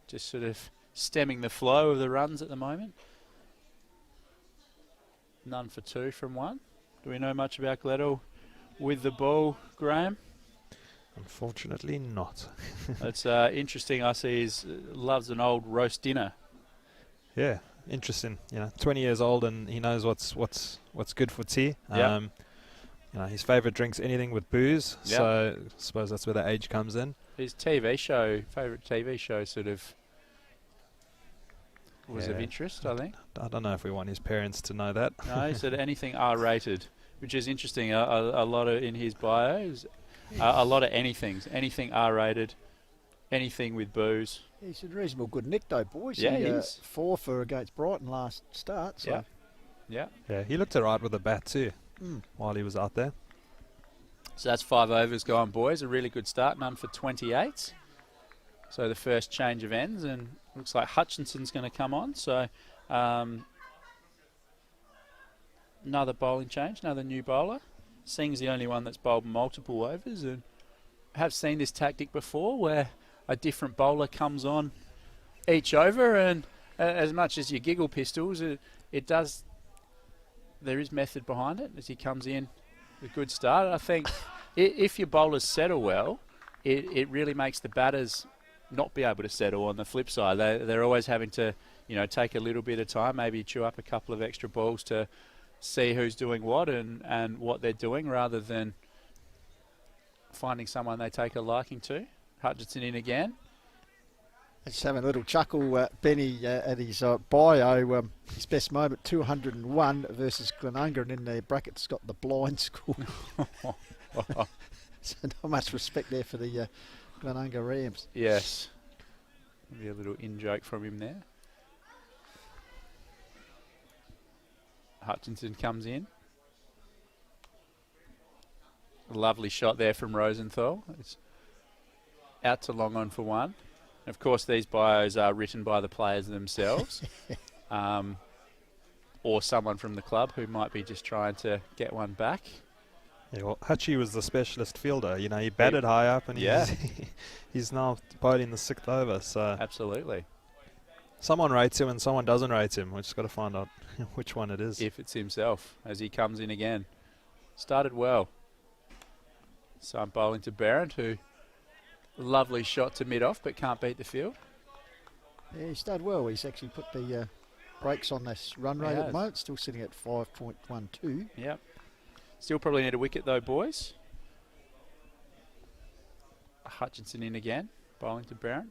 just sort of stemming the flow of the runs at the moment. None for 2 from 1. Do we know much about Gledel with the ball, Graham? Unfortunately not. It's interesting. I see he loves an old roast dinner. Yeah, interesting. 20 years old and he knows what's good for tea. Yep. His favourite drink's anything with booze. Yep. So I suppose that's where the age comes in. His favourite TV show sort of was of interest, I think. I don't know if we want his parents to know that. No, he said anything R-rated, which is interesting. A lot of in his bios, a lot of anything R-rated, anything with booze. He's in reasonable good nick though, boys. Yeah, he is. 4 for against Brighton last start. So. Yeah. Yeah, he looked alright with the bat too while he was out there. So that's 5 overs gone, boys. A really good start. None for 28. So the first change of ends, and looks like Hutchinson's going to come on. So another bowling change, another new bowler. Singh's the only one that's bowled multiple overs, and I have seen this tactic before where a different bowler comes on each over, and as much as you giggle pistols, it does. There is method behind it as he comes in. A good start. I think if your bowlers settle well, it really makes the batters not be able to settle on the flip side. They're always having to, take a little bit of time, maybe chew up a couple of extra balls to see who's doing what and what they're doing rather than finding someone they take a liking to. Hutchinson in again. Just having a little chuckle, Benny, at his bio. His best moment, 201 versus Glenunga, and in the brackets got the blind score. So not much respect there for the Glenunga Rams. Yes. Maybe a little in-joke from him there. Hutchinson comes in. A lovely shot there from Rosenthal. It's out to long on for 1. Of course, these bios are written by the players themselves or someone from the club who might be just trying to get one back. Yeah, well, Hutchie was the specialist fielder. He batted high up and he's now bowling the 6th over. So absolutely. Someone rates him and someone doesn't rate him. We've just got to find out which one it is. If it's himself as he comes in again. Started well. So I'm bowling to Barrett, who... Lovely shot to mid-off, but can't beat the field. Yeah, he started well. He's actually put the brakes on this run rate at the moment. Still sitting at 5.12. Yep. Still probably need a wicket though, boys. Hutchinson in again. Bowling to Barron.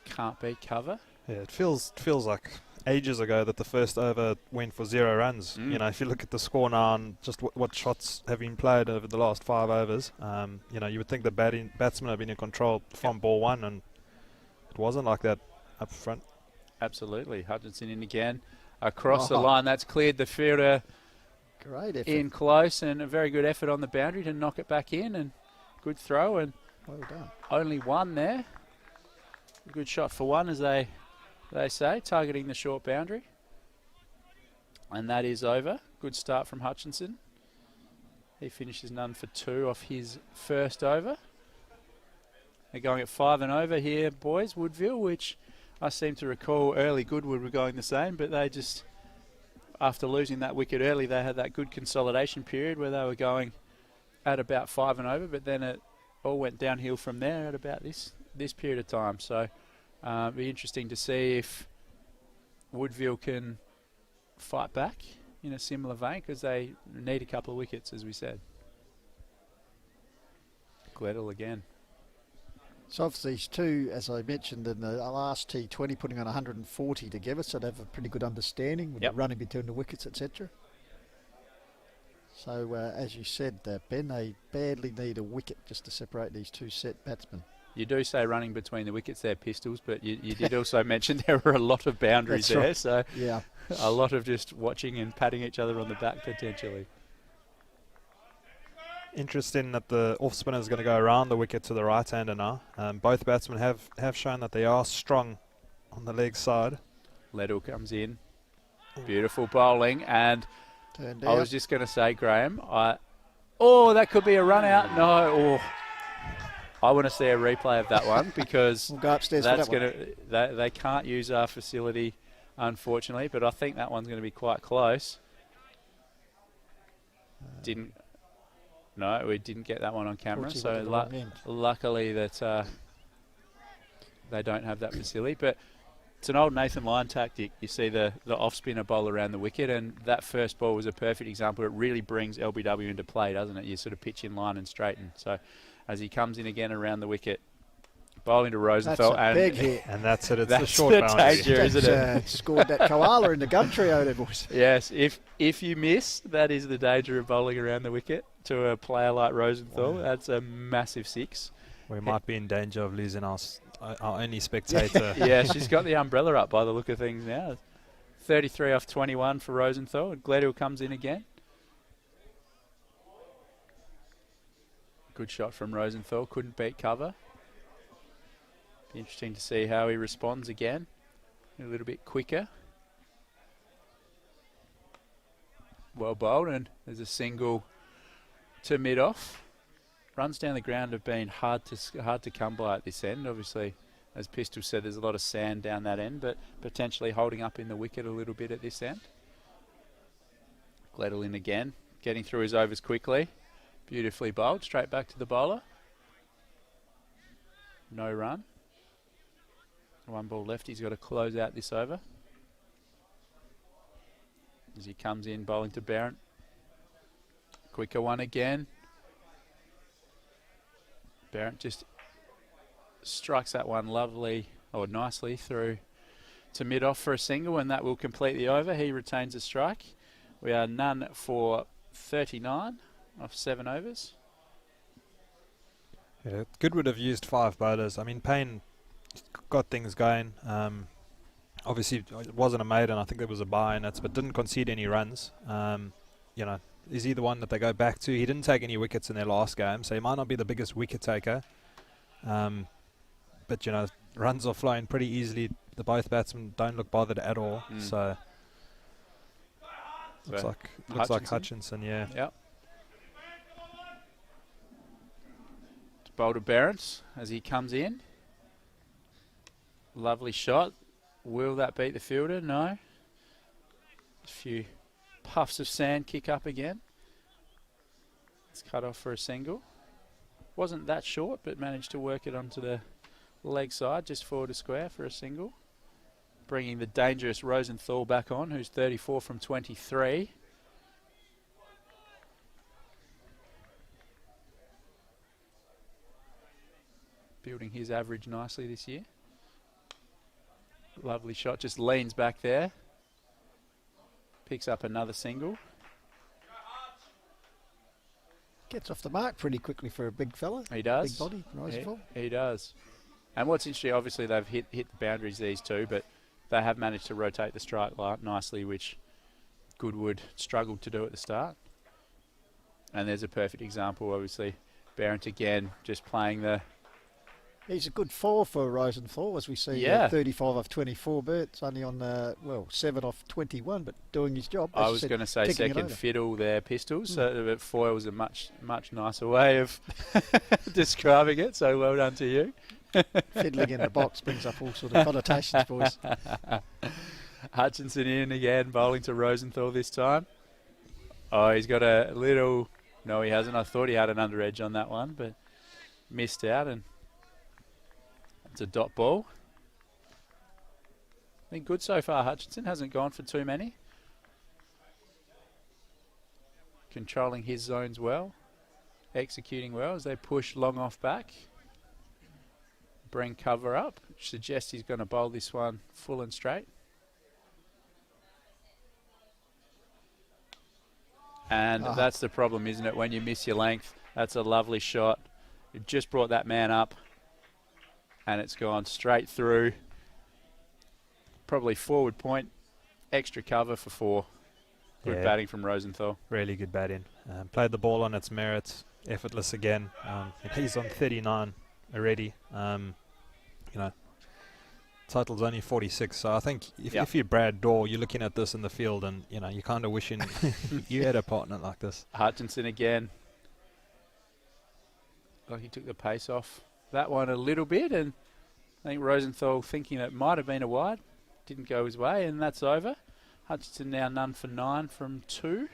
Can't beat cover. Yeah, it feels like ages ago that the first over went for 0 runs. If you look at the score now and just what shots have been played over the last 5 overs, you would think the batsmen have been in control from ball 1, and it wasn't like that up front. Absolutely. Hutchinson in again. Across the line, that's cleared the fielder. Great effort. In close, and a very good effort on the boundary to knock it back in, and good throw, and well done. Only 1 there. Good shot for 1, as they say, targeting the short boundary. And that is over. Good start from Hutchinson. He finishes none for 2 off his first over. They're going at 5 and over here, boys, Woodville, which I seem to recall early Goodwood were going the same, but they just, after losing that wicket early, they had that good consolidation period where they were going at about 5 and over, but then it all went downhill from there at about this period of time. So it'll be interesting to see if Woodville can fight back in a similar vein, because they need a couple of wickets, as we said. Gledel again. So obviously these two, as I mentioned in the last T20, putting on 140 together, so they have a pretty good understanding with the running between the wickets, etc. So as you said, Ben, they badly need a wicket just to separate these two set batsmen. You do say running between the wickets there, Pistols, but you did also mention there were a lot of boundaries there, right. So yeah, a lot of just watching and patting each other on the back potentially. Interesting that the off spinner is going to go around the wicket to the right-hander now. Both batsmen have shown that they are strong on the leg side. Leddle comes in. Beautiful bowling. And Turned I out. was just going to say, Graham, that could be a run out. No. I want to see a replay of that one because We'll go upstairs that's for that going to. They can't use our facility, unfortunately, but I think that one's going to be quite close. No, we didn't get that one on camera. So luckily that they don't have that facility. But it's an old Nathan Lyon tactic. You see the off-spinner bowl around the wicket, and that first ball was a perfect example. It really brings LBW into play, doesn't it? You sort of pitch in line and straighten. So as he comes in again around the wicket, bowling to Rosenthal. That's a big hit. And that's it. It's that's the short boundary. danger, isn't it? Scored that koala in the Gumtree over there, boys. Yes, if you miss, that is the danger of bowling around the wicket to a player like Rosenthal. Wow. That's a massive 6. We might be in danger of losing our only spectator. Yeah, she's got the umbrella up by the look of things now. 33 off 21 for Rosenthal. Gledhill comes in again. Good shot from Rosenthal. Couldn't beat cover. Be interesting to see how he responds again. A little bit quicker. Well bowled, and there's a single to mid-off. Runs down the ground have been hard to come by at this end. Obviously, as Pistol said, there's a lot of sand down that end, but potentially holding up in the wicket a little bit at this end. Gledhill in again, getting through his overs quickly. Beautifully bowled, straight back to the bowler. No run. 1 ball left, he's got to close out this over. As he comes in, bowling to Barrett. Quicker one again. Barrett just strikes that one nicely through to mid-off for a single, and that will complete the over. He retains a strike. We are none for 39 off 7 overs. Yeah, Goodwood have used 5 bowlers. I mean, Payne got things going. Obviously, it wasn't a maiden. I think there was a bye in it, but didn't concede any runs. Is he the one that they go back to? He didn't take any wickets in their last game, so he might not be the biggest wicket taker. But, runs are flowing pretty easily. The both batsmen don't look bothered at all. So looks like Hutchinson, yeah. Yep. Bowl to Barrett as he comes in. Lovely shot. Will that beat the fielder? No. A few puffs of sand kick up again. It's cut off for a single. Wasn't that short, but managed to work it onto the leg side, just forward to square for a single. Bringing the dangerous Rosenthal back on, who's 34 from 23. Building his average nicely this year. Lovely shot, just leans back there. Picks up another single. Gets off the mark pretty quickly for a big fella. He does. Big body, Rosenthal. He does. And what's interesting, obviously they've hit the boundaries, these two, but they have managed to rotate the strike nicely, which Goodwood struggled to do at the start. And there's a perfect example, obviously. Barrett again, just playing the... He's a good 4 for Rosenthal, as we see. Yeah. 35 off 24, but it's only on, 7 off 21, but doing his job. I was going to say second fiddle there, Pistols. But foil was a much nicer way of describing it, so well done to you. Fiddling in the box brings up all sort of connotations, boys. Hutchinson in again, bowling to Rosenthal this time. Oh, he's got a little... No, he hasn't. I thought he had an under edge on that one, but missed out, and it's a dot ball. Been good so far, Hutchinson. Hasn't gone for too many. Controlling his zones well. Executing well as they push long off back. Bring cover up, which suggests he's going to bowl this one full and straight. And that's the problem, isn't it? When you miss your length, that's a lovely shot. You just brought that man up. And it's gone straight through. Probably forward point. Extra cover for 4. Good batting from Rosenthal. Really good batting. Played the ball on its merit, effortless again. He's on 39 already. Total's only 46, so I think if you're Brad Dorr, you're looking at this in the field and, you're kind of wishing you had a partner like this. Hutchinson again. Like he took the pace off that one a little bit, and I think Rosenthal thinking it might have been a wide. Didn't go his way, and that's over. Hutchinson now none for 9 from 2.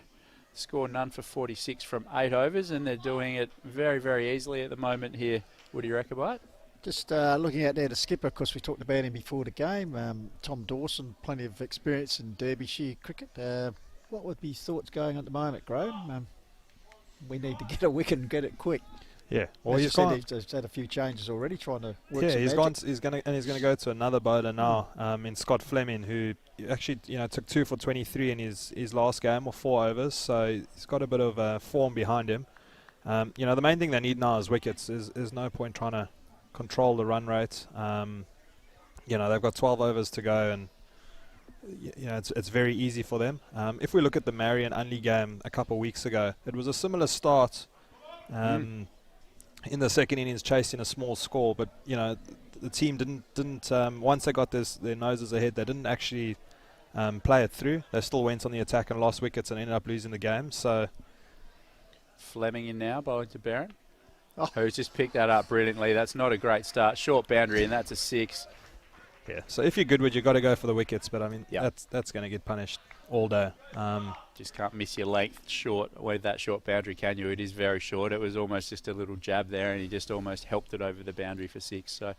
Score none for 46 from 8 overs, and they're doing it very, very easily at the moment here, Woody Rechabite. Just looking out there, the skipper, because we talked about him before the game, Tom Dawson, plenty of experience in Derbyshire cricket. What would be thoughts going at the moment, Graham? We need to get a wicket and get it quick. Yeah, well, he's had a few changes already, trying to work. Yeah, he's going to go to another bowler now, in Scott Fleming, who actually took 2 for 23 in his last game, or 4 overs. So he's got a bit of form behind him. The main thing they need now is wickets. There's no point trying to control the run rate. They've got 12 overs to go, and it's very easy for them. If we look at the Marion Unley game a couple of weeks ago, it was a similar start. In the second innings, chasing a small score, but the team didn't once they got their noses ahead, they didn't actually play it through. They still went on the attack and lost wickets and ended up losing the game. So Fleming in now, bowling to Barron, who's just picked that up brilliantly. That's not a great start. Short boundary, and that's a 6. Yeah. So if you're Goodwood, you've got to go for the wickets, but I mean that's going to get punished all day. Just can't miss your length short with that short boundary, can you? It is very short. It was almost just a little jab there, and he just almost helped it over the boundary for 6. So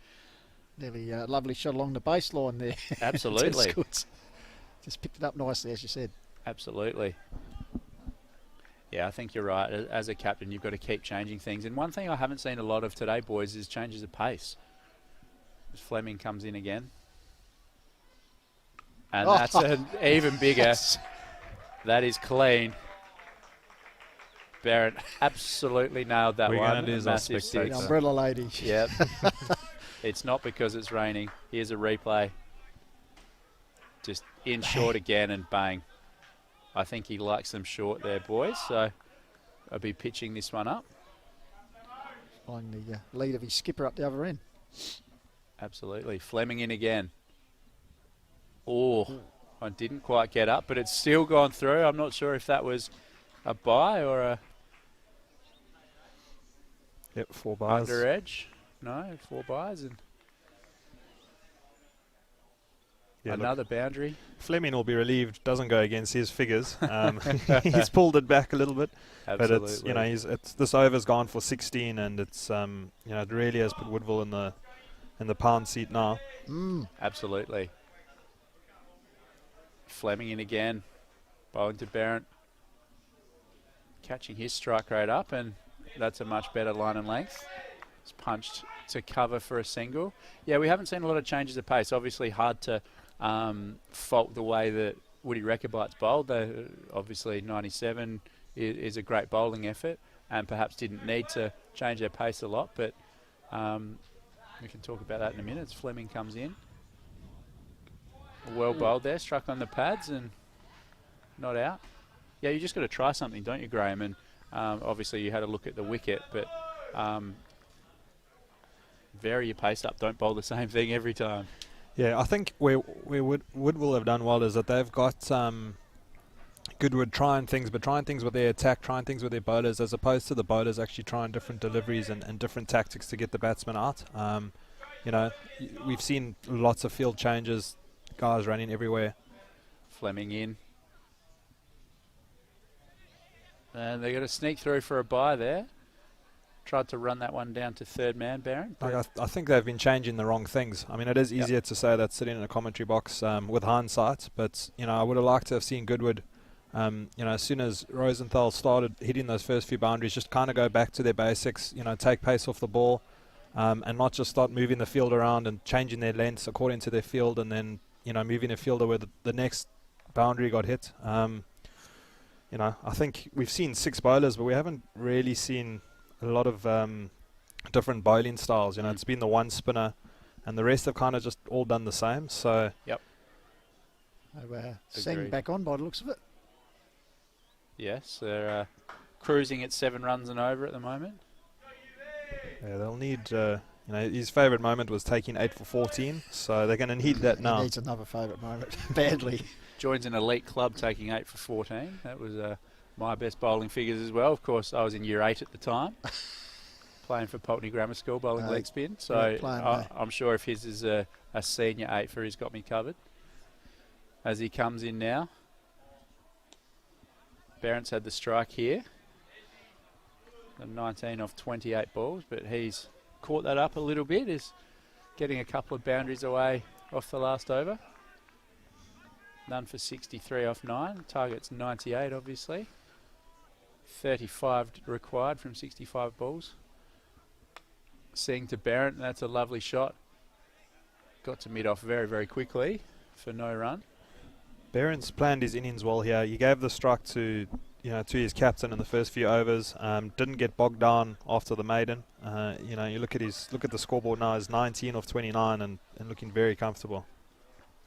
nearly lovely shot along the baseline there. Absolutely. Just picked it up nicely, as you said. Absolutely. Yeah, I think you're right. As a captain, you've got to keep changing things. And one thing I haven't seen a lot of today, boys, is changes of pace. As Fleming comes in again. And that's an even bigger. That is clean. Barrett absolutely nailed that one. We're going to do massive 6. The umbrella lady. Yep. It's not because it's raining. Here's a replay. Just in short again and bang. I think he likes them short there, boys. So I'll be pitching this one up. Flying the lead of his skipper up the other end. Absolutely. Fleming in again. Oh, I didn't quite get up, but it's still gone through. I'm not sure if that was a bye or a 4 bars. Under edge. No, 4 byes and another boundary. Fleming will be relieved. Doesn't go against his figures. He's pulled it back a little bit. Absolutely. But it's this over's gone for 16, and it's it really has put Woodville in the pound seat now. Absolutely. Fleming in again. Bowling to Barrett. Catching his strike rate up, and that's a much better line and length. It's punched to cover for a single. Yeah, we haven't seen a lot of changes of pace. Obviously hard to fault the way that Woody Rechabite's bowled. Obviously 97 is a great bowling effort, and perhaps didn't need to change their pace a lot, but we can talk about that in a minute as Fleming comes in. Well bowled there, struck on the pads and not out. Yeah, you just got to try something, don't you, Graham? And obviously you had a look at the wicket, but vary your pace up. Don't bowl the same thing every time. Yeah, I think where Woodville have done well is that they've got Goodwood trying things with their attack, trying things with their bowlers, as opposed to the bowlers actually trying different deliveries and different tactics to get the batsman out. We've seen lots of field changes, guys running everywhere. Fleming in. And they're going to sneak through for a bye there. Tried to run that one down to third man, Barron. I think they've been changing the wrong things. I mean, it is easier to say that sitting in a commentary box with hindsight, but I would have liked to have seen Goodwood. As soon as Rosenthal started hitting those first few boundaries, just kind of go back to their basics. Take pace off the ball, and not just start moving the field around and changing their lengths according to their field, and then moving a fielder where the next boundary got hit. I think we've seen 6 bowlers, but we haven't really seen a lot of different bowling styles. It's been the one spinner, and the rest have kind of just all done the same. So yep. Seng back on by the looks of it. Yes, they're cruising at 7 runs and over at the moment. Yeah, they'll need. His favourite moment was taking 8 for 14, so they're going to need that now. He needs another favourite moment badly. Joins an elite club taking 8 for 14. That was my best bowling figures as well. Of course, I was in year 8 at the time, playing for Pulteney Grammar School, bowling leg spin. So I'm sure if his is a senior 8 for, he's got me covered. As he comes in now, Barrett's had the strike here. 19 off 28 balls, but he's caught that up a little bit, is getting a couple of boundaries away off the last over. None for 63 off 9. Target's 98, obviously. 35 required from 65 balls. Seeing to Barrett, that's a lovely shot. Got to mid off very, very quickly for no run. Barron's planned his innings well here. He gave the strike to his captain in the first few overs. Didn't get bogged down after the maiden. You look at the scoreboard now. Is 19 off 29 and looking very comfortable.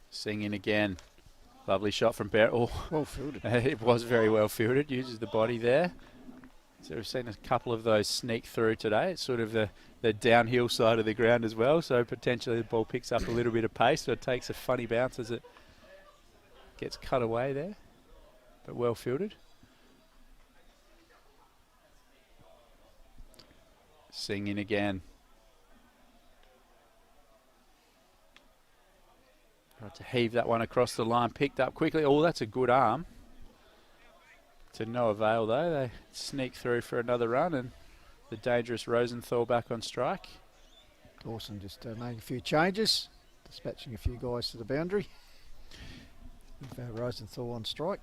Singing again. Lovely shot from Barrett. Oh, well fielded. It was very well fielded. Uses the body there. So we've seen a couple of those sneak through today. It's sort of the downhill side of the ground as well. So potentially the ball picks up a little bit of pace, but it takes a funny bounce as it gets cut away there. But well fielded. Singing again. Got to heave that one across the line, picked up quickly. Oh, that's a good arm. To no avail though. They sneak through for another run, and the dangerous Rosenthal back on strike. Dawson just making a few changes, dispatching a few guys to the boundary. With Rosenthal on strike.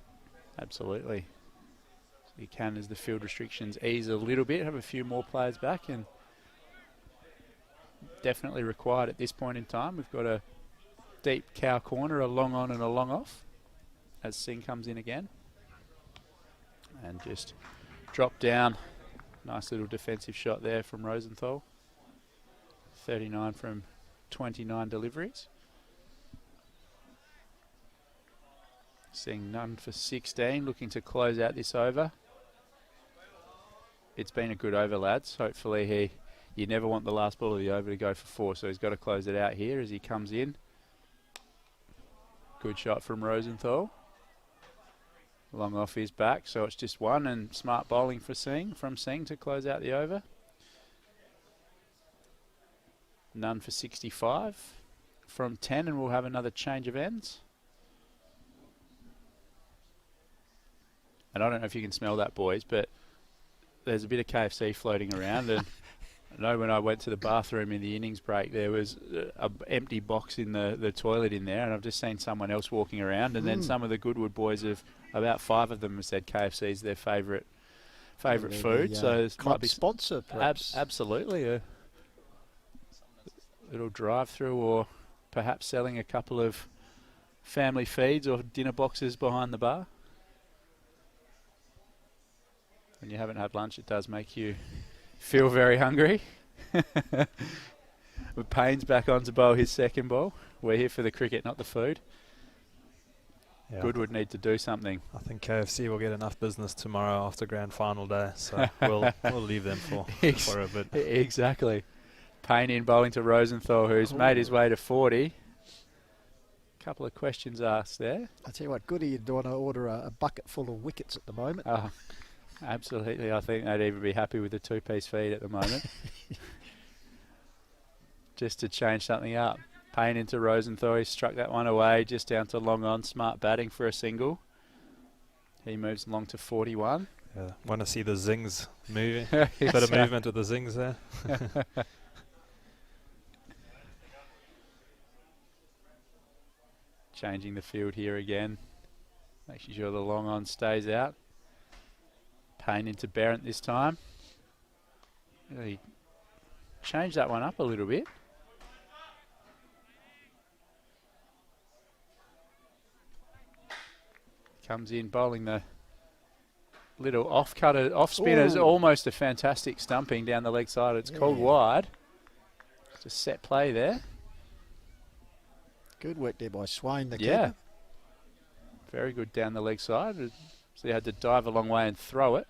Absolutely. So you can, as the field restrictions ease a little bit, have a few more players back, and definitely required at this point in time. We've got a deep cow corner, a long on and a long off, as Singh comes in again. And just drop down. Nice little defensive shot there from Rosenthal. 39 from 29 deliveries. Seeing none for 16, looking to close out this over. It's been a good over, lads. Hopefully you never want the last ball of the over to go for 4, so he's got to close it out here as he comes in. Good shot from Rosenthal. Long off his back, so it's just 1, and smart bowling from Singh to close out the over. None for 65 from 10, and we'll have another change of ends. And I don't know if you can smell that, boys, but there's a bit of KFC floating around. And I know when I went to the bathroom in the innings break, there was an empty box in the toilet in there, and I've just seen someone else walking around. And then some of the Goodwood boys about 5 of them have said KFC is their favourite food. So it might be sponsor, perhaps. Absolutely. A little drive-through, or perhaps selling a couple of family feeds or dinner boxes behind the bar. When you haven't had lunch, it does make you feel very hungry. With Payne's back on to bowl his second ball. We're here for the cricket, not the food. Yeah. Goodwood need to do something. I think KFC will get enough business tomorrow after grand final day, so we'll leave them for a bit. Exactly. Payne in bowling to Rosenthal, who's made his way to 40. Couple of questions asked there. I tell you what, Goody, you'd want to order a bucket full of wickets at the moment. Oh, absolutely. I think they'd even be happy with the 2-piece feed at the moment. Just to change something up. Payne into Rosenthal. He struck that one away just down to long on. Smart batting for a single. He moves along to 41. Yeah, want to see the zings moving. Bit of movement with the zings there. Changing the field here again. Making sure the long on stays out. Payne into Barrett this time. He changed that one up a little bit. Comes in bowling the little off spinner. Is almost a fantastic stumping down the leg side. It's called wide. It's a set play there. Good work there by Swain, the keeper. keeper. Very good down the leg side. So he had to dive a long way and throw it.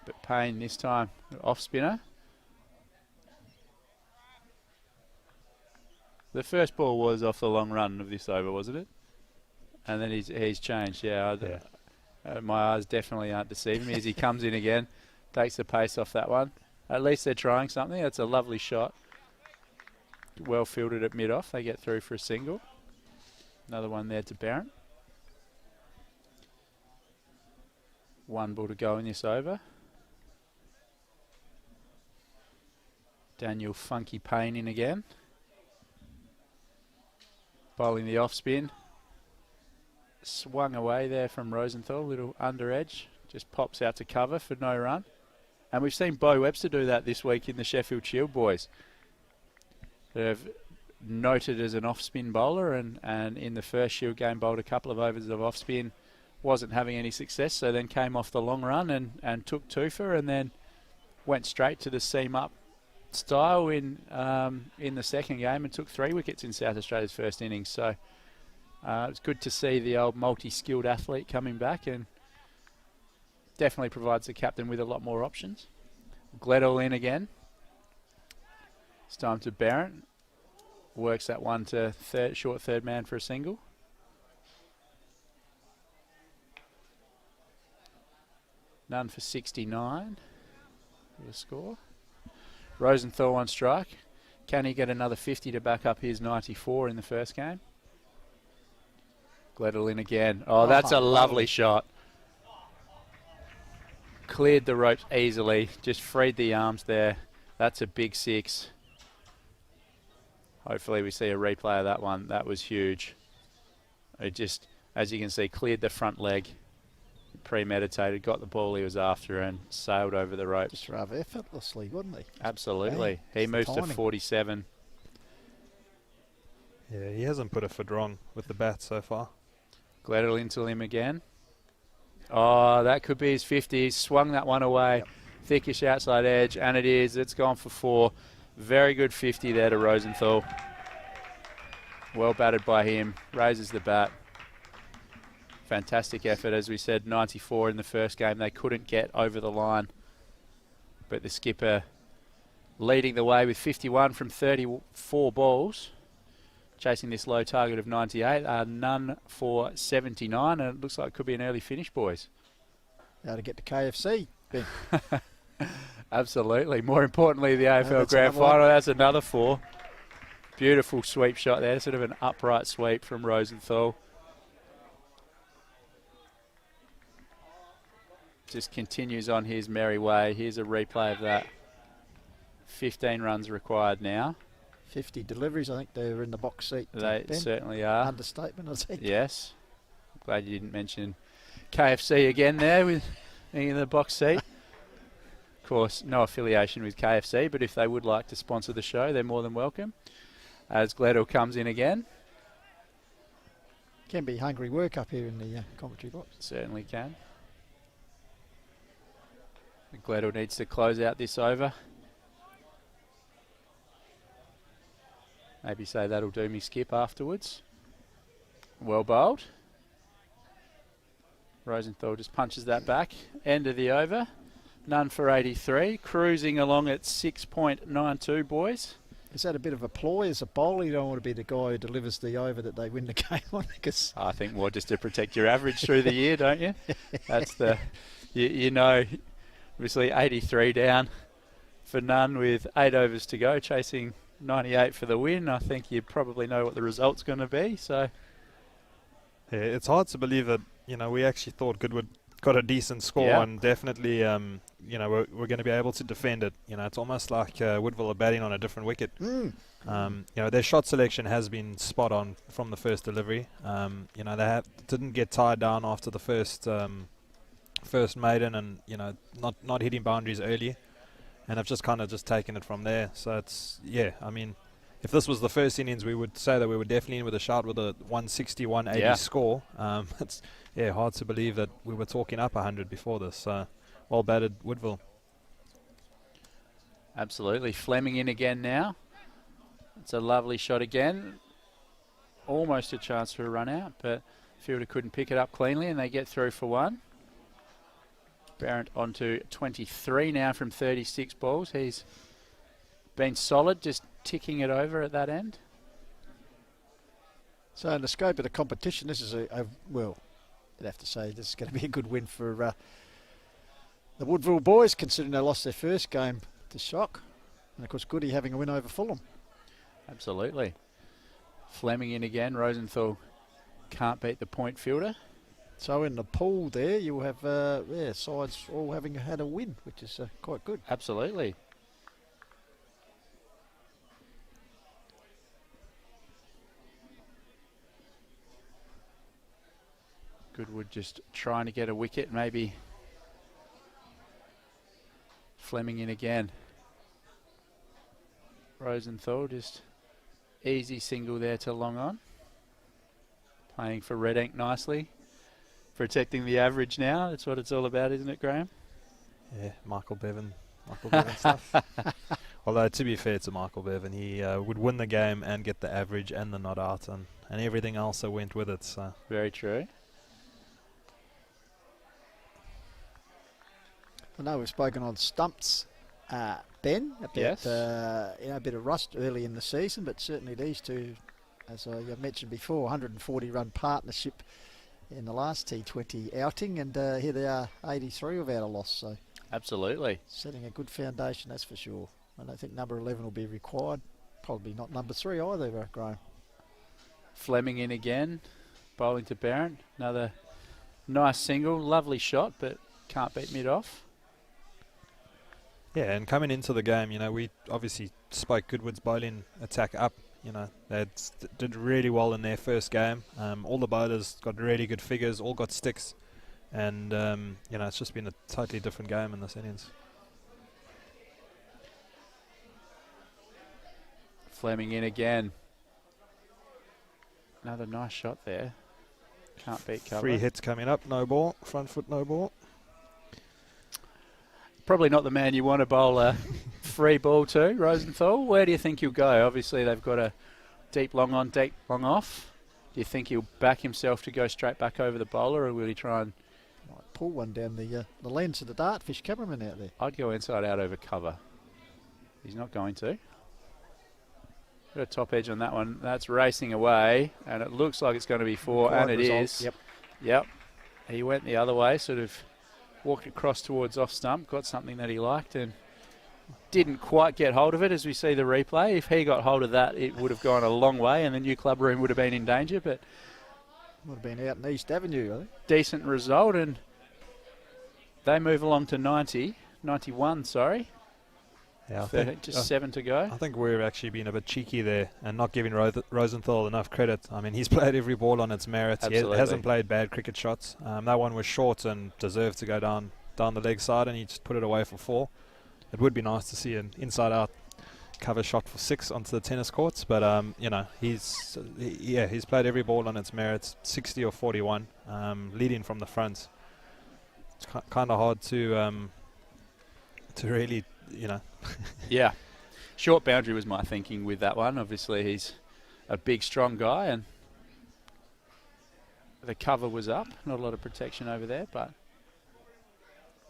But Payne this time off spinner. The first ball was off the long run of this over, wasn't it? And then he's changed. Yeah, my eyes definitely aren't deceiving me as he comes in again, takes the pace off that one. At least they're trying something. That's a lovely shot. Well fielded at mid-off. They get through for a single. Another one there to Barron. One ball to go in this over. Daniel Funky Payne in again. Bowling the off spin. Swung away there from Rosenthal, little under edge. Just pops out to cover for no run. And we've seen Bo Webster do that this week in the Sheffield Shield boys. They've noted as an off-spin bowler and in the first Shield game bowled a couple of overs of off-spin. Wasn't having any success, so then came off the long run and took two for and then went straight to the seam up style in the second game and took 3 wickets in South Australia's first innings. So it's good to see the old multi-skilled athlete coming back and definitely provides the captain with a lot more options. Gledall in again. It's time to Barron. Works that one to short third man for a single. None for 69 for the score. Rosenthal on strike. Can he get another 50 to back up his 94 in the first game? Gledall in again. Oh, that's a lovely shot. Cleared the ropes easily. Just freed the arms there. That's a big 6. Hopefully we see a replay of that one. That was huge. It just, as you can see, cleared the front leg. Premeditated, got the ball he was after and sailed over the ropes. Just rather effortlessly, wouldn't he? Absolutely. He moves to 47. Yeah, he hasn't put a foot wrong with the bat so far. Gledall into him again. Oh, that could be his 50. He's swung that one away. Yep. Thickish outside edge, and it is. It's gone for 4. Very good 50 there to Rosenthal. Well batted by him. Raises the bat. Fantastic effort, as we said, 94 in the first game. They couldn't get over the line. But the skipper leading the way with 51 from 34 balls. Chasing this low target of 98. None for 79, and it looks like it could be an early finish, boys. How to get to KFC, Ben. Absolutely. More importantly, the AFL Grand Final. That's another 4. Beautiful sweep shot there. Sort of an upright sweep from Rosenthal. Just continues on his merry way. Here's a replay of that. 15 runs required now. 50 deliveries. I think they're in the box seat. They Ben. certainly are. Understatement, I think. Yes. Glad you didn't mention KFC again there with in the box seat. Of course, no affiliation with KFC, but if they would like to sponsor the show, they're more than welcome. As Gledall comes in again. Can be hungry work up here in the commentary box. Certainly can. Gledall needs to close out this over. Maybe say that'll do me skip afterwards. Well bowled. Rosenthal just punches that back. End of the over. None for 83. Cruising along at 6.92, boys. Is that a bit of a ploy as a bowler? You don't want to be the guy who delivers the over that they win the game on. Because I think more just to protect your average through the year, don't you? That's the, you know, obviously 83 down for None with 8 overs to go, chasing 98 for the win. I think you probably know what the result's going to be. So, yeah, it's hard to believe that, you know, we actually thought Goodwood got a decent score and definitely, you know, we're going to be able to defend it. You know, it's almost like Woodville are batting on a different wicket. You know, their shot selection has been spot on from the first delivery. You know, they didn't get tied down after the first maiden, and you know, not hitting boundaries early, and I've just kind of taken it from there. So it's, yeah, I mean, if this was the first innings, we would say that we were definitely in with a shout with a 160, 180 score. It's hard to believe that we were talking up 100 before this. Well batted, Woodville. Absolutely. Fleming in again now. It's a lovely shot again. Almost a chance for a run out, but fielder couldn't pick it up cleanly, and they get through for 1. Barrett on to 23 now from 36 balls. He's been solid, just ticking it over at that end. So in the scope of the competition, this is well, I'd have to say this is going to be a good win for the Woodville boys, considering they lost their first game to Shock. And of course, Goody having a win over Fulham. Absolutely. Fleming in again. Rosenthal can't beat the point fielder. So in the pool there, you will have sides all having had a win, which is quite good. Absolutely. Goodwood just trying to get a wicket, maybe. Fleming in again. Rosenthal just easy single there to long on. Playing for red ink nicely. Protecting the average now. That's what it's all about, isn't it, Graham? Yeah, Michael Bevan stuff. Although, to be fair to Michael Bevan, he would win the game and get the average and the not out and everything else that went with it. So very true. I know we've spoken on stumps, Ben, about yes. A bit of rust early in the season, but certainly these two, as I mentioned before, 140 run partnership in the last T20 outing, and here they are, 83 without a loss. So absolutely setting a good foundation, that's for sure. I don't think number 11 will be required. Probably not number 3 either, Graham. Fleming in again, bowling to Barron. Another nice single, lovely shot, but can't beat mid off. yeah, and coming into the game, we obviously spoke Goodwood's bowling attack up. They did really well in their first game. All the bowlers got really good figures, all got sticks. And, it's just been a totally different game in this innings. Fleming in again. Another nice shot there. Can't beat cover. 3 hits coming up, no ball. Front foot, no ball. Probably not the man you want to bowl a free ball to, Rosenthal. Where do you think he'll go? Obviously, they've got a deep long on, deep long off. Do you think he'll back himself to go straight back over the bowler, or will he try and pull one down the lens of the dartfish cameraman out there? I'd go inside out over cover. He's not going to. Got a top edge on that one. That's racing away, and it looks like it's going to be 4, and it is. Yep. He went the other way, sort of walked across towards off stump, got something that he liked, and didn't quite get hold of it as we see the replay. If he got hold of that, it would have gone a long way, and the new club room would have been in danger, but would have been out in East Avenue, I think. Decent result, and they move along to 91, sorry. Yeah, just 7 to go. I think we're actually being a bit cheeky there and not giving Rosenthal enough credit. I mean, he's played every ball on its merits. Absolutely. He hasn't played bad cricket shots. That one was short and deserved to go down the leg side, and he just put it away for 4. It would be nice to see an inside-out cover shot for 6 onto the tennis courts, but he's played every ball on its merits. 60 or 41, leading from the front. It's kind of hard to really. Yeah. Short boundary was my thinking with that one. Obviously, he's a big, strong guy, and the cover was up. Not a lot of protection over there, but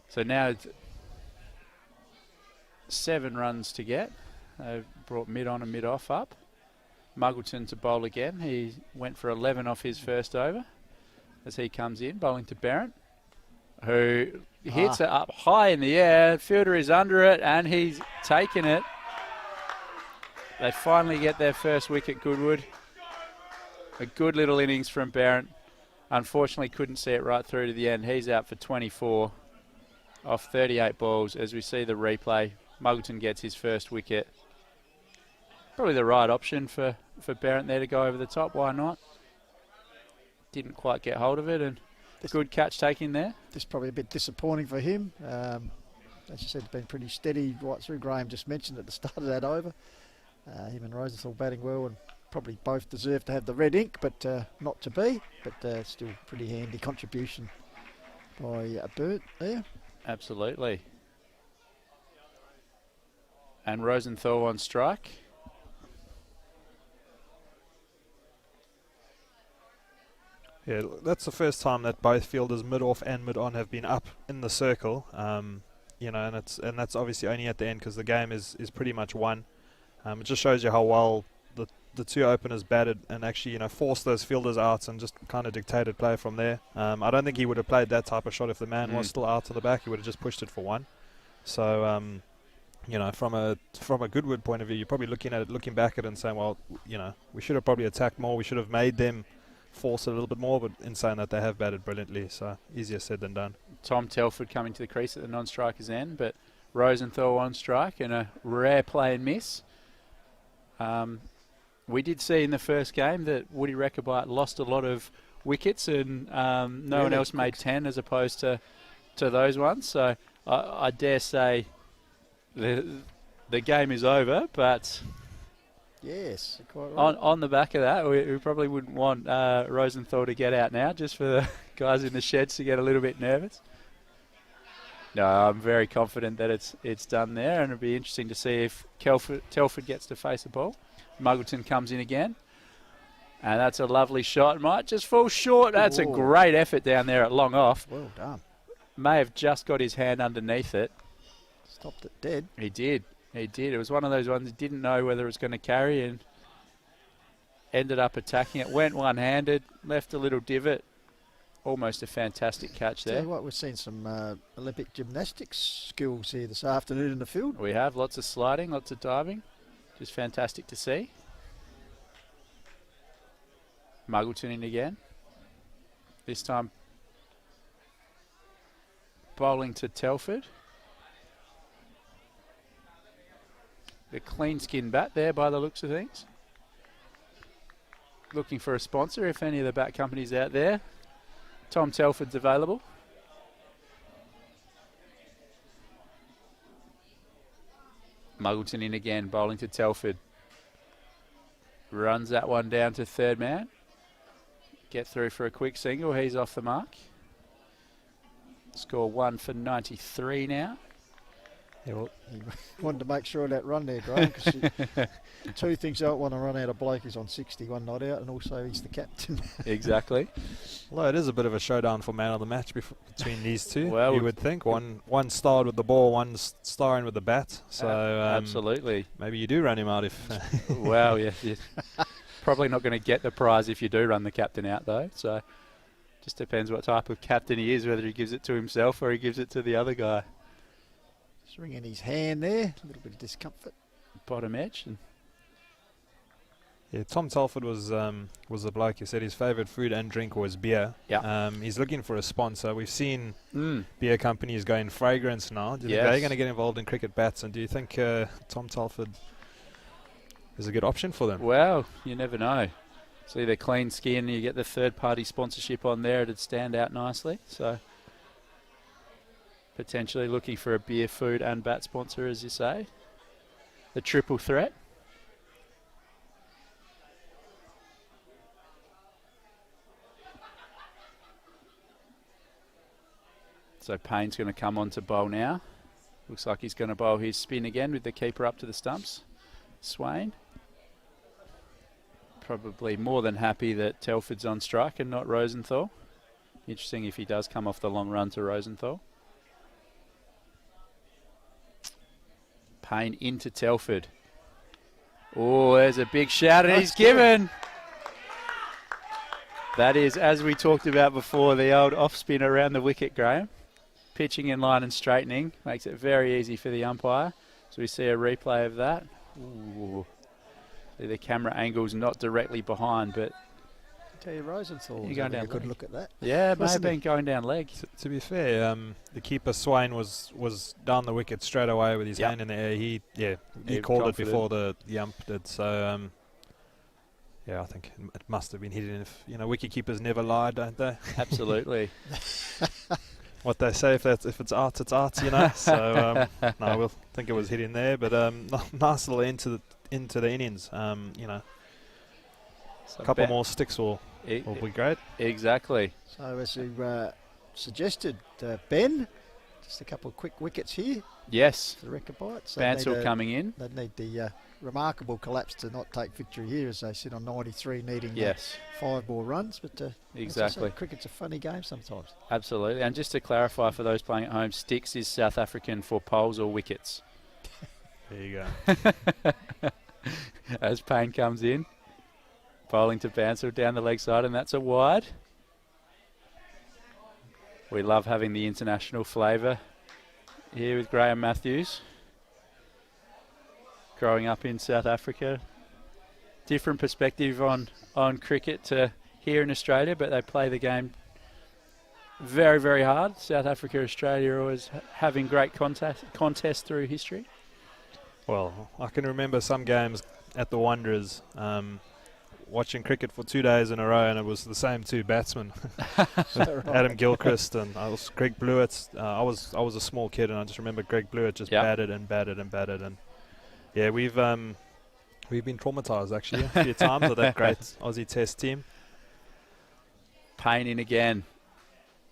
so now it's 7 runs to get. They've brought mid on and mid off up. Muggleton to bowl again. He went for 11 off his first over as he comes in, bowling to Barrett, who hits it up high in the air. Fielder is under it, and he's taken it. They finally get their first wicket, Goodwood. A good little innings from Barrett. Unfortunately, couldn't see it right through to the end. He's out for 24 off 38 balls. As we see the replay, Muggleton gets his first wicket. Probably the right option for Barrett there to go over the top. Why not? Didn't quite get hold of it, and good catch taking there. This is probably a bit disappointing for him. As you said, been pretty steady right through. Graham just mentioned at the start of that over. Him and Rosenthal batting well, and probably both deserve to have the red ink, but not to be. But still pretty handy contribution by Bert there. Absolutely. And Rosenthal on strike. Yeah, that's the first time that both fielders, mid-off and mid-on, have been up in the circle. And that's obviously only at the end because the game is pretty much won. It just shows you how well the two openers batted and actually, forced those fielders out and just kind of dictated play from there. I don't think he would have played that type of shot if the man was still out to the back. He would have just pushed it for one. So, from a Goodwood point of view, you're probably looking back at it and saying, well, we should have probably attacked more. We should have made them force it a little bit more, but in saying that, they have batted brilliantly, so easier said than done. Tom Telford coming to the crease at the non-striker's end, but Rosenthal on strike and a rare play and miss. We did see in the first game that Woody Rechabite lost a lot of wickets and no one else made 10 as opposed to those ones, so I dare say the game is over, but yes, quite right. On the back of that, we probably wouldn't want Rosenthal to get out now, just for the guys in the sheds to get a little bit nervous. No, I'm very confident that it's done there, and it'll be interesting to see if Telford gets to face the ball. Muggleton comes in again, and that's a lovely shot. Might just fall short. That's a great effort down there at long off. Well done. May have just got his hand underneath it. Stopped it dead. He did. It was one of those ones he didn't know whether it was going to carry and ended up attacking it. Went one-handed, left a little divot. Almost a fantastic catch there. Tell you what, we've seen some Olympic gymnastics skills here this afternoon in the field. We have lots of sliding, lots of diving. Just fantastic to see. Muggleton in again. This time bowling to Telford. The clean skin bat there by the looks of things. Looking for a sponsor if any of the bat companies out there. Tom Telford's available. Muggleton in again, bowling to Telford. Runs that one down to third man. Get through for a quick single. He's off the mark. Score 1 for 93 now. Yeah, well, he wanted to make sure of that run there, Graham, because two things I don't want to run out of Blake is on 61 not out, and also he's the captain. Exactly. Well, it is a bit of a showdown for man of the match between these two. Well, you would think one starred with the ball, one starring with the bat. So absolutely. Maybe you do run him out if. Well, yeah, probably not going to get the prize if you do run the captain out though. So just depends what type of captain he is, whether he gives it to himself or he gives it to the other guy. Just wringing his hand there, a little bit of discomfort. Bottom edge. Yeah, Tom Telford was the bloke who said his favourite food and drink was beer. Yeah. He's looking for a sponsor. We've seen beer companies go in fragrance now. Do you think they're going to get involved in cricket bats? And do you think Tom Telford is a good option for them? Well, you never know. It's either clean skin, you get the third-party sponsorship on there, it'd stand out nicely. So potentially looking for a beer, food and bat sponsor, as you say. The triple threat. So Payne's going to come on to bowl now. Looks like he's going to bowl his spin again with the keeper up to the stumps. Swain. Probably more than happy that Telford's on strike and not Rosenthal. Interesting if he does come off the long run to Rosenthal. Payne into Telford. Oh, there's a big shout and he's given. That is, as we talked about before, the old off spin around the wicket, Graham. Pitching in line and straightening makes it very easy for the umpire. So we see a replay of that. Ooh. The camera angle's not directly behind, but I tell you, Rosenthal, you're going down a good look at that. Yeah, may have been going down leg. To be fair, the keeper Swain was down the wicket straight away with his hand in the air. He called it before the ump did. So I think it must have been hidden. If wicket keepers never lie, don't they? Absolutely. What they say, if it's arts, it's arts, So no, we'll think it was hit in there, but nice little end to the innings. A couple more sticks will be great. Exactly. So as you suggested, Ben, just a couple of quick wickets here. Yes. For the Rechabite. So Bansal coming in. They need the remarkable collapse to not take victory here as they sit on 93, needing Yes. 5 more runs. But Exactly. Cricket's a funny game sometimes. Absolutely. And just to clarify for those playing at home, sticks is South African for poles or wickets. There you go. As Payne comes in, bowling to Bansal down the leg side, and that's a wide. We love having the international flavour here with Graham Matthews. Growing up in South Africa, different perspective on cricket to here in Australia, but they play the game very, very hard. South Africa, Australia always having great contests through history. Well, I can remember some games at the Wanderers, watching cricket for 2 days in a row, and it was the same 2 batsmen, Adam Gilchrist and Greg Blewett. I was a small kid, and I just remember Greg Blewett just batted and batted and batted, and yeah, we've been traumatised actually a few times with that great Aussie Test team. Payne in again.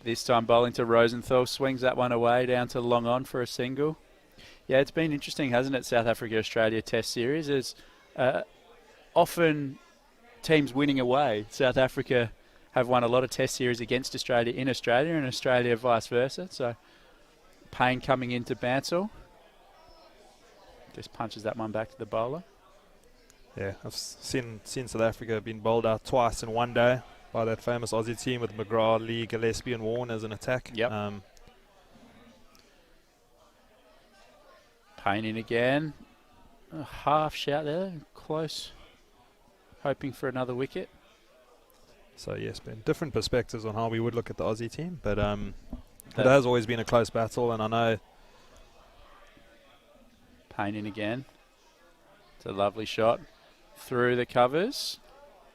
This time bowling to Rosenthal, swings that one away down to long on for a single. Yeah, it's been interesting, hasn't it, South Africa-Australia Test Series? There's often teams winning away. South Africa have won a lot of Test Series against Australia in Australia, and Australia vice versa. So Payne coming into Bansal. Just punches that one back to the bowler. Yeah, I've seen South Africa being bowled out twice in one day by that famous Aussie team with McGrath, Lee, Gillespie and Warne as an attack. Yep. Payne in again. A half shout there, close. Hoping for another wicket. So yes, been different perspectives on how we would look at the Aussie team, but it has always been a close battle, and I know. Payne in again. It's a lovely shot through the covers.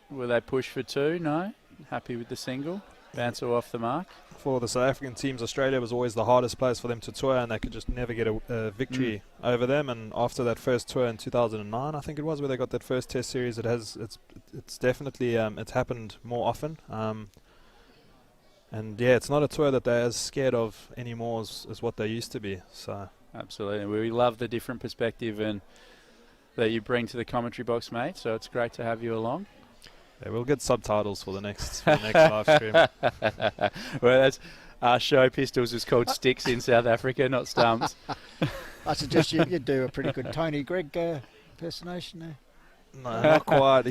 Will they push for 2? No. Happy with the single. Bansal off the mark. For the South African teams, Australia was always the hardest place for them to tour, and they could just never get a victory over them. And after that first tour in 2009, I think it was, where they got that first Test series, it's definitely it's happened more often. And yeah, it's not a tour that they're as scared of anymore as what they used to be. So absolutely, we love the different perspective and that you bring to the commentary box, mate. So it's great to have you along. Yeah, we'll get subtitles for the next live stream. Well, that's our show. Pistols is called Sticks in South Africa, not Stumps. I suggest you do a pretty good Tony Gregg impersonation there. No, not quite.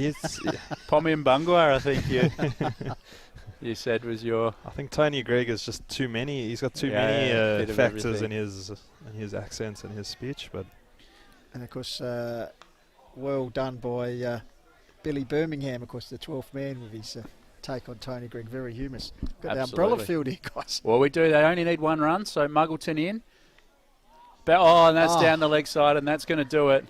Pommy Mbangwa, I think you said was your. I think Tony Gregg is just too many. He's got too many factors in his accents and his speech. And of course, well done by Billy Birmingham, of course, the 12th man with his take on Tony Gregg. Very humorous. Got the umbrella field here, guys. Well, we do. They only need 1 run, so Muggleton in. And that's down the leg side, and that's going to do it.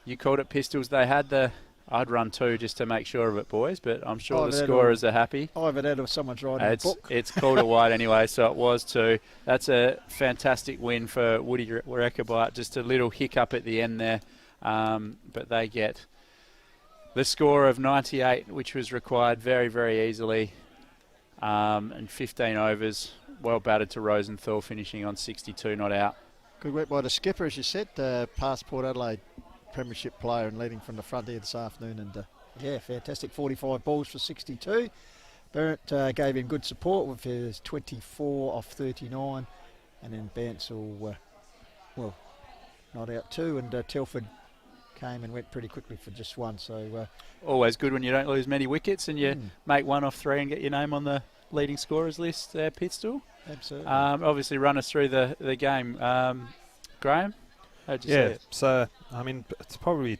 You called it Pistols. They had I'd run 2 just to make sure of it, boys, but I'm sure the scorers are happy. Either that or someone's writing a book. It's called a wide anyway, so it was 2. That's a fantastic win for Woody Rechabite. Just a little hiccup at the end there, but they get the score of 98, which was required very, very easily, and 15 overs. Well batted to Rosenthal, finishing on 62, not out. Good work by the skipper, as you said, past Port Adelaide Premiership player and leading from the front here this afternoon. And fantastic 45 balls for 62. Barrett gave him good support with his 24 off 39, and then Bansal, not out 2, and Telford came and went pretty quickly for just 1. So always good when you don't lose many wickets and you make 1 off 3 and get your name on the leading scorers list there, Pitstall. Absolutely. Obviously run us through the game. Graham, how'd you see it? So I mean, it's probably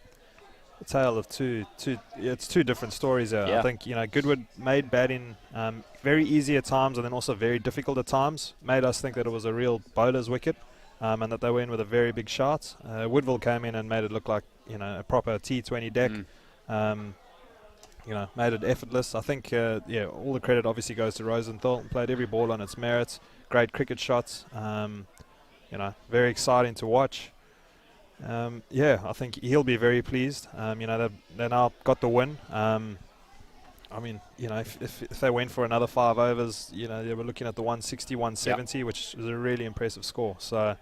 a tale of it's 2 different stories there. Yeah. I think, Goodwood made batting very easy at times and then also very difficult at times. Made us think that it was a real bowler's wicket, and that they went with a very big shot. Woodville came in and made it look like a proper T20 deck. Made it effortless. I think all the credit obviously goes to Rosenthal. Played every ball on its merits. Great cricket shots. Very exciting to watch. I think he'll be very pleased. They now got the win. If they went for another 5 overs, they were looking at the 160, 170, which is a really impressive score. So,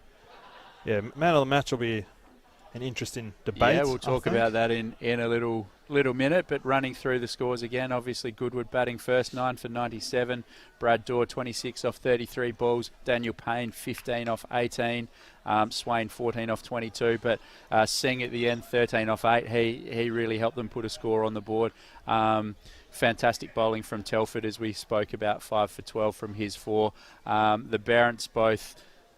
man of the match will be interesting debate. Yeah, we'll talk about that in a little minute. But running through the scores again, obviously Goodwood batting first, 9 for 97. Brad Dorr, 26 off 33 balls. Daniel Payne, 15 off 18. Swain, 14 off 22. But Singh at the end, 13 off 8. He really helped them put a score on the board. Fantastic bowling from Telford, as we spoke about, 5 for 12 from his 4. The Barents both...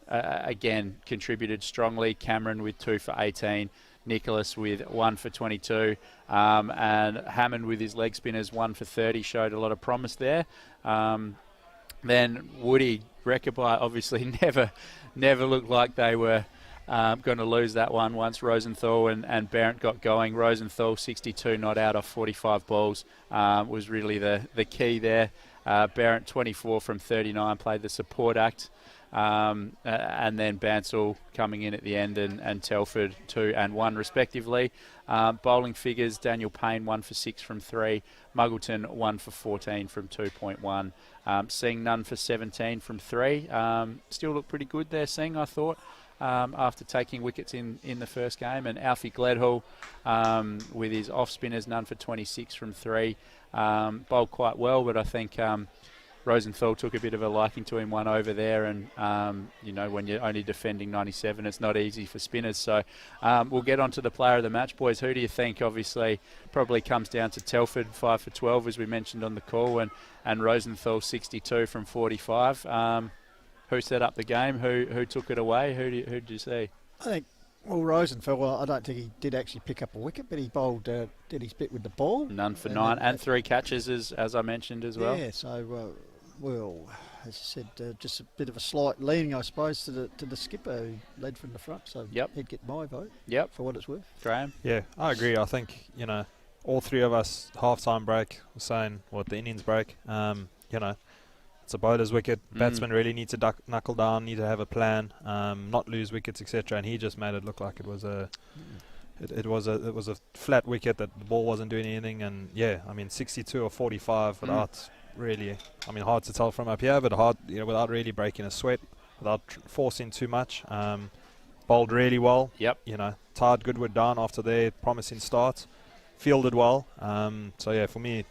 again, contributed strongly. Cameron with 2 for 18, Nicholas with 1 for 22, and Hammond with his leg spinners 1 for 30 showed a lot of promise there. Then Woody, Rechabite obviously never looked like they were going to lose that one once Rosenthal and Barrett got going. Rosenthal 62 not out off 45 balls was really the key there. Barrett 24 from 39 played the support act. And then Bansal coming in at the end and Telford 2 and 1 respectively. Bowling figures, Daniel Payne 1 for 6 from 3, Muggleton 1 for 14 from 2.1, Singh none for 17 from 3. Still looked pretty good there, Singh, I thought, after taking wickets in the first game. And Alfie Gledhill with his off spinners, none for 26 from 3, bowled quite well, but I think Rosenthal took a bit of a liking to him, one over there, and when you're only defending 97, it's not easy for spinners. So we'll get on to the player of the match, boys. Who do you think? Obviously, probably comes down to Telford, 5 for 12, as we mentioned on the call, and Rosenthal 62 from 45. Who set up the game? Who took it away? Who did you see? I think. Well, Rosenthal, I don't think he did actually pick up a wicket, but he bowled, did his bit with the ball. None for 9, and 3 catches, as I mentioned as well. Yeah, so, well, as you said, just a bit of a slight leaning, I suppose, to the skipper who led from the front, so he'd get my vote for what it's worth. Graham? Yeah, I agree. I think, all three of us, half-time break, were saying, the innings break, it's a bowler's wicket. Batsmen really need to knuckle down, need to have a plan, not lose wickets, etc. And he just made it look like it was a flat wicket, that the ball wasn't doing anything. And 62 or 45 without really, hard to tell from up here, but hard, without really breaking a sweat, without forcing too much. Bowled really well. Yep. Tied Goodwood down after their promising start. Fielded well. For me,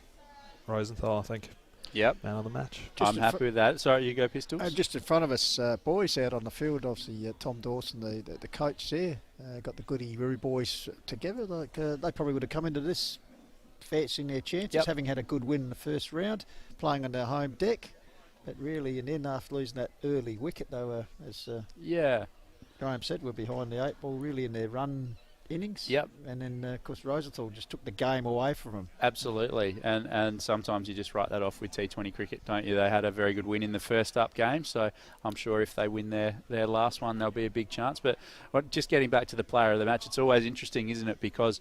Rosenthal, I think. Yep. Man of the match. I'm happy with that. Sorry, you go Pistols. Just in front of us, boys out on the field, obviously Tom Dawson, the coach there, got the Goody boys together. They probably would have come into this fancying their chances, having had a good win in the first round, playing on their home deck. But really, and then after losing that early wicket, they were, as Graham said, were behind the 8 ball really in their run innings. Yep. And then, of course, Rosenthal just took the game away from them. Absolutely. And sometimes you just write that off with T20 cricket, don't you? They had a very good win in the first up game, so I'm sure if they win their last one, there'll be a big chance. But just getting back to the player of the match, it's always interesting, isn't it? Because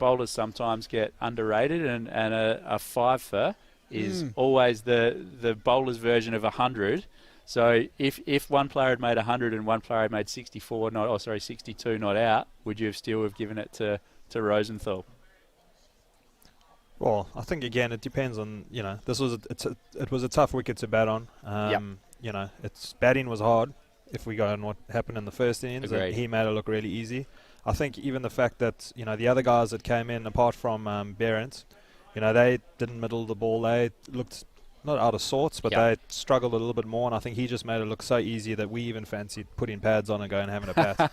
bowlers sometimes get underrated, and a 5-fer is always the bowler's version of 100. So if one player had made 100 and one player had made 62 not out, would you still have given it to Rosenthal? Well, I think again it depends on it was a tough wicket to bat on. Its batting was hard. If we go on what happened in the first innings, he made it look really easy. I think even the fact that the other guys that came in, apart from Barents, they didn't middle the ball. They looked not out of sorts, but they struggled a little bit more, and I think he just made it look so easy that we even fancied putting pads on and going and having a bat.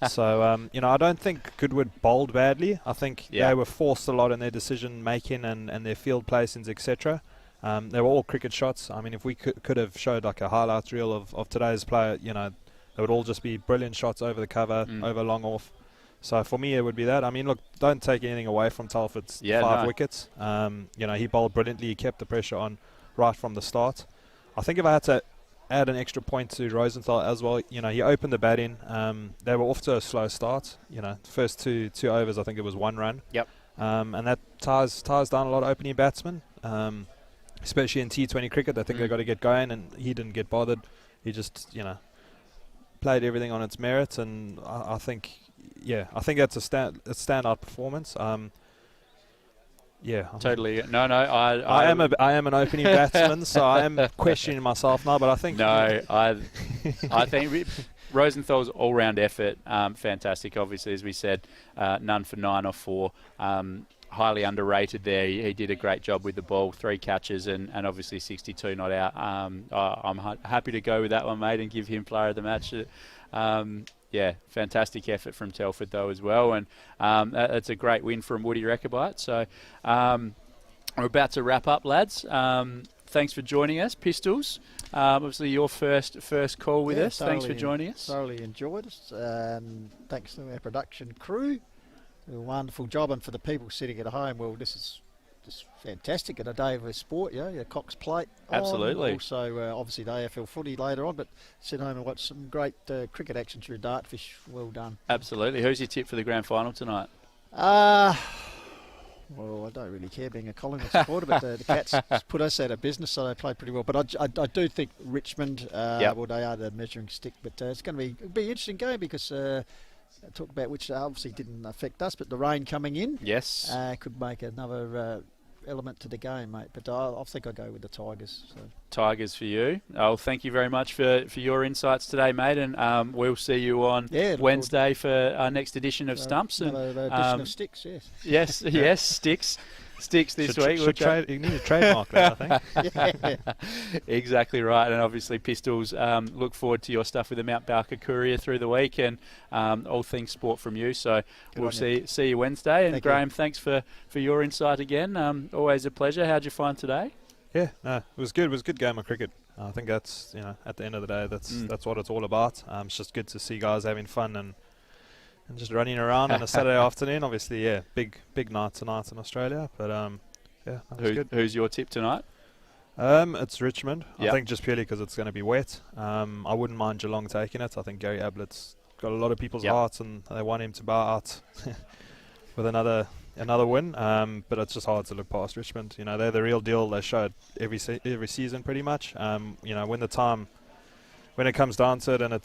So, I don't think Goodwood bowled badly. I think they were forced a lot in their decision making and their field placings, etc. They were all cricket shots. If we could have showed like a highlights reel of today's player, they would all just be brilliant shots over the cover, over long off. So for me, it would be that. Look, don't take anything away from Telford's 5 wickets. He bowled brilliantly. He kept the pressure on right from the start. I think if I had to add an extra point to Rosenthal as well, he opened the batting. They were off to a slow start. First two overs, I think it was 1 run. Yep. And that ties down a lot of opening batsmen, especially in T20 cricket. I think they've got to get going, and he didn't get bothered. He just, played everything on its merits, and I think that's a standout performance. Totally. No. I am an opening batsman, so I am questioning myself now. But I think I think Rosenthal's all-round effort, fantastic. Obviously, as we said, none for 9 or 4. Highly underrated there. He did a great job with the ball, 3 catches and obviously 62 not out. I'm happy to go with that one, mate, and give him player of the match. Yeah, fantastic effort from Telford though as well, and that's a great win from Woody Rechabite. So we're about to wrap up, lads. Thanks for joining us, Pistols. Obviously your first call with us. Thanks for joining us. Thoroughly enjoyed it. Thanks to our production crew. A wonderful job, and for the people sitting at home, well, this is just fantastic. And a day of sport, your Cox Plate. Absolutely. Also, obviously, the AFL footy later on, but sit home and watch some great cricket action through Dartfish. Well done. Absolutely. Who's your tip for the grand final tonight? Well, I don't really care being a Collingwood supporter, but the Cats put us out of business, so they played pretty well. But I do think Richmond, well, they are the measuring stick, but it's going to be an interesting game because talk about which obviously didn't affect us, but the rain coming in, yes, could make another element to the game, mate. But I think I'll go with the Tigers. So. Tigers for you. Oh, thank you very much for your insights today, mate, and we'll see you on Wednesday for our next edition of Stumps. Another edition of Sticks, yes. Yes, Sticks this week. You need a trademark that, I think. Exactly right. And obviously Pistols, look forward to your stuff with the Mount Barker Courier through the week, and all things sport from you. So we'll see you Wednesday. And Graham, thanks for your insight again. Always a pleasure. How'd you find today? Yeah, no, it was good. It was a good game of cricket. I think that's, at the end of the day, that's what it's all about. It's just good to see guys having fun and just running around on a Saturday afternoon. Obviously, big night tonight in Australia. But that was good. Who's your tip tonight? It's Richmond. Yep. I think just purely because it's going to be wet. I wouldn't mind Geelong taking it. I think Gary Ablett's got a lot of people's hearts, and they want him to bow out with another win. But it's just hard to look past Richmond. They're the real deal. They show it every season pretty much. When it comes down to it, and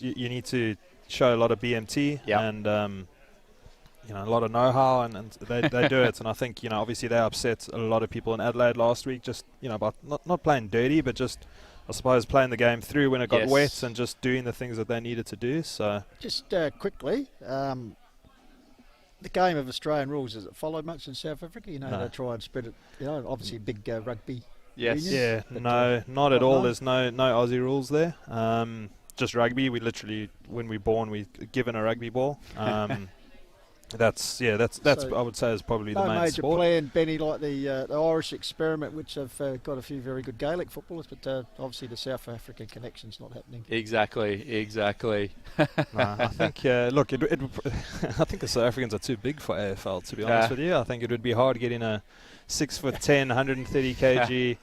you need to show a lot of BMT and a lot of know-how, and they do it. And I think obviously they upset a lot of people in Adelaide last week, just by not playing dirty, but just I suppose playing the game through when it got wet and just doing the things that they needed to do. So just quickly, the game of Australian rules, is it followed much in South Africa? No. They try and spread it. Obviously big rugby. Yes. Union, yeah. No, not at all. There's no Aussie rules there. Just rugby. We literally, when we're born, we're given a rugby ball. That's so I would say is probably the main major sport. plan, Benny, like the Irish experiment, which have got a few very good Gaelic footballers, but obviously the South African connection's not happening. Exactly. No, I think look, I think the South Africans are too big for AFL. To be honest with you, I think it would be hard getting a 6'10", 130 kg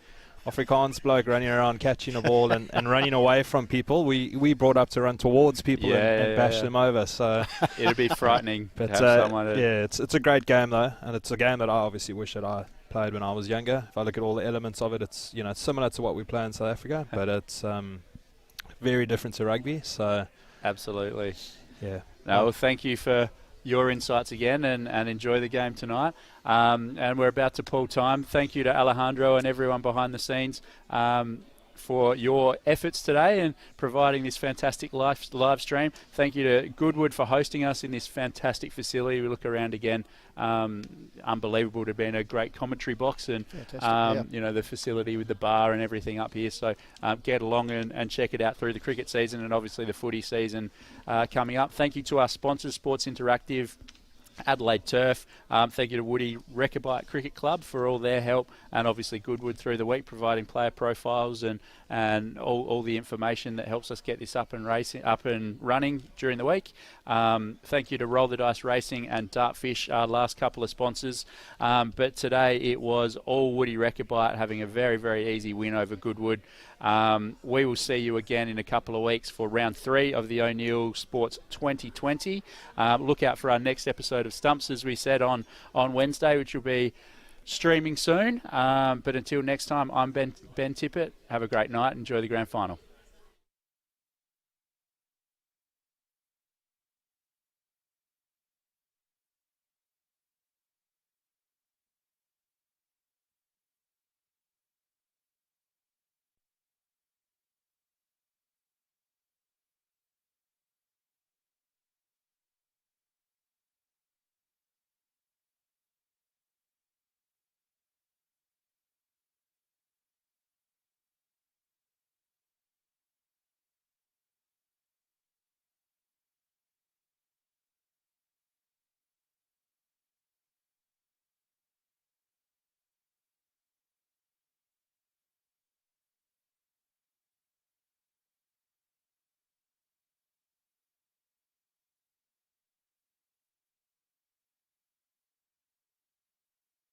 Afrikaans bloke running around catching a ball and running away from people. We brought up to run towards people and bash them over. So it'd be frightening. But it's a great game though, and it's a game that I obviously wish that I played when I was younger. If I look at all the elements of it, it's it's similar to what we play in South Africa, but it's very different to rugby. So absolutely. Yeah. No, well, thank you for your insights again, and enjoy the game tonight. And we're about to pull time. Thank you to Alejandro and everyone behind the scenes for your efforts today and providing this fantastic live stream. Thank you to Goodwood for hosting us in this fantastic facility. We look around again, unbelievable to be in a great commentary box, and the facility with the bar and everything up here. So get along and check it out through the cricket season and obviously the footy season coming up. Thank you to our sponsors, Sports Interactive, Adelaide Turf. Thank you to Woody Rechabite Cricket Club for all their help, and obviously Goodwood through the week providing player profiles and all the information that helps us get this up and running during the week. Thank you to Roll the Dice Racing and Dartfish, our last couple of sponsors. But today it was all Woody Rechabite having a very, very easy win over Goodwood. We will see you again in a couple of weeks for round 3 of the O'Neill Sports 2020. Look out for our next episode of Stumps, as we said, on Wednesday, which will be streaming soon. But until next time, I'm Ben Tippett. Have a great night. Enjoy the grand final.